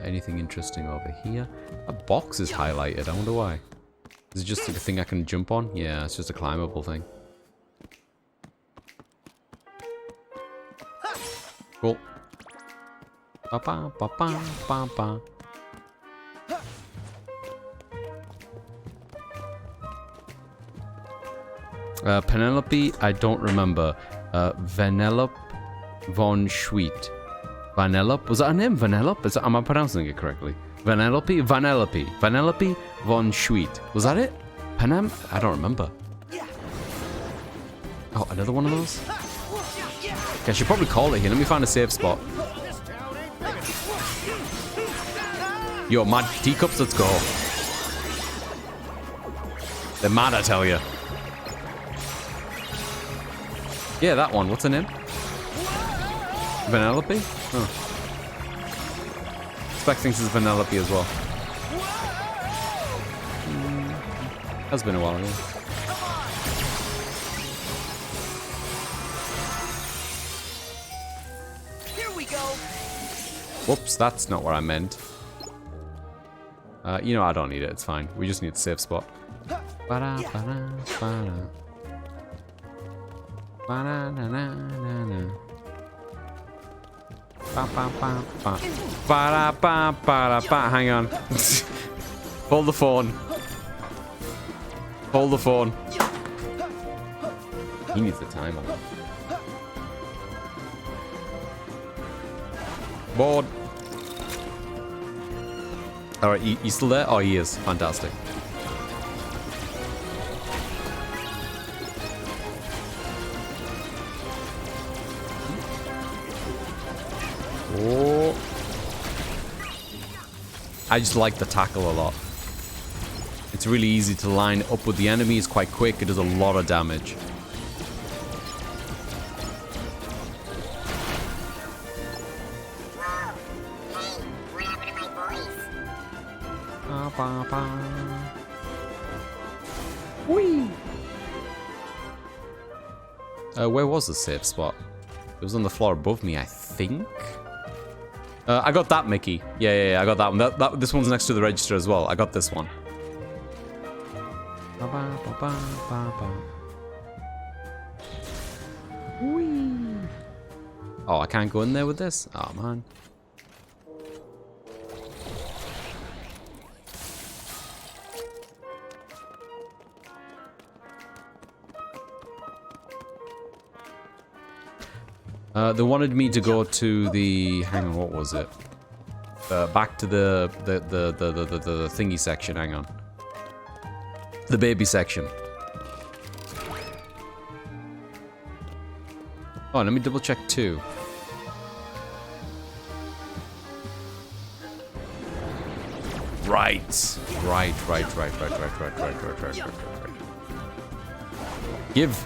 Anything interesting over here? A box is highlighted. I wonder why. Is it just a thing I can jump on? Yeah, it's just a climbable thing. Cool. Penelope, I don't remember. Vanellope von Schweet. Vanellope? Was that her name? Vanellope? Am I pronouncing it correctly? Vanellope? Vanellope von Schweet. Was that it? Panem? I don't remember. Oh, another one of those? Okay, I should probably call it here. Let me find a safe spot. Yo, mad teacups, let's go. They're mad, I tell you. Yeah, that one. What's her name? Vanellope? Oh. Spec thinks it's Vanellope as well. Has been a while, yeah. Here we go. Whoops, that's not what I meant. You know, I don't need it. It's fine. We just need a safe spot. Ba-da, ba-da, ba-da. Ba-da-na-na-na-na. Ba-ba-ba-ba. Ba-da-ba-ba-da-ba. Hang on. Hold the phone. Hold the phone. He needs the timer. Board. Alright, you still there? Oh, he is. Fantastic. Oh. I just like the tackle a lot. It's really easy to line up with the enemy. It's quite quick. It does a lot of damage. Whee! Where was the safe spot? It was on the floor above me, I think. I got that, Mickey. Yeah, I got that one. This one's next to the register as well. I got this one. Whee! Oh, I can't go in there with this? Oh, man. They wanted me to go to the... Hang on, what was it? Back to the thingy section. Hang on. The baby section. Oh, let me double check too. Right. Give.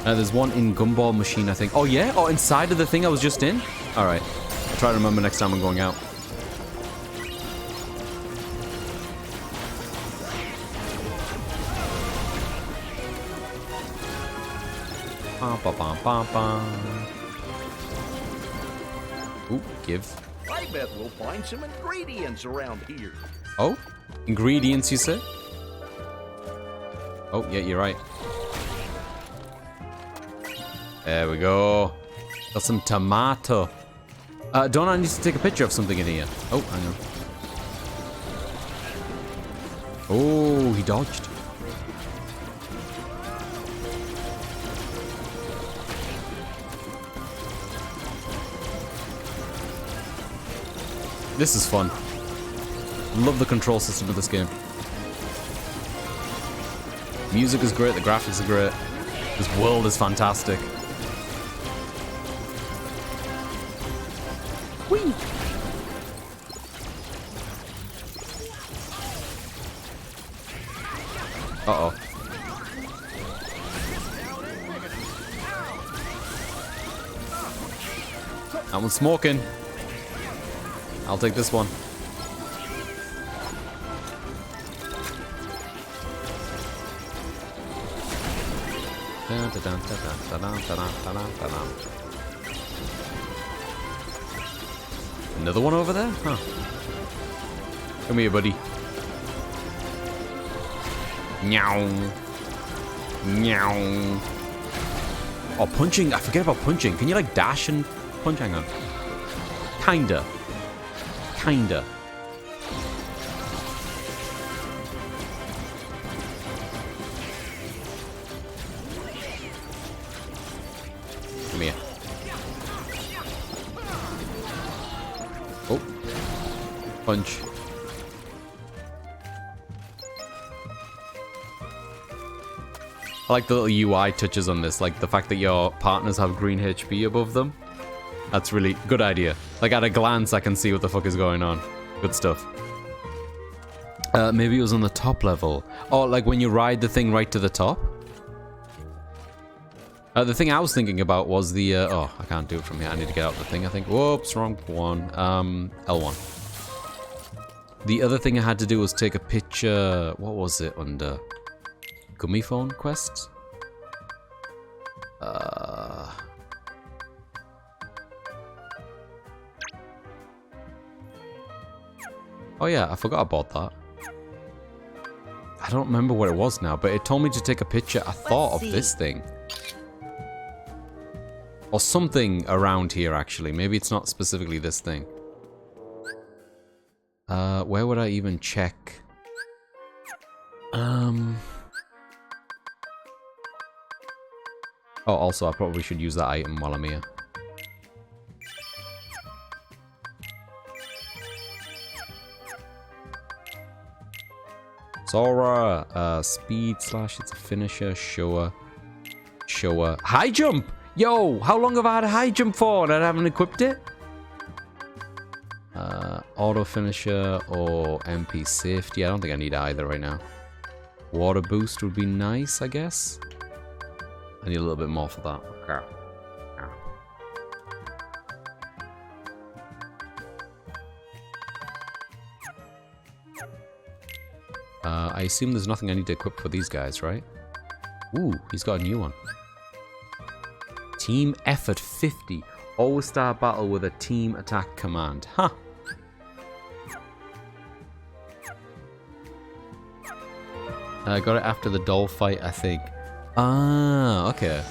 There's one in Gumball Machine, I think. Oh, yeah? Oh, inside of the thing I was just in? All right. I'll try to remember next time I'm going out. Ooh, give. I bet we'll find some ingredients around here. Oh? Ingredients, you say? Oh, yeah, you're right. There we go. Got some tomato. Don't I need to take a picture of something in here? Oh, hang on. Oh, he dodged. This is fun. Love the control system of this game. Music is great, the graphics are great. This world is fantastic. Whee! Uh-oh. That one's smoking. I'll take this one. Another one over there? Huh. Come here, buddy. Meow. Meow. Oh, punching. I forget about punching. Can you, like, dash and punch? Hang on. Kinda. Kinda. Come here. Oh. Punch. I like the little UI touches on this, like the fact that your partners have green HP above them. That's really good idea. Like at a glance, I can see what the fuck is going on. Good stuff. Maybe it was on the top level. Oh, like when you ride the thing right to the top? The thing I was thinking about was the... oh, I can't do it from here. I need to get out the thing, I think. Whoops, wrong one. L1. The other thing I had to do was take a picture... What was it under? Gummy phone quest? Oh yeah, I forgot about that. I don't remember what it was now, but it told me to take a picture, I thought, of this thing. Or something around here, actually. Maybe it's not specifically this thing. Where would I even check? Oh, also, I probably should use that item while I'm here. Sora, speed slash, it's a finisher, shower. High jump! Yo, how long have I had a high jump for and I haven't equipped it? Auto finisher or MP safety. I don't think I need either right now. Water boost would be nice, I guess. I need a little bit more for that. Okay. I assume there's nothing I need to equip for these guys, right? Ooh, he's got a new one. Team effort 50. Always start battle with a team attack command. Huh. I got it after the doll fight, I think. Ah, okay.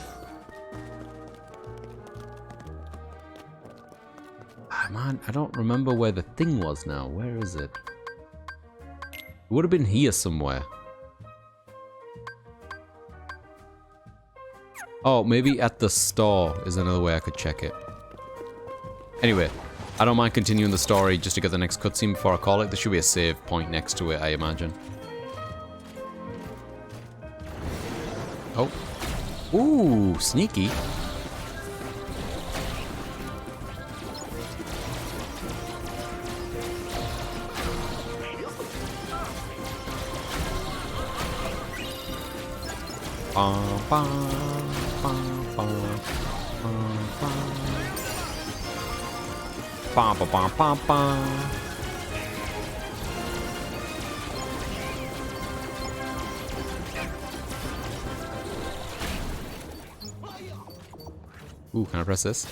Ah, man, I don't remember where the thing was now. Where is it? It would have been here somewhere. Oh, maybe at the store is another way I could check it. Anyway, I don't mind continuing the story just to get the next cutscene before I call it. There should be a save point next to it, I imagine. Oh. Ooh, sneaky. Bum, bum. Ooh, can I press this?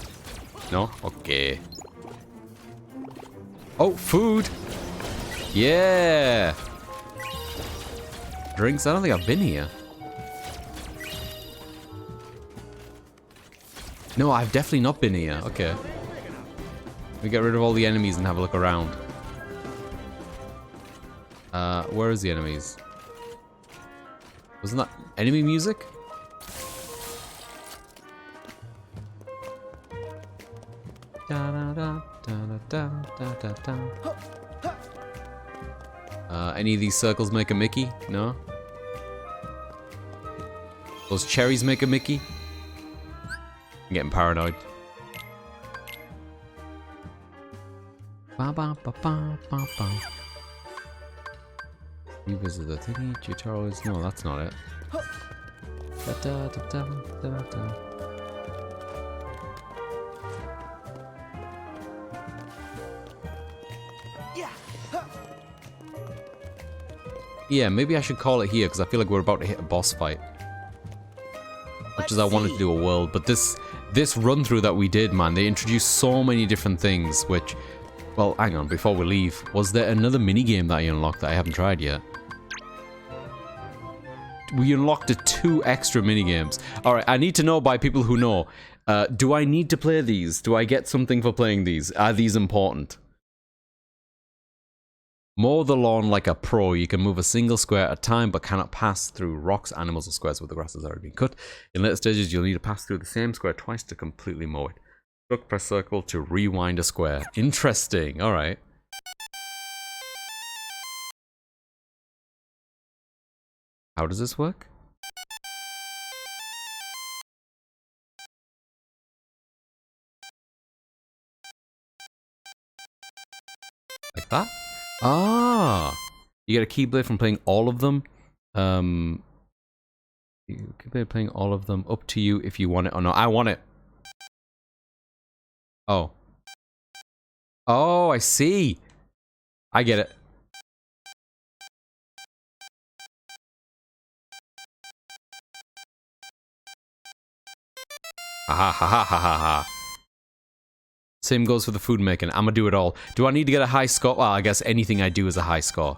No? Okay. Oh, food! Yeah! Drinks? I don't think I've been here. No, I've definitely not been here. Okay. We get rid of all the enemies and have a look around. Where is the enemies? Wasn't that enemy music? Any of these circles make a Mickey? No? Those cherries make a Mickey? I'm getting paranoid. Revisit the thingy, tutorials. No, that's not it. Yeah, maybe I should call it here because I feel like we're about to hit a boss fight. Much as I wanted to do a world, but this run through that we did, man, they introduced so many different things. Which, well, hang on, before we leave, was there another mini game that you unlocked that I haven't tried yet? We unlocked 2 extra mini games. All right, I need to know by people who know. Do I need to play these? Do I get something for playing these? Are these important? Mow the lawn like a pro. You can move a single square at a time, but cannot pass through rocks, animals, or squares where the grass has already been cut. In later stages, you'll need to pass through the same square twice to completely mow it. Press circle to rewind a square. Interesting. All right. How does this work? Like that? Ah! You get a Keyblade from playing all of them. You can playing all of them. Up to you if you want it or not. I want it. Oh. Oh, I see. I get it. Ha ha ha ha ha ha. Same goes for the food making. I'm gonna do it all. Do I need to get a high score? Well, I guess anything I do is a high score.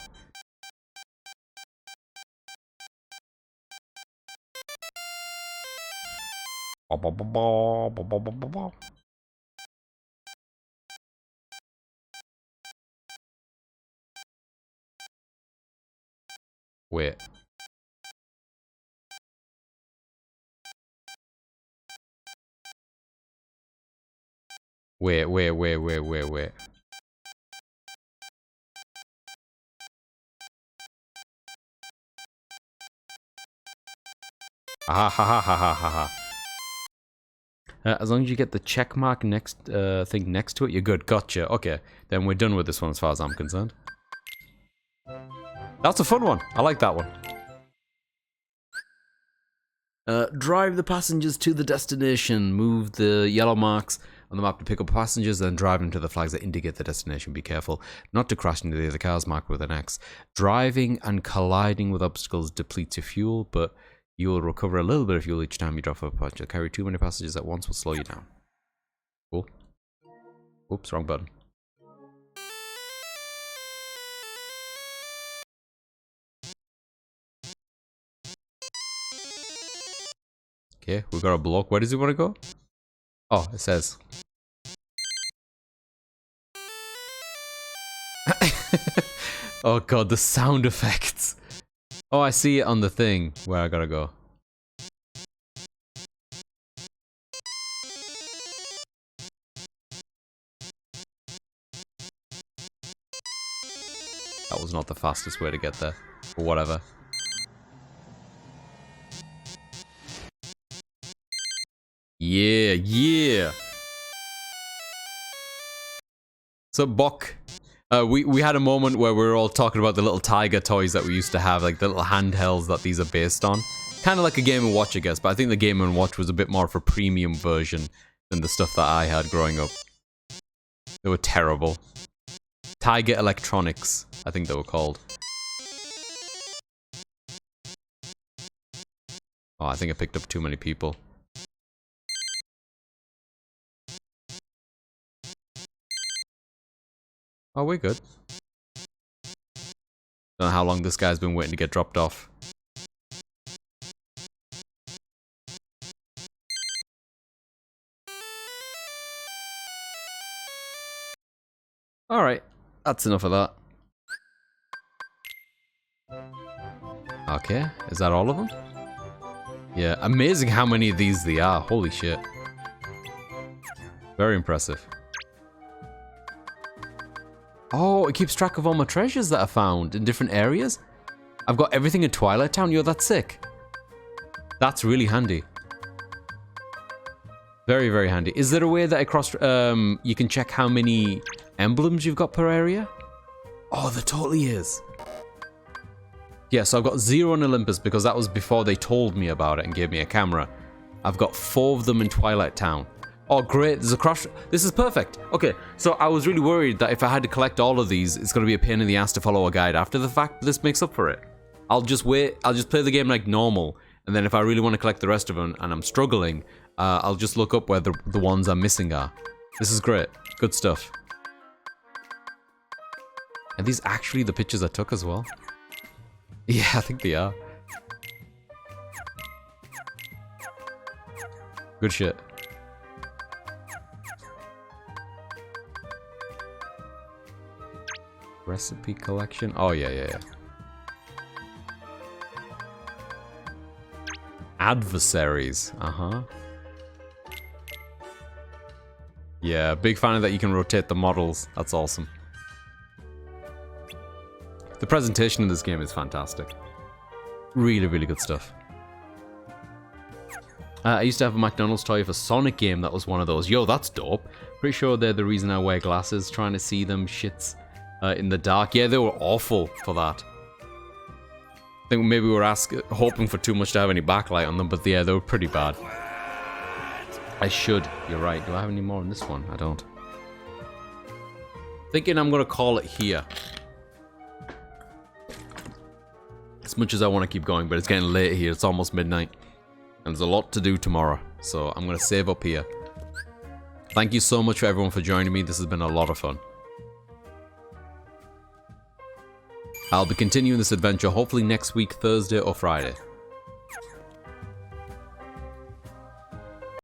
Wait. Wait. Ha ha ha ha ha ha ha. As long as you get the check mark next thing next to it, you're good. Gotcha. Okay, then we're done with this one as far as I'm concerned. That's a fun one. I like that one. Drive the passengers to the destination. Move the yellow marks on the map to pick up passengers, then drive them to the flags that indicate the destination. Be careful not to crash into the other cars marked with an X. Driving and colliding with obstacles depletes your fuel, but you will recover a little bit of fuel each time you drop a passenger. Carry too many passengers at once will slow you down. Cool. Oops, wrong button. Okay, we got a block. Where does he want to go? Oh, it says. Oh god, the sound effects. Oh, I see it on the thing where I gotta go. That was not the fastest way to get there, but whatever. Yeah. So, Bok, we had a moment where we were all talking about the little Tiger toys that we used to have, like the little handhelds that these are based on. Kind of like a Game & Watch, I guess, but I think the Game & Watch was a bit more of a premium version than the stuff that I had growing up. They were terrible. Tiger Electronics, I think they were called. Oh, I think I picked up too many people. Oh, we're good. Don't know how long this guy's been waiting to get dropped off. Alright, that's enough of that. Okay, is that all of them? Yeah, amazing how many of these there are. Holy shit. Very impressive. Oh, it keeps track of all my treasures that I found in different areas. I've got everything in Twilight Town. Yo, that's sick. That's really handy. Very, very handy. Is there a way that across you can check how many emblems you've got per area? Oh, there totally is. Yeah, so I've got 0 on Olympus because that was before they told me about it and gave me a camera. I've got 4 of them in Twilight Town. Oh, great. There's a cross. This is perfect. Okay, so I was really worried that if I had to collect all of these, it's going to be a pain in the ass to follow a guide after the fact, but this makes up for it. I'll just wait. I'll just play the game like normal, and then if I really want to collect the rest of them and I'm struggling, I'll just look up where the ones I'm missing are. This is great. Good stuff. Are these actually the pictures I took as well? Yeah, I think they are. Good shit. Recipe collection. Oh, yeah. Adversaries. Uh-huh. Yeah, big fan of that you can rotate the models. That's awesome. The presentation in this game is fantastic. Really, really good stuff. I used to have a McDonald's toy for Sonic game that was one of those. Yo, that's dope. Pretty sure they're the reason I wear glasses, trying to see them shits in the dark. Yeah, they were awful for that. I think maybe we were hoping for too much to have any backlight on them, but yeah, they were pretty bad. I should. You're right. Do I have any more in this one? I don't. Thinking I'm going to call it here. As much as I want to keep going, but it's getting late here. It's almost midnight. And there's a lot to do tomorrow. So I'm going to save up here. Thank you so much for everyone for joining me. This has been a lot of fun. I'll be continuing this adventure hopefully next week, Thursday or Friday.